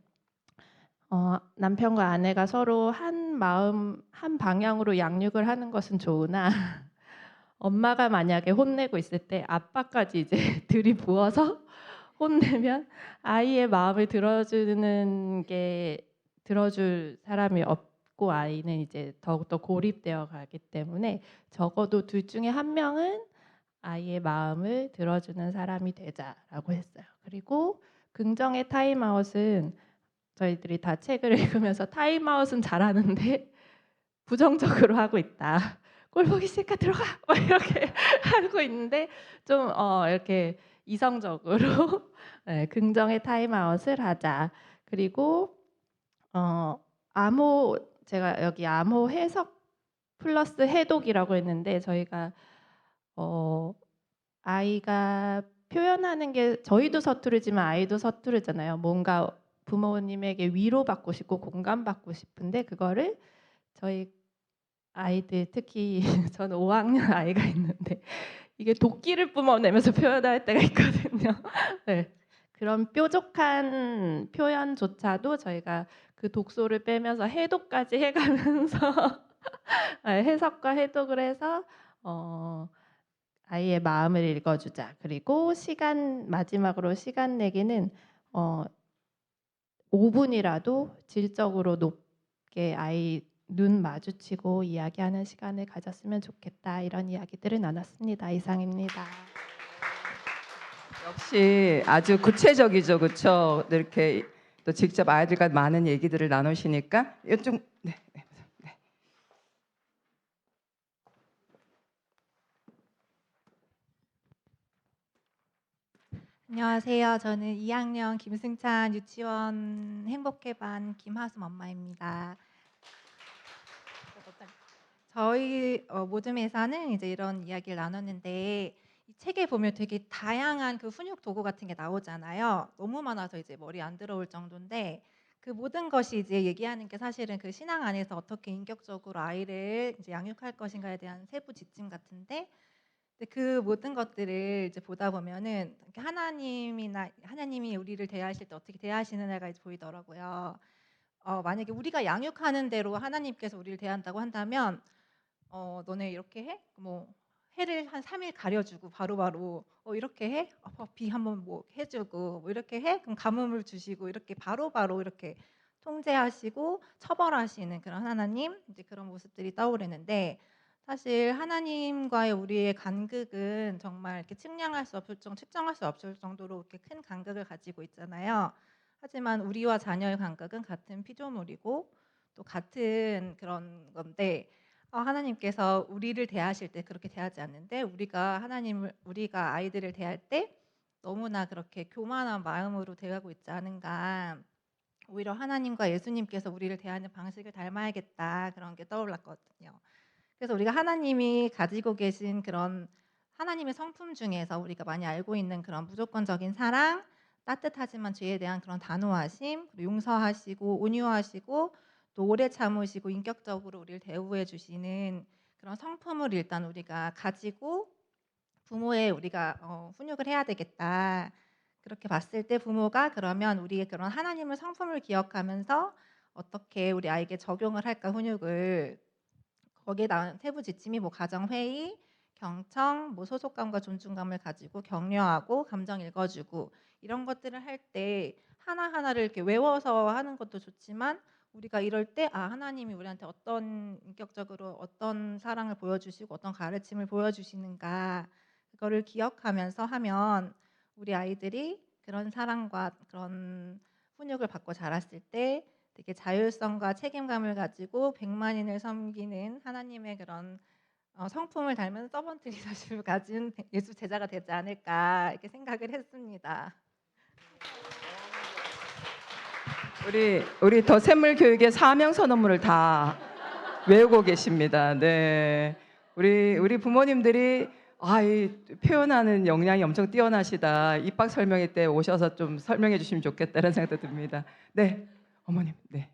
남편과 아내가 서로 한 마음 한 방향으로 양육을 하는 것은 좋으나 엄마가 만약에 혼내고 있을 때 아빠까지 이제 들이부어서 혼내면 아이의 마음을 들어줄 사람이 없고 아이는 이제 더욱더 고립되어 가기 때문에 적어도 둘 중에 한 명은 아이의 마음을 들어주는 사람이 되자라고 했어요. 그리고 긍정의 타임아웃은 저희들이 다 책을 읽으면서 타임아웃은 잘하는데 부정적으로 하고 있다. 꼴 보기 싫으니까 들어가 막 이렇게 하고 있는데 좀 이렇게 이성적으로 네, 긍정의 타임아웃을 하자. 그리고 암호 제가 여기 암호 해석 플러스 해독이라고 했는데 저희가 아이가 표현하는 게 저희도 서투르지만 아이도 서투르잖아요. 뭔가 부모님에게 위로받고 싶고 공감받고 싶은데 그거를 저희 아이들 특히 저는 5학년 아이가 있는데 이게 도끼를 뿜어내면서 표현할 때가 있거든요. 네. 그런 뾰족한 표현조차도 저희가 그 독소를 빼면서 해독까지 해가면서 해석과 해독을 해서 아이의 마음을 읽어주자. 그리고 마지막으로 시간 내기는 5분이라도 질적으로 높게 아이 눈 마주치고 이야기하는 시간을 가졌으면 좋겠다. 이런 이야기들을 나눴습니다. 이상입니다.
역시 아주 구체적이죠, 그렇죠? 이렇게 또 직접 아이들과 많은 얘기들을 나누시니까 좀 네.
안녕하세요. 저는 2학년 김승찬 유치원 행복해반 김하솜 엄마입니다. 저희 모즘에서는 이제 이런 이야기를 나눴는데 이 책에 보면 되게 다양한 그 훈육 도구 같은 게 나오잖아요. 너무 많아서 이제 머리 안 들어올 정도인데 그 모든 것이 이제 얘기하는 게 사실은 그 신앙 안에서 어떻게 인격적으로 아이를 이제 양육할 것인가에 대한 세부 지침 같은데 근데 그 모든 것들을 이제 보다 보면은 이렇게 하나님이 우리를 대하실 때 어떻게 대하시느냐가 이제 보이더라고요. 만약에 우리가 양육하는 대로 하나님께서 우리를 대한다고 한다면 너네 이렇게 해? 뭐 해를 한 3일 가려주고 바로바로 이렇게 해? 비 한번 뭐 해주고 뭐 이렇게 해? 그럼 가뭄을 주시고 이렇게 바로바로 이렇게 통제하시고 처벌하시는 그런 하나님 이제 그런 모습들이 떠오르는데 사실 하나님과의 우리의 간극은 정말 이렇게 측량할 수 없을 측정할 수 없을 정도로 이렇게 큰 간극을 가지고 있잖아요. 하지만 우리와 자녀의 간극은 같은 피조물이고 또 같은 그런 건데 하나님께서 우리를 대하실 때 그렇게 대하지 않는데 우리가 아이들을 대할 때 너무나 그렇게 교만한 마음으로 대하고 있지 않은가. 오히려 하나님과 예수님께서 우리를 대하는 방식을 닮아야겠다 그런 게 떠올랐거든요. 그래서 우리가 하나님이 가지고 계신 그런 하나님의 성품 중에서 우리가 많이 알고 있는 그런 무조건적인 사랑, 따뜻하지만 죄에 대한 그런 단호하심, 용서하시고 온유하시고 또 오래 참으시고 인격적으로 우리를 대우해 주시는 그런 성품을 일단 우리가 가지고 부모의 우리가 훈육을 해야 되겠다. 그렇게 봤을 때 부모가 그러면 우리의 그런 하나님의 성품을 기억하면서 어떻게 우리 아이에게 적용을 할까 훈육을 거기에 나온 세부 지침이 뭐 가정 회의, 경청, 뭐 소속감과 존중감을 가지고 격려하고 감정 읽어주고 이런 것들을 할 때 하나하나를 이렇게 외워서 하는 것도 좋지만 우리가 이럴 때 하나님이 우리한테 어떤 인격적으로 어떤 사랑을 보여주시고 어떤 가르침을 보여주시는가 그거를 기억하면서 하면 우리 아이들이 그런 사랑과 그런 훈육을 받고 자랐을 때 되게 자율성과 책임감을 가지고 백만인을 섬기는 하나님의 그런 성품을 닮은 서번트 리더십을 가진 예수 제자가 되지 않을까 이렇게 생각을 했습니다.
우리 더 샘물 교육의 사명 선언문을 다 외우고 계십니다. 네, 우리 부모님들이 이 표현하는 역량이 엄청 뛰어나시다. 입학 설명회 때 오셔서 좀 설명해 주시면 좋겠다는 생각도 듭니다. 네, 어머님. 네.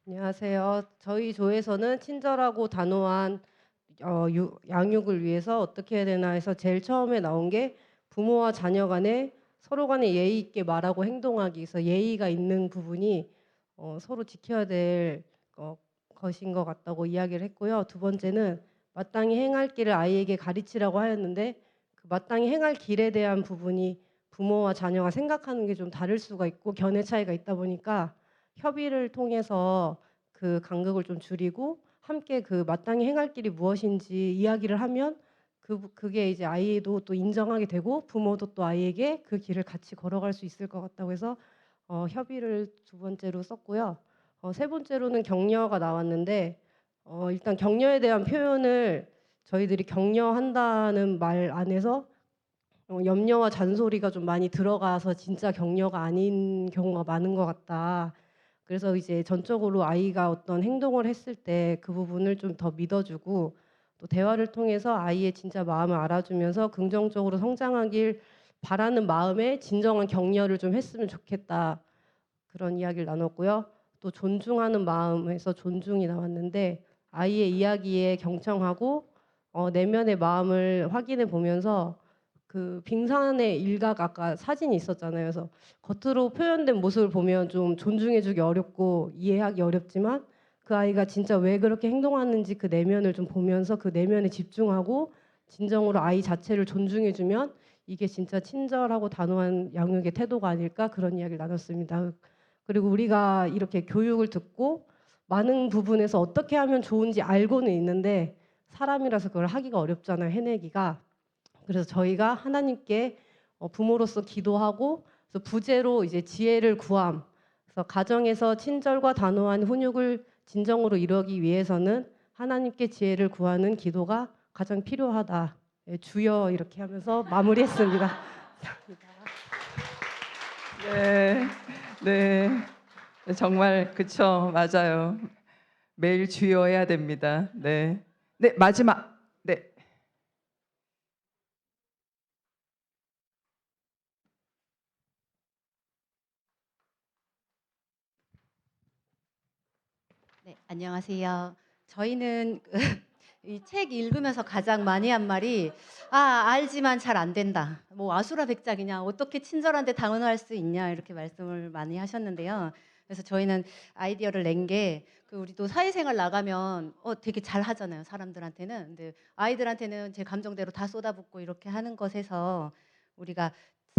안녕하세요. 저희 조에서는 친절하고 단호한 양육을 위해서 어떻게 해야 되나 해서 제일 처음에 나온 게 부모와 자녀 간에 서로 간에 예의 있게 말하고 행동하기 위해서 예의가 있는 부분이 서로 지켜야 될 것인 것 같다고 이야기를 했고요. 두 번째는 마땅히 행할 길을 아이에게 가르치라고 하였는데 그 마땅히 행할 길에 대한 부분이 부모와 자녀가 생각하는 게 좀 다를 수가 있고 견해 차이가 있다 보니까 협의를 통해서 그 간극을 좀 줄이고 함께 그 마땅히 행할 길이 무엇인지 이야기를 하면 그게 이제 아이도 또 인정하게 되고 부모도 또 아이에게 그 길을 같이 걸어갈 수 있을 것 같다고 해서 협의를 두 번째로 썼고요. 세 번째로는 격려가 나왔는데 일단 격려에 대한 표현을 저희들이 격려한다는 말 안에서 염려와 잔소리가 좀 많이 들어가서 진짜 격려가 아닌 경우가 많은 것 같다. 그래서 이제 전적으로 아이가 어떤 행동을 했을 때 그 부분을 좀 더 믿어주고 또 대화를 통해서 아이의 진짜 마음을 알아주면서 긍정적으로 성장하길 바라는 마음에 진정한 격려를 좀 했으면 좋겠다. 그런 이야기를 나눴고요. 또 존중하는 마음에서 존중이 나왔는데 아이의 이야기에 경청하고 내면의 마음을 확인해 보면서 그 빙산의 일각 아까 사진이 있었잖아요. 그래서 겉으로 표현된 모습을 보면 좀 존중해주기 어렵고 이해하기 어렵지만 그 아이가 진짜 왜 그렇게 행동하는지 그 내면을 좀 보면서 그 내면에 집중하고 진정으로 아이 자체를 존중해주면 이게 진짜 친절하고 단호한 양육의 태도가 아닐까 그런 이야기를 나눴습니다. 그리고 우리가 이렇게 교육을 듣고 많은 부분에서 어떻게 하면 좋은지 알고는 있는데 사람이라서 그걸 하기가 어렵잖아요. 해내기가. 그래서 저희가 하나님께 부모로서 기도하고 그래서 부제로 이제 지혜를 구함. 그래서 가정에서 친절과 단호한 훈육을 진정으로 이루기 위해서는 하나님께 지혜를 구하는 기도가 가장 필요하다. 예, 주여 이렇게 하면서 마무리했습니다.
네, 네, 정말 그쵸, 맞아요. 매일 주의해야 됩니다. 네, 네, 마지막, 네.
네, 안녕하세요. 저희는 이 책 읽으면서 가장 많이 한 말이 알지만 잘 안 된다. 뭐 아수라백작이냐. 어떻게 친절한데 단호할 수 있냐. 이렇게 말씀을 많이 하셨는데요. 그래서 저희는 아이디어를 낸 게 우리도 사회생활 나가면 되게 잘 하잖아요. 사람들한테는. 근데 아이들한테는 제 감정대로 다 쏟아붓고 이렇게 하는 것에서 우리가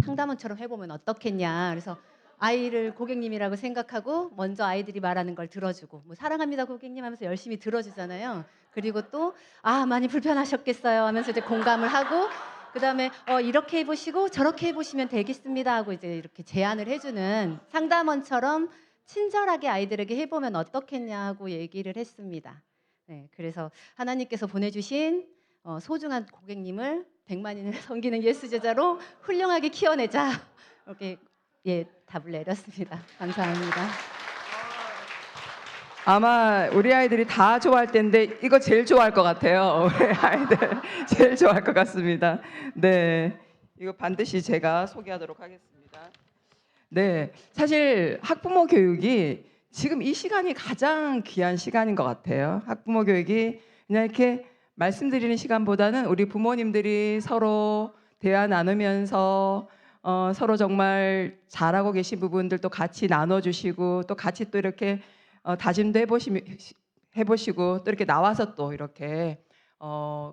상담원처럼 해보면 어떻겠냐. 그래서 아이를 고객님이라고 생각하고 먼저 아이들이 말하는 걸 들어주고 뭐 사랑합니다 고객님 하면서 열심히 들어주잖아요. 그리고 또 많이 불편하셨겠어요 하면서 이제 공감을 하고 그다음에 이렇게 해보시고 저렇게 해보시면 되겠습니다 하고 이제 이렇게 제안을 해주는 상담원처럼 친절하게 아이들에게 해보면 어떻겠냐 하고 얘기를 했습니다. 네, 그래서 하나님께서 보내주신 소중한 고객님을 백만인을 섬기는 예수 제자로 훌륭하게 키워내자 이렇게 답을 내렸습니다. 감사합니다.
아마 우리 아이들이 다 좋아할 텐데 이거 제일 좋아할 것 같아요. 우리 아이들 제일 좋아할 것 같습니다. 네, 이거 반드시 제가 소개하도록 하겠습니다. 네, 사실 학부모 교육이 지금 이 시간이 가장 귀한 시간인 것 같아요. 학부모 교육이 그냥 이렇게 말씀드리는 시간보다는 우리 부모님들이 서로 대화 나누면서 서로 정말 잘하고 계신 부분들도 같이 나눠주시고 또 같이 또 이렇게 다짐도 해보시고 또 이렇게 나와서 또 이렇게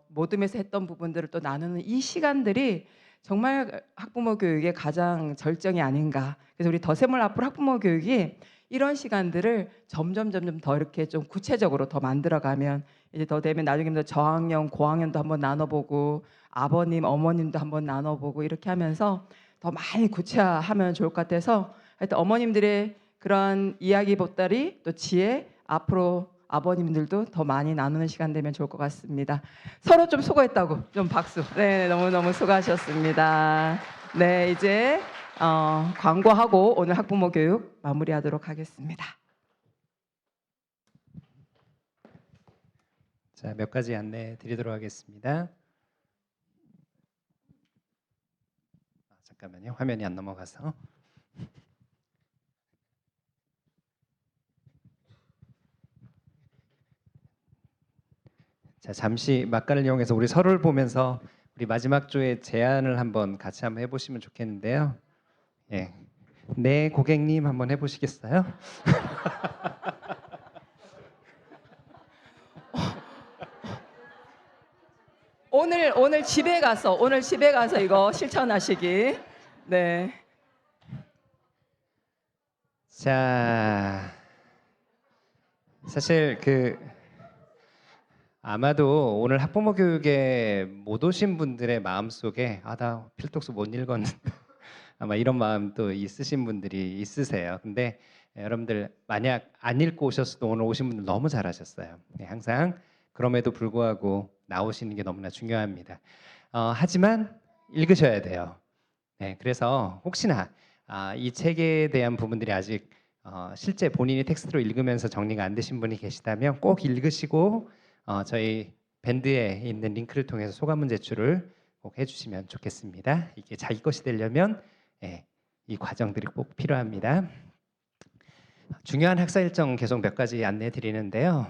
모둠에서 했던 부분들을 또 나누는 이 시간들이 정말 학부모 교육의 가장 절정이 아닌가. 그래서 우리 더샘물 앞으로 학부모 교육이 이런 시간들을 점점 더 이렇게 좀 구체적으로 더 만들어가면 이제 더 되면 나중에 저학년, 고학년도 한번 나눠보고 아버님, 어머님도 한번 나눠보고 이렇게 하면서 더 많이 구체화하면 좋을 것 같아서 하여튼 어머님들의 그런 이야기 보따리 또 지혜 앞으로 아버님들도 더 많이 나누는 시간 되면 좋을 것 같습니다. 서로 좀 수고했다고 좀 박수. 네, 너무 수고하셨습니다. 네, 이제 광고하고 오늘 학부모 교육 마무리하도록 하겠습니다.
자, 몇 가지 안내 드리도록 하겠습니다. 잠깐만요. 화면이 안 넘어가서. 자, 잠시 막간을 이용해서 우리 서로를 보면서 우리 마지막 조의 제안을 한번 같이 한번 해보시면 좋겠는데요. 예, 네 고객님 한번 해보시겠어요?
오늘 집에 가서 이거 실천하시기. 네.
자, 사실 아마도 오늘 학부모 교육에 못 오신 분들의 마음속에 나 필독서 못 읽었는데 아마 이런 마음도 있으신 분들이 있으세요. 근데 여러분들 만약 안 읽고 오셨어도 오늘 오신 분들 너무 잘하셨어요. 네, 항상 그럼에도 불구하고 나오시는 게 너무나 중요합니다. 하지만 읽으셔야 돼요. 네, 그래서 혹시나 이 책에 대한 부분들이 아직 실제 본인이 텍스트로 읽으면서 정리가 안 되신 분이 계시다면 꼭 읽으시고 저희 밴드에 있는 링크를 통해서 소감문 제출을 꼭 해주시면 좋겠습니다. 이게 자기 것이 되려면 이 과정들이 꼭 필요합니다. 중요한 학사 일정 계속 몇 가지 안내해 드리는데요.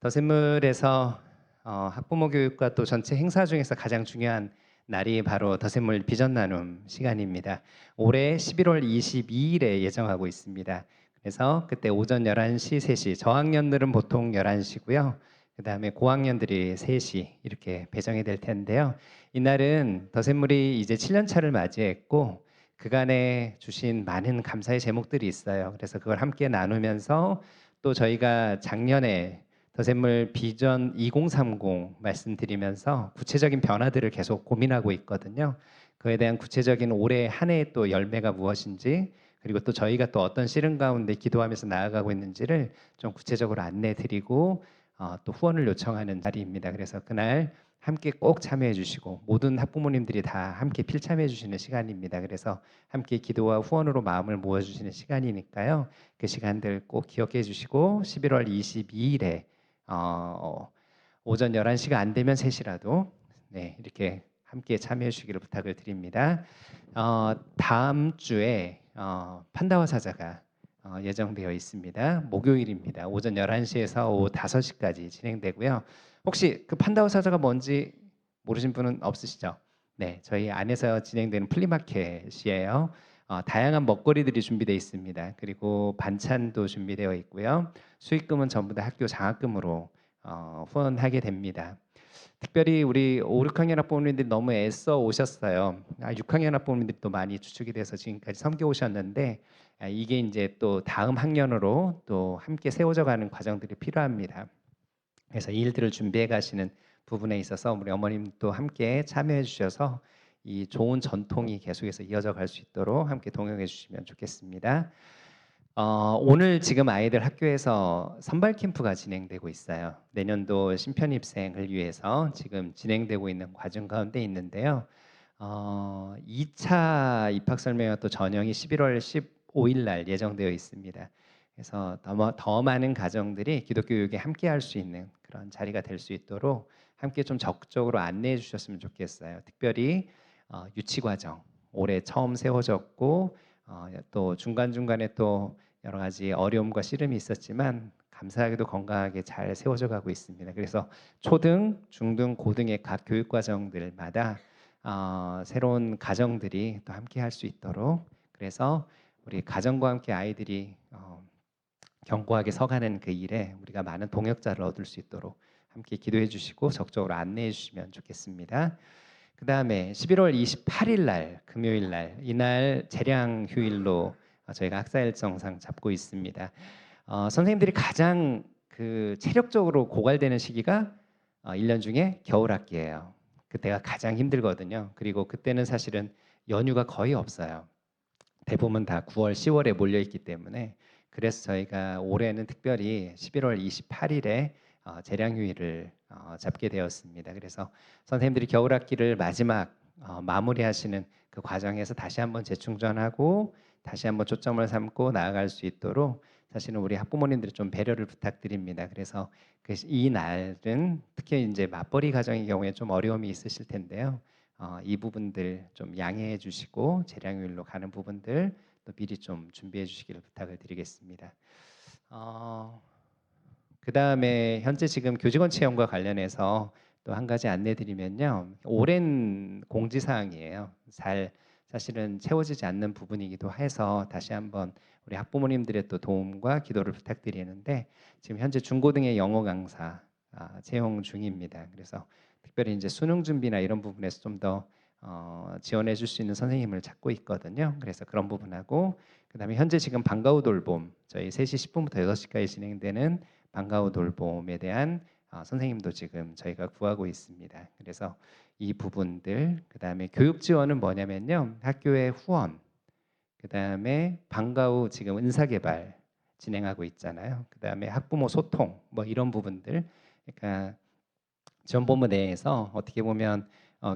더샘물에서 학부모 교육과 또 전체 행사 중에서 가장 중요한 날이 바로 더샘물 비전 나눔 시간입니다. 올해 11월 22일에 예정하고 있습니다. 그래서 그때 오전 11시, 3시, 저학년들은 보통 11시고요. 그다음에 고학년들이 3시 이렇게 배정이 될 텐데요. 이날은 더샘물이 이제 7년 차를 맞이했고 그간에 주신 많은 감사의 제목들이 있어요. 그래서 그걸 함께 나누면서 또 저희가 작년에 더샘물 비전 2030 말씀드리면서 구체적인 변화들을 계속 고민하고 있거든요. 그에 대한 구체적인 올해 한 해의 또 열매가 무엇인지 그리고 또 저희가 또 어떤 씨름 가운데 기도하면서 나아가고 있는지를 좀 구체적으로 안내드리고 또 후원을 요청하는 자리입니다. 그래서 그날 함께 꼭 참여해 주시고 모든 학부모님들이 다 함께 필참해 주시는 시간입니다. 그래서 함께 기도와 후원으로 마음을 모아 주시는 시간이니까요. 그 시간들 꼭 기억해 주시고 11월 22일에 오전 11시가 안 되면 3시라도 이렇게 함께 참여해 주시기를 부탁을 드립니다. 다음 주에 판다와 사자가 예정되어 있습니다. 목요일입니다. 오전 11시에서 오후 5시까지 진행되고요. 혹시 그 판다와 사자가 뭔지 모르신 분은 없으시죠? 네, 저희 안에서 진행되는 플리마켓이에요. 다양한 먹거리들이 준비되어 있습니다. 그리고 반찬도 준비되어 있고요. 수익금은 전부 다 학교 장학금으로 후원하게 됩니다. 특별히 우리 5, 6학년 학부모님들이 너무 애써 오셨어요. 6학년 학부모님들이 또 많이 주축이 돼서 지금까지 섬겨 오셨는데 이게 이제 또 다음 학년으로 또 함께 세워져 가는 과정들이 필요합니다. 그래서 이 일들을 준비해 가시는 부분에 있어서 우리 어머님도 함께 참여해 주셔서 이 좋은 전통이 계속해서 이어져 갈 수 있도록 함께 동행해 주시면 좋겠습니다. 오늘 지금 아이들 학교에서 선발 캠프가 진행되고 있어요. 내년도 신편 입생을 위해서 지금 진행되고 있는 과정 가운데 있는데요. 2차 입학 설명회 또 전형이 11월 15일 날 예정되어 있습니다. 그래서 더 많은 가정들이 기독교육에 함께 할 수 있는 그런 자리가 될 수 있도록 함께 좀 적극적으로 안내해 주셨으면 좋겠어요. 특별히 유치과정 올해 처음 세워졌고 또 중간중간에 또 여러 가지 어려움과 씨름이 있었지만 감사하게도 건강하게 잘 세워져 가고 있습니다. 그래서 초등, 중등, 고등의 각 교육과정들마다 새로운 가정들이 또 함께 할 수 있도록 그래서 우리 가정과 함께 아이들이 견고하게 서가는 그 일에 우리가 많은 동역자를 얻을 수 있도록 함께 기도해 주시고 적극적으로 안내해 주시면 좋겠습니다. 그 다음에 11월 28일 날 금요일 날 이날 재량 휴일로 저희가 학사 일정상 잡고 있습니다. 선생님들이 가장 그 체력적으로 고갈되는 시기가 1년 중에 겨울 학기예요. 그때가 가장 힘들거든요. 그리고 그때는 사실은 연휴가 거의 없어요. 대부분 다 9월, 10월에 몰려 있기 때문에 그래서 저희가 올해는 특별히 11월 28일에 재량휴일을 잡게 되었습니다. 그래서 선생님들이 겨울 학기를 마지막 마무리하시는 그 과정에서 다시 한번 재충전하고 다시 한번 초점을 삼고 나아갈 수 있도록 사실은 우리 학부모님들이 좀 배려를 부탁드립니다. 그래서 이 날은 특히 이제 맞벌이 가정의 경우에 좀 어려움이 있으실 텐데요. 이 부분들 좀 양해해 주시고 재량휴일로 가는 부분들 또 미리 좀 준비해 주시기를 부탁을 드리겠습니다. 그 다음에 현재 지금 교직원 채용과 관련해서 또 한 가지 안내드리면요. 오랜 공지사항이에요. 사실은 채워지지 않는 부분이기도 해서 다시 한번 우리 학부모님들의 또 도움과 기도를 부탁드리는데 지금 현재 중고등의 영어 강사 채용 중입니다. 그래서 특별히 이제 수능 준비나 이런 부분에서 좀 더 지원해 줄 수 있는 선생님을 찾고 있거든요. 그래서 그런 부분하고 그다음에 현재 지금 방과후 돌봄 저희 3시 10분부터 6시까지 진행되는 방과후 돌봄에 대한 선생님도 지금 저희가 구하고 있습니다. 그래서 이 부분들 그다음에 교육 지원은 뭐냐면요. 학교의 후원 그다음에 방과후 지금 은사개발 진행하고 있잖아요. 그다음에 학부모 소통 뭐 이런 부분들 그러니까 지원본부 내에서 어떻게 보면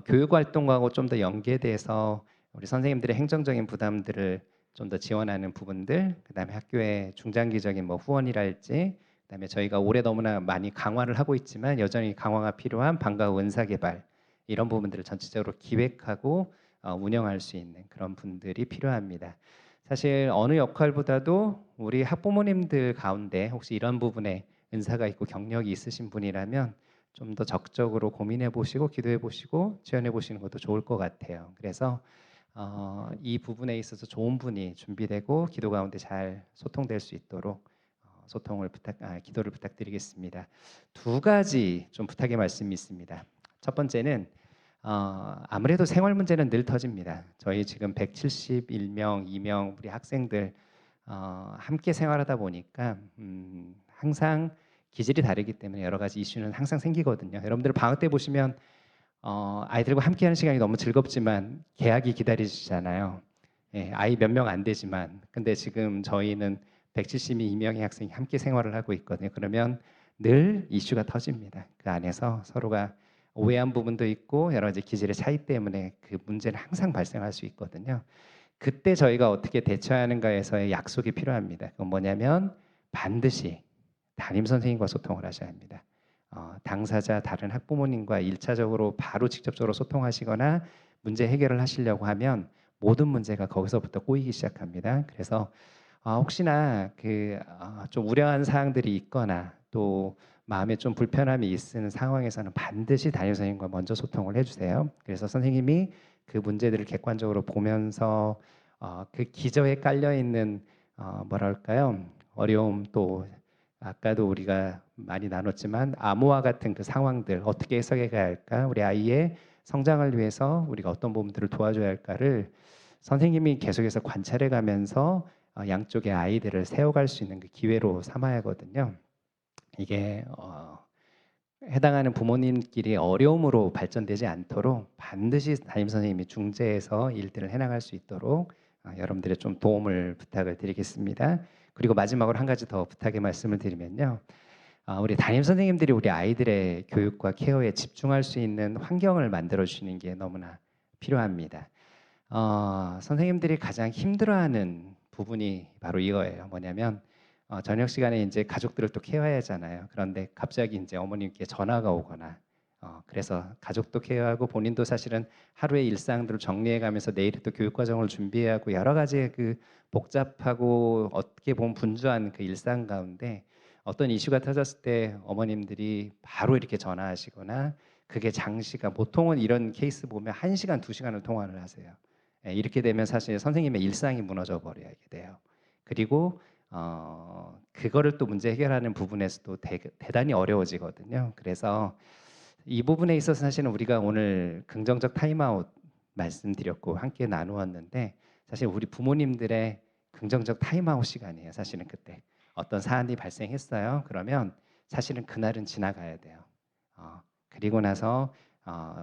교육 활동하고 좀 더 연계돼서 우리 선생님들의 행정적인 부담들을 좀 더 지원하는 부분들, 그다음에 학교의 중장기적인 뭐 후원이랄지, 그다음에 저희가 올해 너무나 많이 강화를 하고 있지만 여전히 강화가 필요한 방과후 은사개발 이런 부분들을 전체적으로 기획하고 운영할 수 있는 그런 분들이 필요합니다. 사실 어느 역할보다도 우리 학부모님들 가운데 혹시 이런 부분에 은사가 있고 경력이 있으신 분이라면 좀 더 적극적으로 고민해 보시고 기도해 보시고 지원해 보시는 것도 좋을 것 같아요. 그래서 이 부분에 있어서 좋은 분이 준비되고 기도 가운데 잘 소통될 수 있도록 기도를 부탁드리겠습니다. 두 가지 좀 부탁의 말씀이 있습니다. 첫 번째는 아무래도 생활 문제는 늘 터집니다. 저희 지금 171명, 2명 우리 학생들 함께 생활하다 보니까 항상 기질이 다르기 때문에 여러 가지 이슈는 항상 생기거든요. 여러분들 방학 때 보시면 아이들과 함께하는 시간이 너무 즐겁지만 개학이 기다리시잖아요. 예, 아이 몇 명 안 되지만 근데 지금 저희는 172명의 학생이 함께 생활을 하고 있거든요. 그러면 늘 이슈가 터집니다. 그 안에서 서로가 오해한 부분도 있고 여러 가지 기질의 차이 때문에 그 문제는 항상 발생할 수 있거든요. 그때 저희가 어떻게 대처하는가에서의 약속이 필요합니다. 그건 뭐냐면 반드시 담임 선생님과 소통을 하셔야 합니다. 당사자 다른 학부모님과 1차적으로 바로 직접적으로 소통하시거나 문제 해결을 하시려고 하면 모든 문제가 거기서부터 꼬이기 시작합니다. 그래서 혹시나 좀 우려한 사항들이 있거나 또 마음에 좀 불편함이 있는 상황에서는 반드시 담임 선생님과 먼저 소통을 해주세요. 그래서 선생님이 그 문제들을 객관적으로 보면서 그 기저에 깔려 있는 뭐랄까요 어려움 또 아까도 우리가 많이 나눴지만 암호와 같은 그 상황들 어떻게 해석해 가야 할까 우리 아이의 성장을 위해서 우리가 어떤 부분들을 도와줘야 할까를 선생님이 계속해서 관찰해 가면서 양쪽의 아이들을 세워갈 수 있는 그 기회로 삼아야 하거든요. 이게 해당하는 부모님끼리 어려움으로 발전되지 않도록 반드시 담임 선생님이 중재해서 일들을 해나갈 수 있도록 여러분들의 좀 도움을 부탁을 드리겠습니다. 그리고 마지막으로 한 가지 더 부탁의 말씀을 드리면요. 우리 담임 선생님들이 우리 아이들의 교육과 케어에 집중할 수 있는 환경을 만들어 주시는 게 너무나 필요합니다. 선생님들이 가장 힘들어하는 부분이 바로 이거예요. 뭐냐면 저녁 시간에 이제 가족들을 또 케어해야 하잖아요. 그런데 갑자기 이제 어머님께 전화가 오거나 그래서 가족도 케어하고 본인도 사실은 하루의 일상들을 정리해가면서 내일 또 교육 과정을 준비해야 하고 여러 가지의 그 복잡하고 어떻게 보면 분주한 그 일상 가운데 어떤 이슈가 터졌을 때 어머님들이 바로 이렇게 전화하시거나 그게 장시간 보통은 이런 케이스 보면 1시간, 2시간을 통화를 하세요. 이렇게 되면 사실 선생님의 일상이 무너져 버려야 돼요. 그리고 그거를 또 문제 해결하는 부분에서도 대단히 어려워지거든요. 그래서 이 부분에 있어서 사실은 우리가 오늘 긍정적 타임아웃 말씀드렸고 함께 나누었는데 사실 우리 부모님들의 긍정적 타임아웃 시간이에요. 사실은 그때 어떤 사안이 발생했어요. 그러면 사실은 그날은 지나가야 돼요. 그리고 나서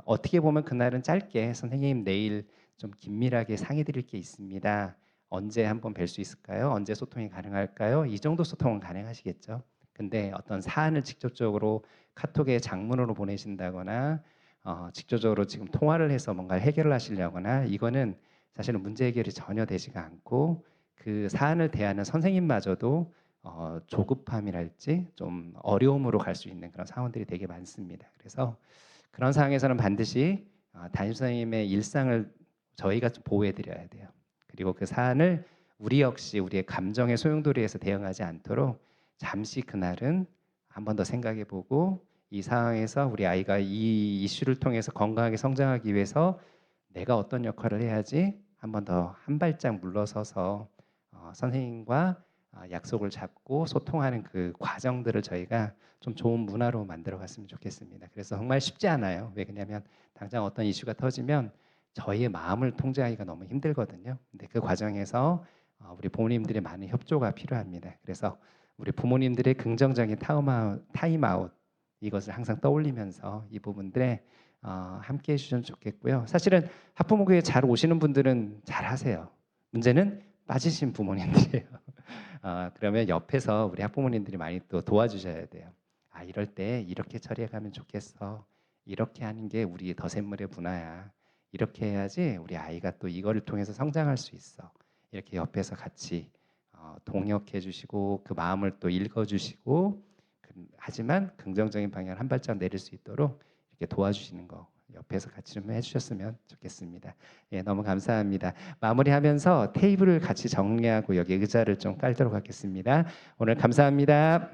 어떻게 보면 그날은 짧게 선생님 내일 좀 긴밀하게 상의 드릴 게 있습니다. 언제 한번 뵐 수 있을까요? 언제 소통이 가능할까요? 이 정도 소통은 가능하시겠죠. 근데 어떤 사안을 직접적으로 카톡에 장문으로 보내신다거나 직접적으로 지금 통화를 해서 뭔가를 해결을 하시려거나 이거는 사실은 문제 해결이 전혀 되지가 않고 그 사안을 대하는 선생님마저도 조급함이랄지 좀 어려움으로 갈 수 있는 그런 상황들이 되게 많습니다. 그래서 그런 상황에서는 반드시 담임 선생님의 일상을 저희가 좀 보호해드려야 돼요. 그리고 그 사안을 우리 역시 우리의 감정의 소용돌이에서 대응하지 않도록 잠시 그날은 한 번 더 생각해보고 이 상황에서 우리 아이가 이 이슈를 통해서 건강하게 성장하기 위해서 내가 어떤 역할을 해야지 한 번 더 한 발짝 물러서서 선생님과 약속을 잡고 소통하는 그 과정들을 저희가 좀 좋은 문화로 만들어 갔으면 좋겠습니다. 그래서 정말 쉽지 않아요. 왜 그러냐면 당장 어떤 이슈가 터지면 저희의 마음을 통제하기가 너무 힘들거든요. 근데 그 과정에서 우리 부모님들의 많은 협조가 필요합니다. 그래서 우리 부모님들의 긍정적인 타임아웃 이것을 항상 떠올리면서 이 부분들에 함께 해주시면 좋겠고요. 사실은 학부모교회 잘 오시는 분들은 잘 하세요. 문제는 빠지신 부모님들이에요. 그러면 옆에서 우리 학부모님들이 많이 또 도와주셔야 돼요. 이럴 때 이렇게 처리해가면 좋겠어. 이렇게 하는 게 우리 더샘물의 문화야. 이렇게 해야지 우리 아이가 또 이거를 통해서 성장할 수 있어. 이렇게 옆에서 같이 동역해 주시고 그 마음을 또 읽어 주시고 하지만 긍정적인 방향을 한 발짝 내릴 수 있도록 이렇게 도와주시는 거 옆에서 같이 좀 해주셨으면 좋겠습니다. 예, 너무 감사합니다. 마무리하면서 테이블을 같이 정리하고 여기 의자를 좀 깔도록 하겠습니다. 오늘 감사합니다.